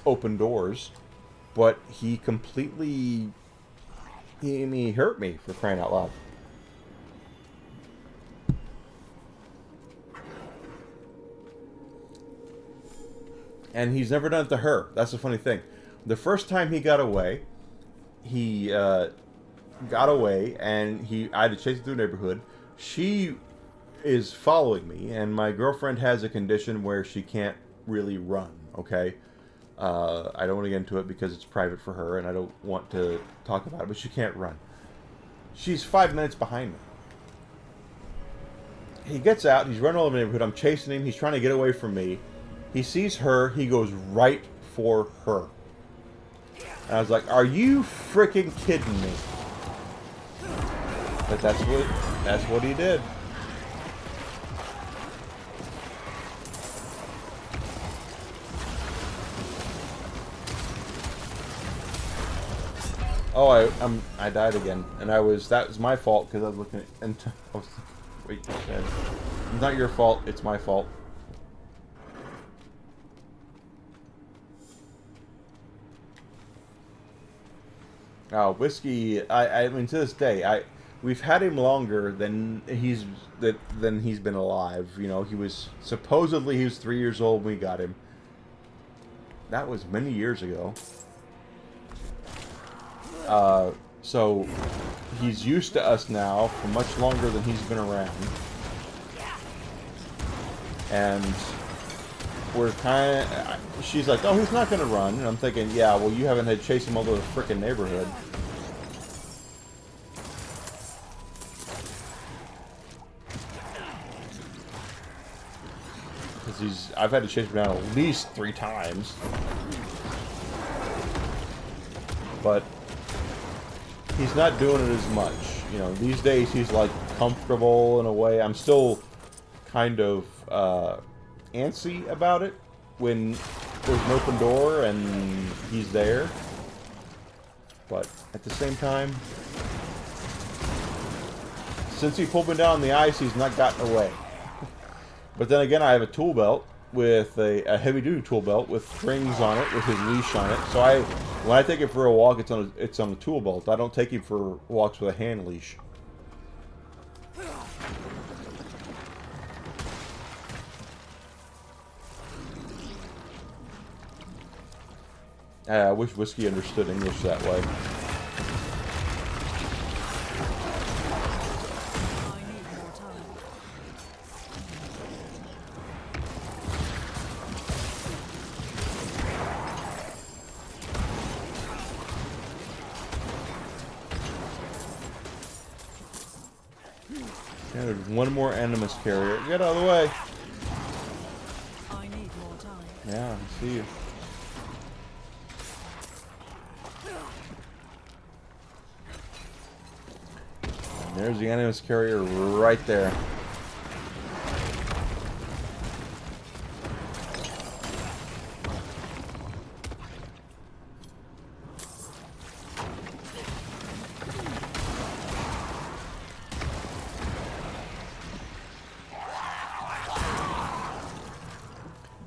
open doors. But he completely, he hurt me, for crying out loud. And he's never done it to her. That's the funny thing. The first time he got away, and I had to chase him through the neighborhood. She is following me, and my girlfriend has a condition where she can't really run, okay? I don't want to get into it because it's private for her, and I don't want to talk about it, but she can't run. She's 5 minutes behind me. He gets out, he's running all over the neighborhood, I'm chasing him, he's trying to get away from me. He sees her, he goes right for her. And I was like, are you freaking kidding me? But that's what he did. Oh, I died again, and that was my fault because I was looking at, and I was, wait, it's not your fault, it's my fault. Whiskey, I mean, to this day, we've had him longer than he's been alive. You know, he was 3 years old when we got him. That was many years ago. So he's used to us now for much longer than he's been around. And we're kind of... She's like, oh, he's not going to run. And I'm thinking, yeah, well, you haven't had to chase him all over the frickin' neighborhood. Because I've had to chase him down at least 3 times. But he's not doing it as much. You know, these days he's like comfortable in a way. I'm still kind of antsy about it when there's an open door and he's there. But at the same time, since he pulled me down on the ice, he's not gotten away. But then again, I have a tool belt with a heavy-duty tool belt with strings on it, with his leash on it. So when I take it for a walk, it's on the tool belt. I don't take him for walks with a hand leash. I wish Whiskey understood English that way. Yeah, there's one more Animus carrier. Get out of the way. I need more time. Yeah, I see you. And there's the Animus carrier right there.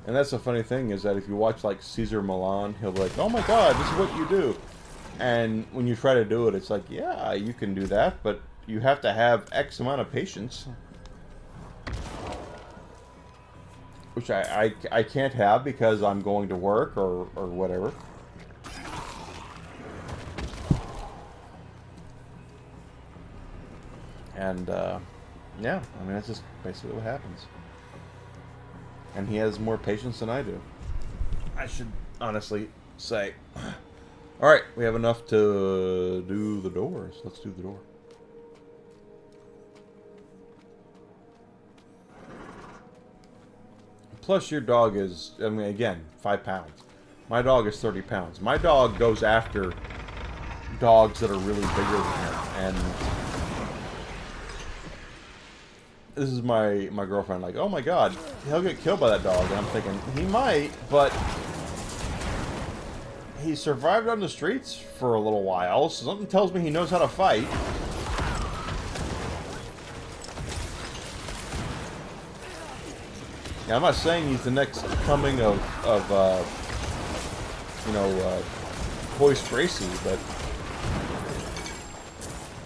And that's the funny thing, is that if you watch like Caesar Milan, he'll be like, oh my god, this is what you do. And when you try to do it, it's like, yeah, you can do that, but you have to have X amount of patience. Which I can't have because I'm going to work or whatever. And, yeah, I mean, that's just basically what happens. And he has more patience than I do. I should honestly say. Alright, we have enough to do the doors. Let's do the door. Plus your dog is, I mean, again, 5 pounds. My dog is 30 pounds. My dog goes after dogs that are really bigger than him. And this is my girlfriend, like, oh my god, he'll get killed by that dog. And I'm thinking, he might, but he survived on the streets for a little while, so something tells me he knows how to fight. Now, I'm not saying he's the next coming of Hoist Gracie, but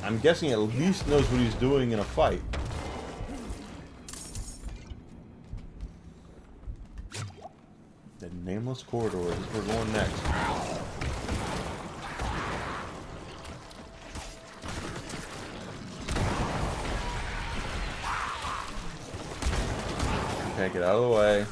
I'm guessing at least knows what he's doing in a fight. The nameless corridor is where we're going next. Okay, get out of the way.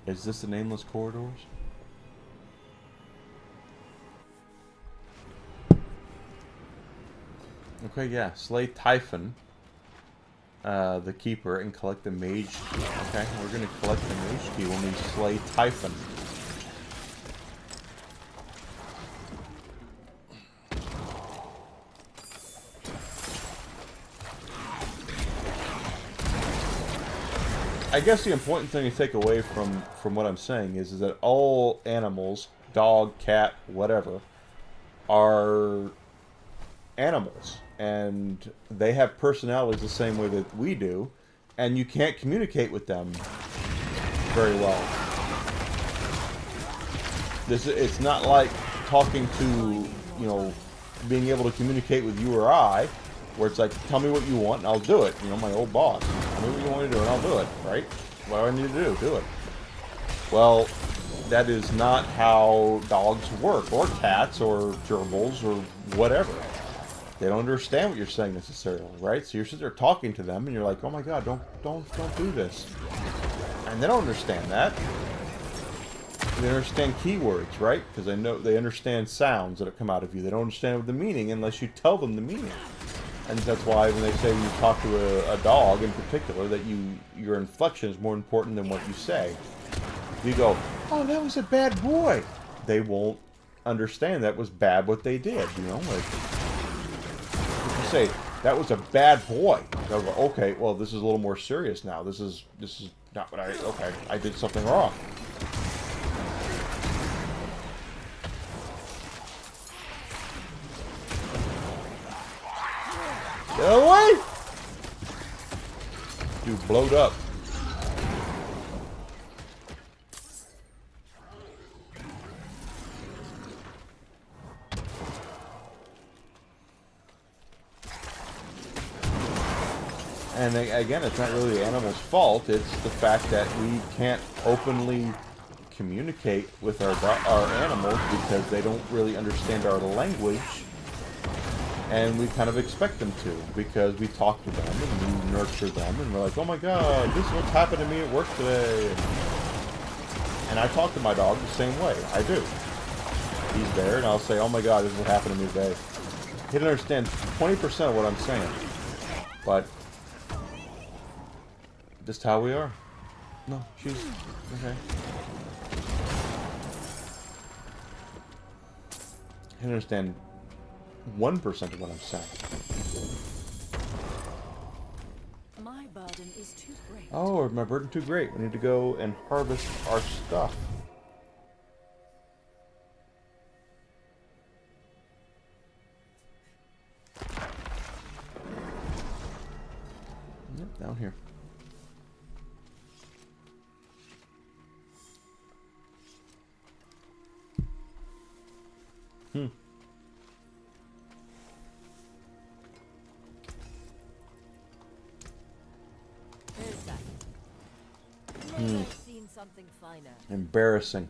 Is this the nameless corridors? Okay, yeah. Slay Typhon, the keeper, and collect the mage key. Okay, we're gonna collect the mage key when we slay Typhon. I guess the important thing to take away from what I'm saying is that all animals, dog, cat, whatever, are animals, and they have personalities the same way that we do, and you can't communicate with them very well. It's not like talking to, you know, being able to communicate with you or I, where it's like, tell me what you want and I'll do it. You know, my old boss. Tell me what you want me to do and I'll do it, right? What do I need to do? Do it. Well, that is not how dogs work, or cats, or gerbils, or whatever. They don't understand what you're saying necessarily, right? So you're sitting there talking to them, and you're like, "Oh my God, don't do this," and they don't understand that. They understand keywords, right? Because they understand sounds that come out of you. They don't understand the meaning unless you tell them the meaning. And that's why when they say when you talk to a dog in particular, that your inflection is more important than what you say. You go, "Oh, that was a bad boy." They won't understand that was bad what they did. You know, like if you say that was a bad boy, they'll go, "Okay, well, this is a little more serious now. This is not what I did something wrong." Get out of the way! Dude, blowed up. And again, it's not really the animal's fault. It's the fact that we can't openly communicate with our animals because they don't really understand our language. And we kind of expect them to, because we talk to them and we nurture them, and we're like, "Oh my God, this is what's happened to me at work today." And I talk to my dog the same way. I do. He's there, and I'll say, "Oh my God, this is what happened to me today." He doesn't understand 20% of what I'm saying, but just how we are. No, she's okay. He doesn't understand 1% of what I'm saying. My burden is too great. Oh, my burden too great. We need to go and harvest our stuff. Yep, down here. Seen something finer. Embarrassing.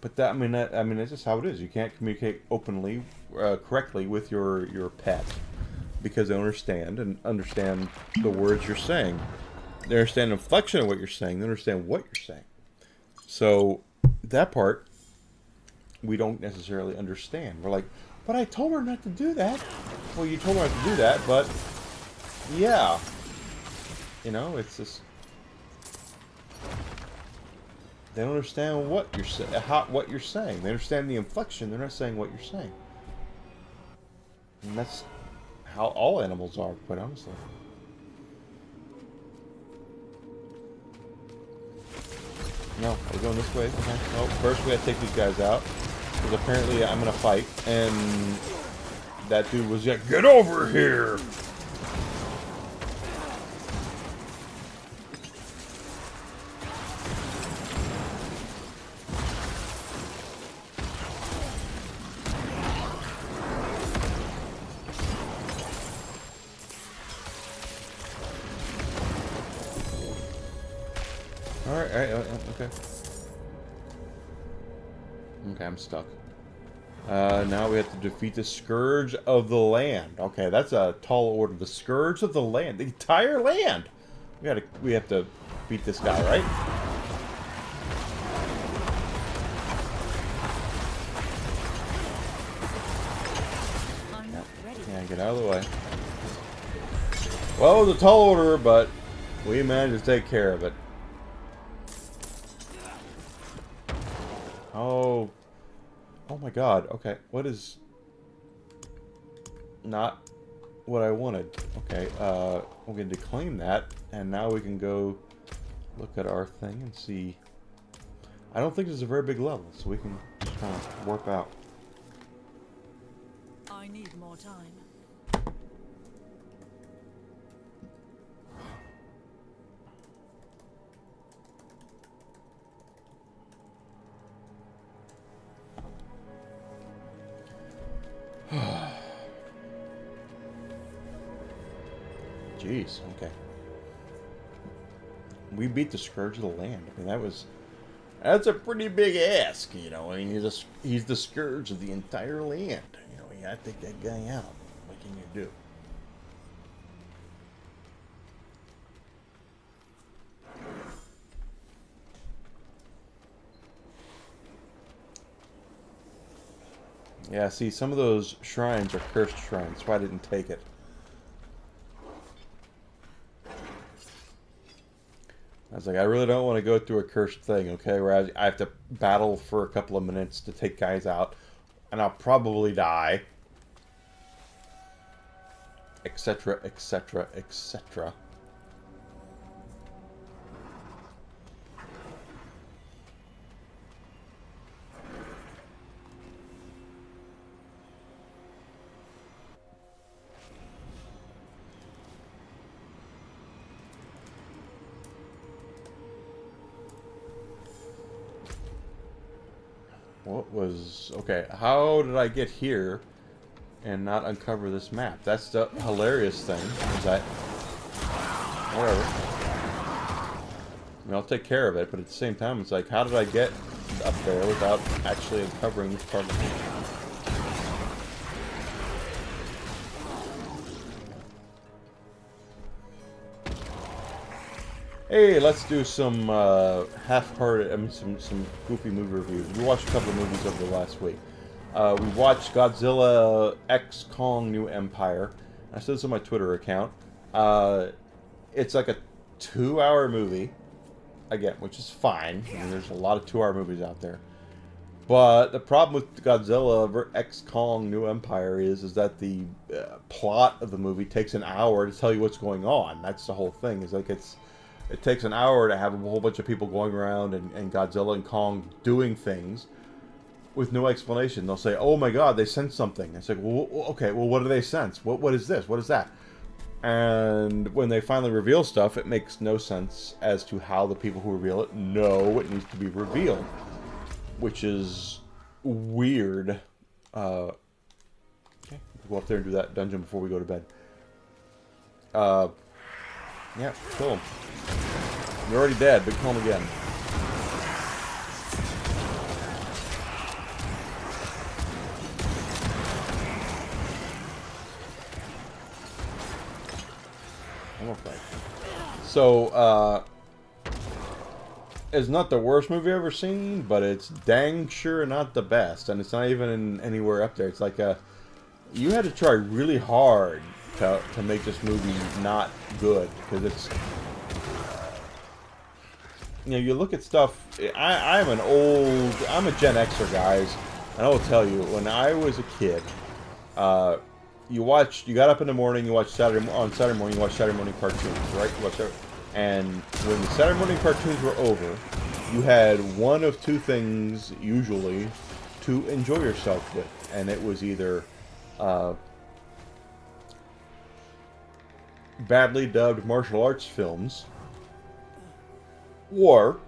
But that, I mean, that's just how it is. You can't communicate openly, correctly with your pet, because they understand the words you're saying. They understand the inflection of what you're saying. They understand what you're saying. So that part we don't necessarily understand. We're like, "But I told her not to do that." Well, you told her not to do that, but yeah, you know, it's just. They don't understand what you're saying. They understand the inflection. They're not saying what you're saying. And that's how all animals are, quite honestly. No, we're going this way. Okay. Oh, first we gotta take these guys out, because apparently I'm gonna fight, and that dude was like, "Get over here!" Alright, okay. Okay, I'm stuck. Now we have to defeat the Scourge of the Land. Okay, that's a tall order. The Scourge of the Land. The entire land! We have to beat this guy, right? Yeah, get out of the way. Well, it was a tall order, but we managed to take care of it. Oh my God. Okay, what what I wanted. Okay, we're going to claim that, and now we can go look at our thing and see. I don't think this is a very big level, so we can just kind of warp out. I need more time. Jeez, okay. We beat the Scourge of the Land. I mean, that's a pretty big ask, you know. I mean, he's the Scourge of the entire land. You know, you gotta take that guy out. What can you do? Yeah, see, some of those shrines are cursed shrines, so I didn't take it. I was like, I really don't want to go through a cursed thing, okay, where I have to battle for a couple of minutes to take guys out, and I'll probably die. Etc., etc., etc. What was... Okay, how did I get here and not uncover this map? That's the hilarious thing, is that... Whatever. I mean, I'll take care of it, but at the same time, it's like, how did I get up there without actually uncovering this part of the game? Hey, let's do some half-hearted, I mean, some goofy movie reviews. We watched a couple of movies over the last week. We watched Godzilla X Kong New Empire. I said this on my Twitter account. It's like a 2-hour movie, again, which is fine. I mean, there's a lot of 2-hour movies out there. But the problem with Godzilla X Kong New Empire is that the plot of the movie takes an hour to tell you what's going on. That's the whole thing. It's like it takes an hour to have a whole bunch of people going around and Godzilla and Kong doing things with no explanation. They'll say, "Oh my God, they sensed something." It's like, well, okay, well, what do they sense? What is this? What is that? And when they finally reveal stuff, it makes no sense as to how the people who reveal it know it needs to be revealed, which is weird. Okay, go up there and do that dungeon before we go to bed. Yeah, kill him. You're already dead, but kill him again. Okay. So, it's not the worst movie I've ever seen, but it's dang sure not the best, and it's not even anywhere up there. It's like you had to try really hard to make this movie not good, because it's, you know, you look at stuff. I'm a Gen Xer, guys, and I will tell you, when I was a kid, you got up in the morning, you watched on Saturday morning, you watched Saturday morning cartoons, right? And when the Saturday morning cartoons were over, you had one of two things, usually, to enjoy yourself with. And it was either badly dubbed martial arts films or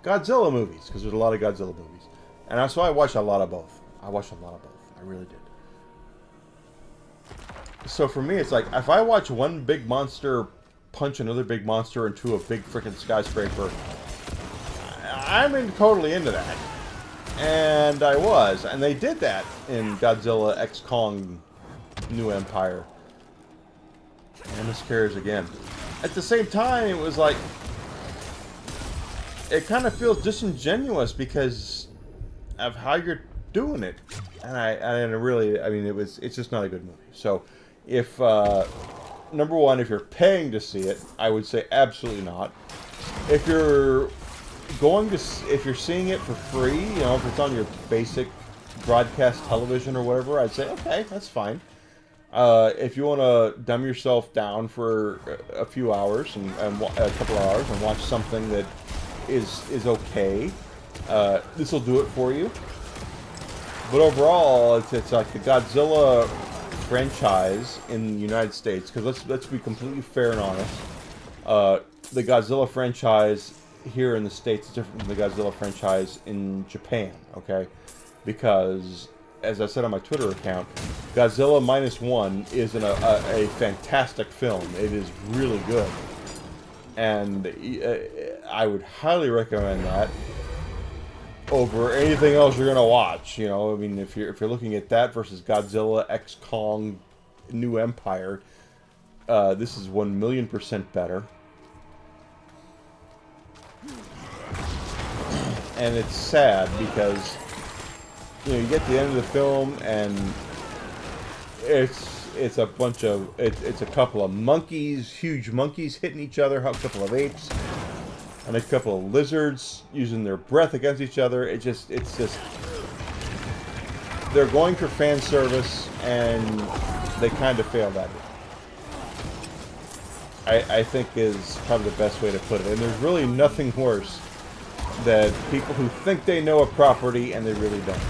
Godzilla movies, because there's a lot of Godzilla movies. And so I watched a lot of both. I really did. So for me, it's like, if I watch one big monster punch another big monster into a big freaking skyscraper, I'm totally into that. And I was. And they did that in Godzilla X Kong New Empire. And miscarries again. At the same time, it was like, it kind of feels disingenuous because of how you're doing it. And it's just not a good movie. So, if, number one, if you're paying to see it, I would say absolutely not. If you're seeing it for free, you know, if it's on your basic broadcast television or whatever, I'd say, okay, that's fine. If you want to dumb yourself down for a few hours and a couple of hours and watch something that is okay, this will do it for you. But overall, it's like the Godzilla franchise in the United States. Because let's be completely fair and honest. The Godzilla franchise here in the States is different from the Godzilla franchise in Japan. Okay, because as I said on my Twitter account, Godzilla -1 is a fantastic film. It is really good, and I would highly recommend that over anything else you're gonna watch. You know, I mean, if you're looking at that versus Godzilla X Kong New Empire, this is 1,000,000% better. And it's sad because, you know, you get to the end of the film and it's a bunch of it's a couple of monkeys, huge monkeys hitting each other, a couple of apes, and a couple of lizards using their breath against each other. It's just they're going for fan service and they kind of failed at it. I think is probably the best way to put it. And there's really nothing worse than people who think they know a property and they really don't.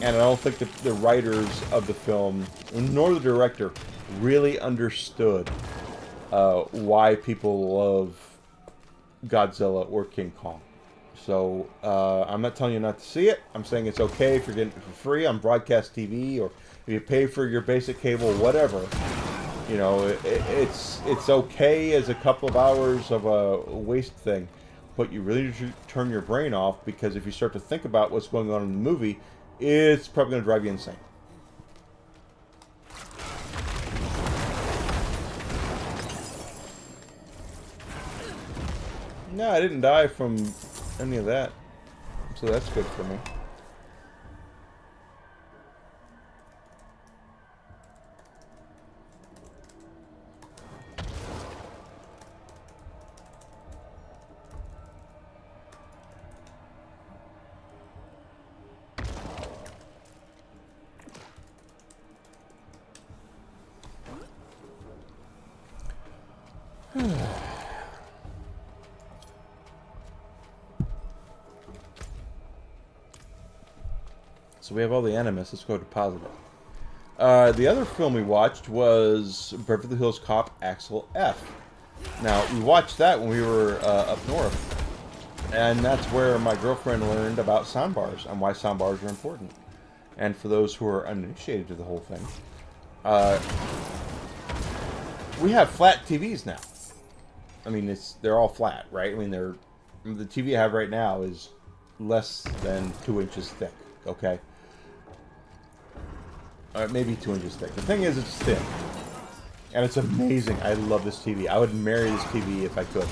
And I don't think the writers of the film, nor the director, really understood why people love Godzilla or King Kong. So, I'm not telling you not to see it. I'm saying it's okay if you're getting it for free on broadcast TV, or if you pay for your basic cable, whatever. You know, it's okay as a couple of hours of a waste thing. But you really should turn your brain off, because if you start to think about what's going on in the movie, it's probably going to drive you insane. No, I didn't die from any of that. So that's good for me. So we have all the animus. Let's go to positive. The other film we watched was Beverly Hills Cop Axel F. Now, we watched that when we were up north. And that's where my girlfriend learned about soundbars and why soundbars are important. And for those who are uninitiated to the whole thing, we have flat TVs now. I mean, they're all flat, right? I mean, the TV I have right now is less than 2 inches thick, okay? Maybe 2 inches thick. The thing is, it's thin. And it's amazing. I love this TV. I would marry this TV if I could.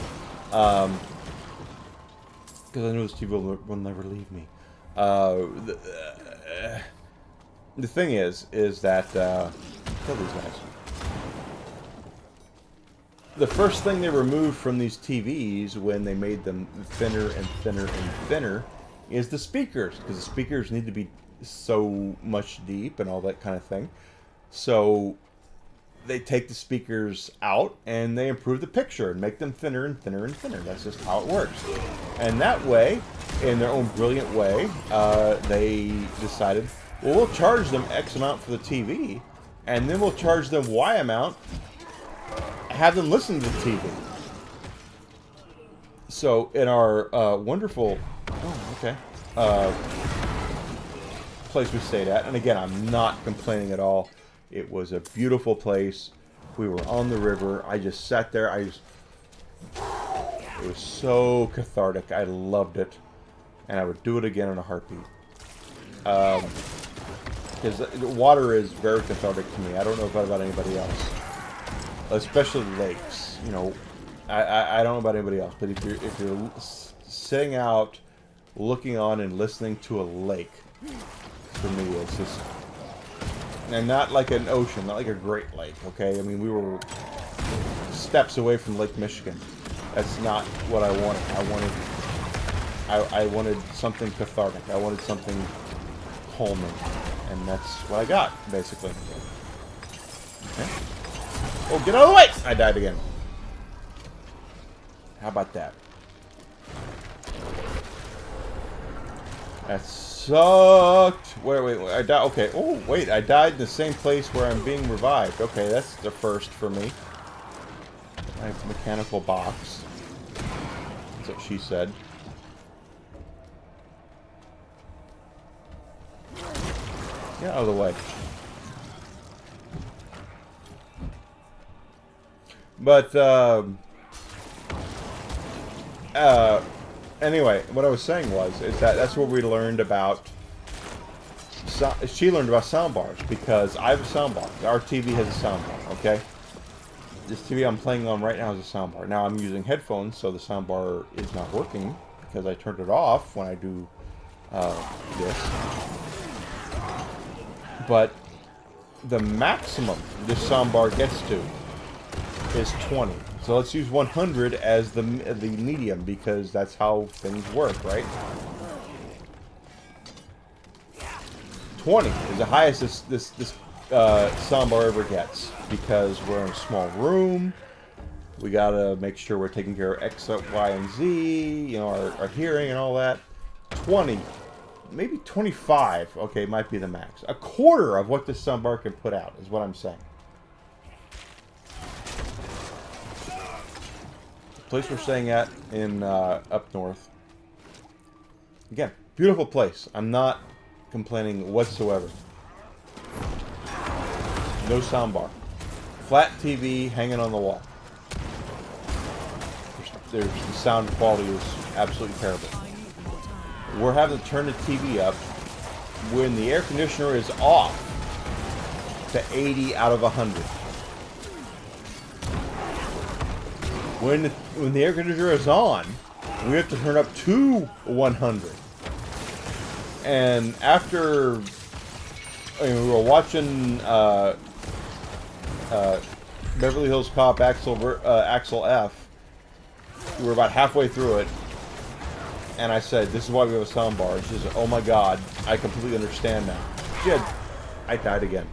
Because I know this TV will never leave me. The thing is that... kill these guys. The first thing they removed from these TVs when they made them thinner and thinner and thinner is the speakers. Because the speakers need to be so much deep and all that kind of thing. So they take the speakers out and they improve the picture and make them thinner and thinner and thinner. That's just how it works. And that way, in their own brilliant way, they decided, well, we'll charge them X amount for the TV, and then we'll charge them Y amount, have them listen to the TV. So in our wonderful, place we stayed at, and again, I'm not complaining at all. It was a beautiful place. We were on the river. I just sat there. It was so cathartic. I loved it, and I would do it again in a heartbeat. Because water is very cathartic to me. I don't know about anybody else, especially lakes. You know, I don't know about anybody else, but if you're sitting out, looking on and listening to a lake, for me, it's just, and not like an ocean, not like a Great Lake. Okay, I mean, we were steps away from Lake Michigan. That's not what I wanted. I wanted something cathartic. I wanted something calming, And that's what I got, basically. Okay. Oh, get out of the way! I died again. How about that? That sucked. Wait, I died. Okay. Oh, wait, I died in the same place where I'm being revived. Okay, that's the first for me. My mechanical box. That's what she said. Get out of the way. But, anyway, what I was saying is that that's where we learned about, she learned about soundbars, because I have a soundbar. Our TV has a soundbar, okay? This TV I'm playing on right now is a soundbar. Now I'm using headphones, so the soundbar is not working, because I turned it off when I do, this. But the maximum this soundbar gets to is 20. So let's use 100 as the medium, because that's how things work, right? 20 is the highest this soundbar ever gets, because we're in a small room. We gotta make sure we're taking care of X, Y, and Z, you know, our hearing and all that. 20, maybe 25, okay, might be the max. A quarter of what this soundbar can put out is what I'm saying. The place we're staying at in up north. Again, beautiful place. I'm not complaining whatsoever. No soundbar. Flat TV hanging on the wall. The sound quality is absolutely terrible. We're having to turn the TV up when the air conditioner is off to 80 out of 100. When the air conditioner is on, we have to turn up to 100. And after, I mean, we were watching Beverly Hills Cop Axel F. We were about halfway through it, and I said, "This is why we have a soundbar." She said, "Oh my God, I completely understand now." I died again.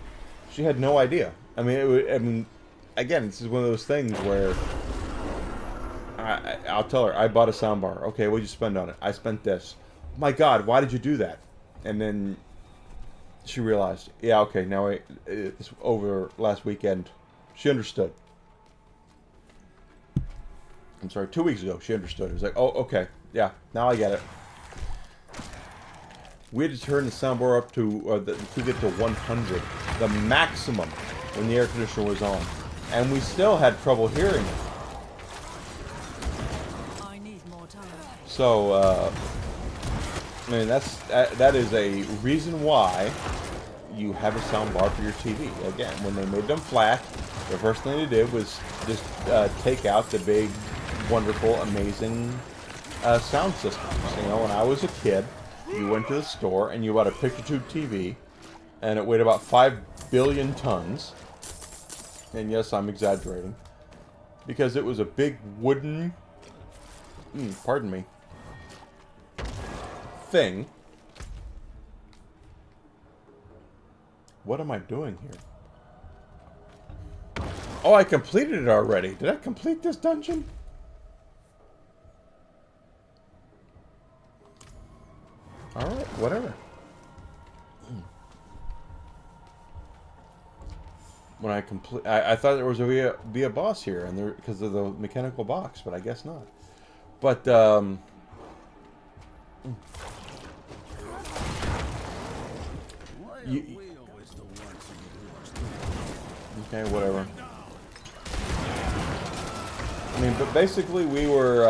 She had no idea. I mean, again, this is one of those things where I'll tell her, I bought a soundbar. Okay, what'd you spend on it? I spent this. My God, why did you do that? And then she realized, yeah, okay, now it's over last weekend. She understood. I'm sorry, 2 weeks ago, she understood. It was like, oh, okay, yeah, now I get it. We had to turn the soundbar up to get to 100, the maximum, when the air conditioner was on. And we still had trouble hearing it. I need more time. So, I mean, that is a reason why you have a soundbar for your TV. Again, when they made them flat, the first thing they did was just take out the big, wonderful, amazing sound systems. You know, when I was a kid, you went to the store and you bought a picture tube TV, and it weighed about 5 billion tons. And yes, I'm exaggerating, because it was a big wooden, pardon me, thing. What am I doing here? Oh, I completed it already. Did I complete this dungeon? Alright, whatever. When I thought there was be a boss here, and there, because of the mechanical box, but I guess not. But okay, whatever. I mean, but basically, we were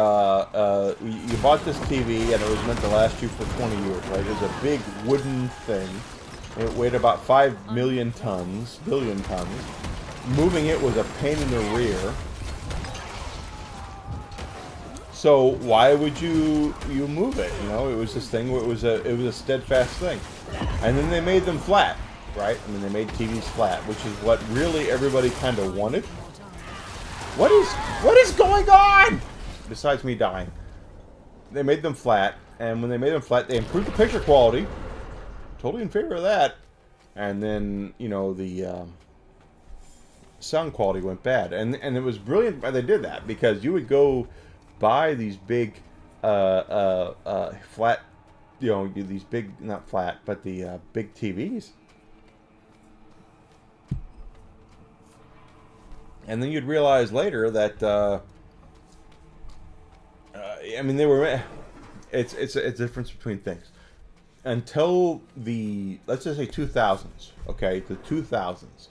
you bought this TV, and it was meant to last you for 20 years, right? It was a big wooden thing. It weighed about 5 million tons, billion tons. Moving it was a pain in the rear. So why would you move it? You know, it was this thing. It was a steadfast thing. And then they made them flat, right? I mean, they made TVs flat, which is what really everybody kind of wanted. What is going on? Besides me dying, they made them flat, and when they made them flat, they improved the picture quality. Totally in favor of that. and then the sound quality went bad, and it was brilliant why they did that, because you would go buy these big flat, these big, not flat, but the big TVs, and then you'd realize later that I mean, they were. It's a difference between things. Until let's just say 2000s. Okay, the 2000s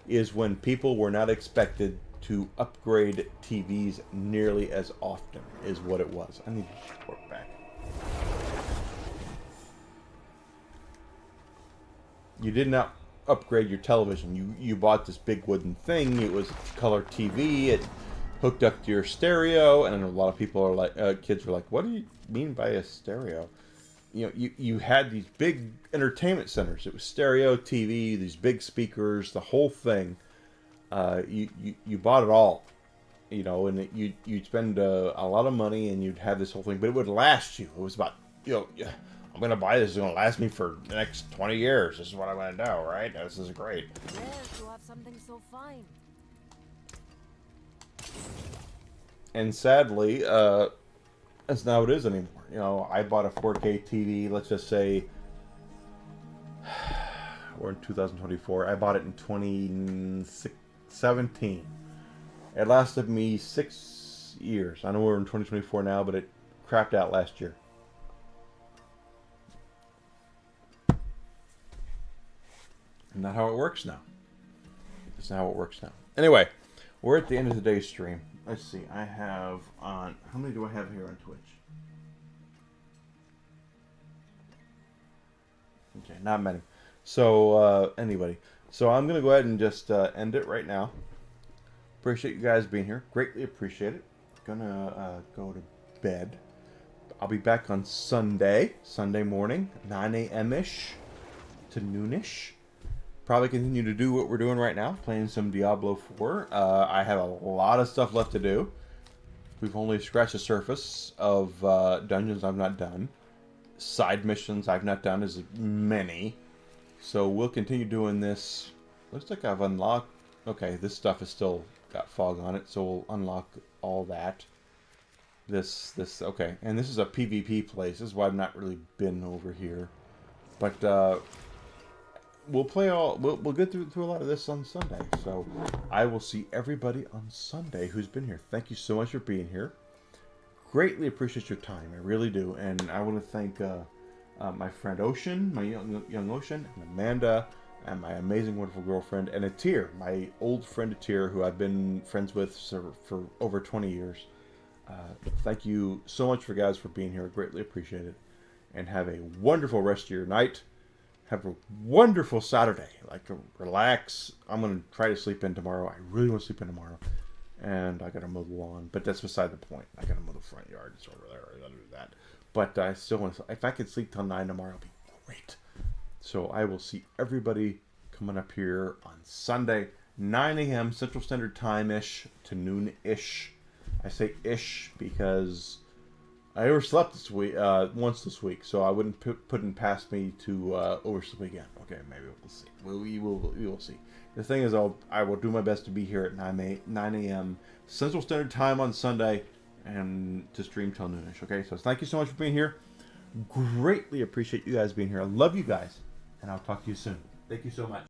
is when people were not expected to upgrade TVs nearly as often. Is what it was. I need to work back. You did not upgrade your television. You bought this big wooden thing. It was color TV. It hooked up to your stereo, and a lot of people are like, kids were like, "What do you mean by a stereo?" You had these big entertainment centers. It was stereo, TV, these big speakers, the whole thing. You bought it all, and you'd spend a lot of money, and you'd have this whole thing, but it would last you. It was about, I'm gonna buy this. It's gonna last me for the next 20 years. This is what I'm gonna do, right? This is great. Rare to have something so fine. And sadly, that's not how it is anymore. I bought a 4K TV, let's just say, we're in 2024. I bought it in 2017. It lasted me 6 years. I know we're in 2024 now, but it crapped out last year. And not how it works now. It's not how it works now. Anyway, we're at the end of today's stream. Let's see. I have on... How many do I have here on Twitch? Okay, not many. So, anybody. So I'm going to go ahead and just end it right now. Appreciate you guys being here. Greatly appreciate it. Gonna go to bed. I'll be back on Sunday morning, 9 a.m.-ish to noonish. Probably continue to do what we're doing right now, playing some Diablo 4. I have a lot of stuff left to do. We've only scratched the surface of dungeons I've not done. Side missions I've not done as many. So we'll continue doing this. Looks like I've unlocked... Okay, this stuff is still got fog on it, so we'll unlock all that. Okay. And this is a PvP place. This is why I've not really been over here. But, we'll play we'll get through a lot of this on Sunday. So I will see everybody on Sunday who's been here. Thank you so much for being here. Greatly appreciate your time. I really do. And I want to thank my friend Ocean, my young Ocean, and Amanda, and my amazing, wonderful girlfriend, and Atir, my old friend Atir, who I've been friends with for over 20 years. Thank you so much for being here. I greatly appreciate it. And have a wonderful rest of your night. Have a wonderful Saturday. Relax. I'm going to try to sleep in tomorrow. I really want to sleep in tomorrow. And I got to mow the lawn. But that's beside the point. I got to mow the front yard. It's over there. I got to do that. But I still want to... If I could sleep till 9 tomorrow, it'd be great. So I will see everybody coming up here on Sunday, 9 a.m. Central Standard Time-ish to noon-ish. I say ish because... I overslept this week, once this week, so I wouldn't put it past me to oversleep again. Okay, maybe we'll see. We will see. The thing is, I will do my best to be here at 9 a.m. Central Standard Time on Sunday, and to stream till noonish. Okay, so thank you so much for being here. Greatly appreciate you guys being here. I love you guys, and I'll talk to you soon. Thank you so much.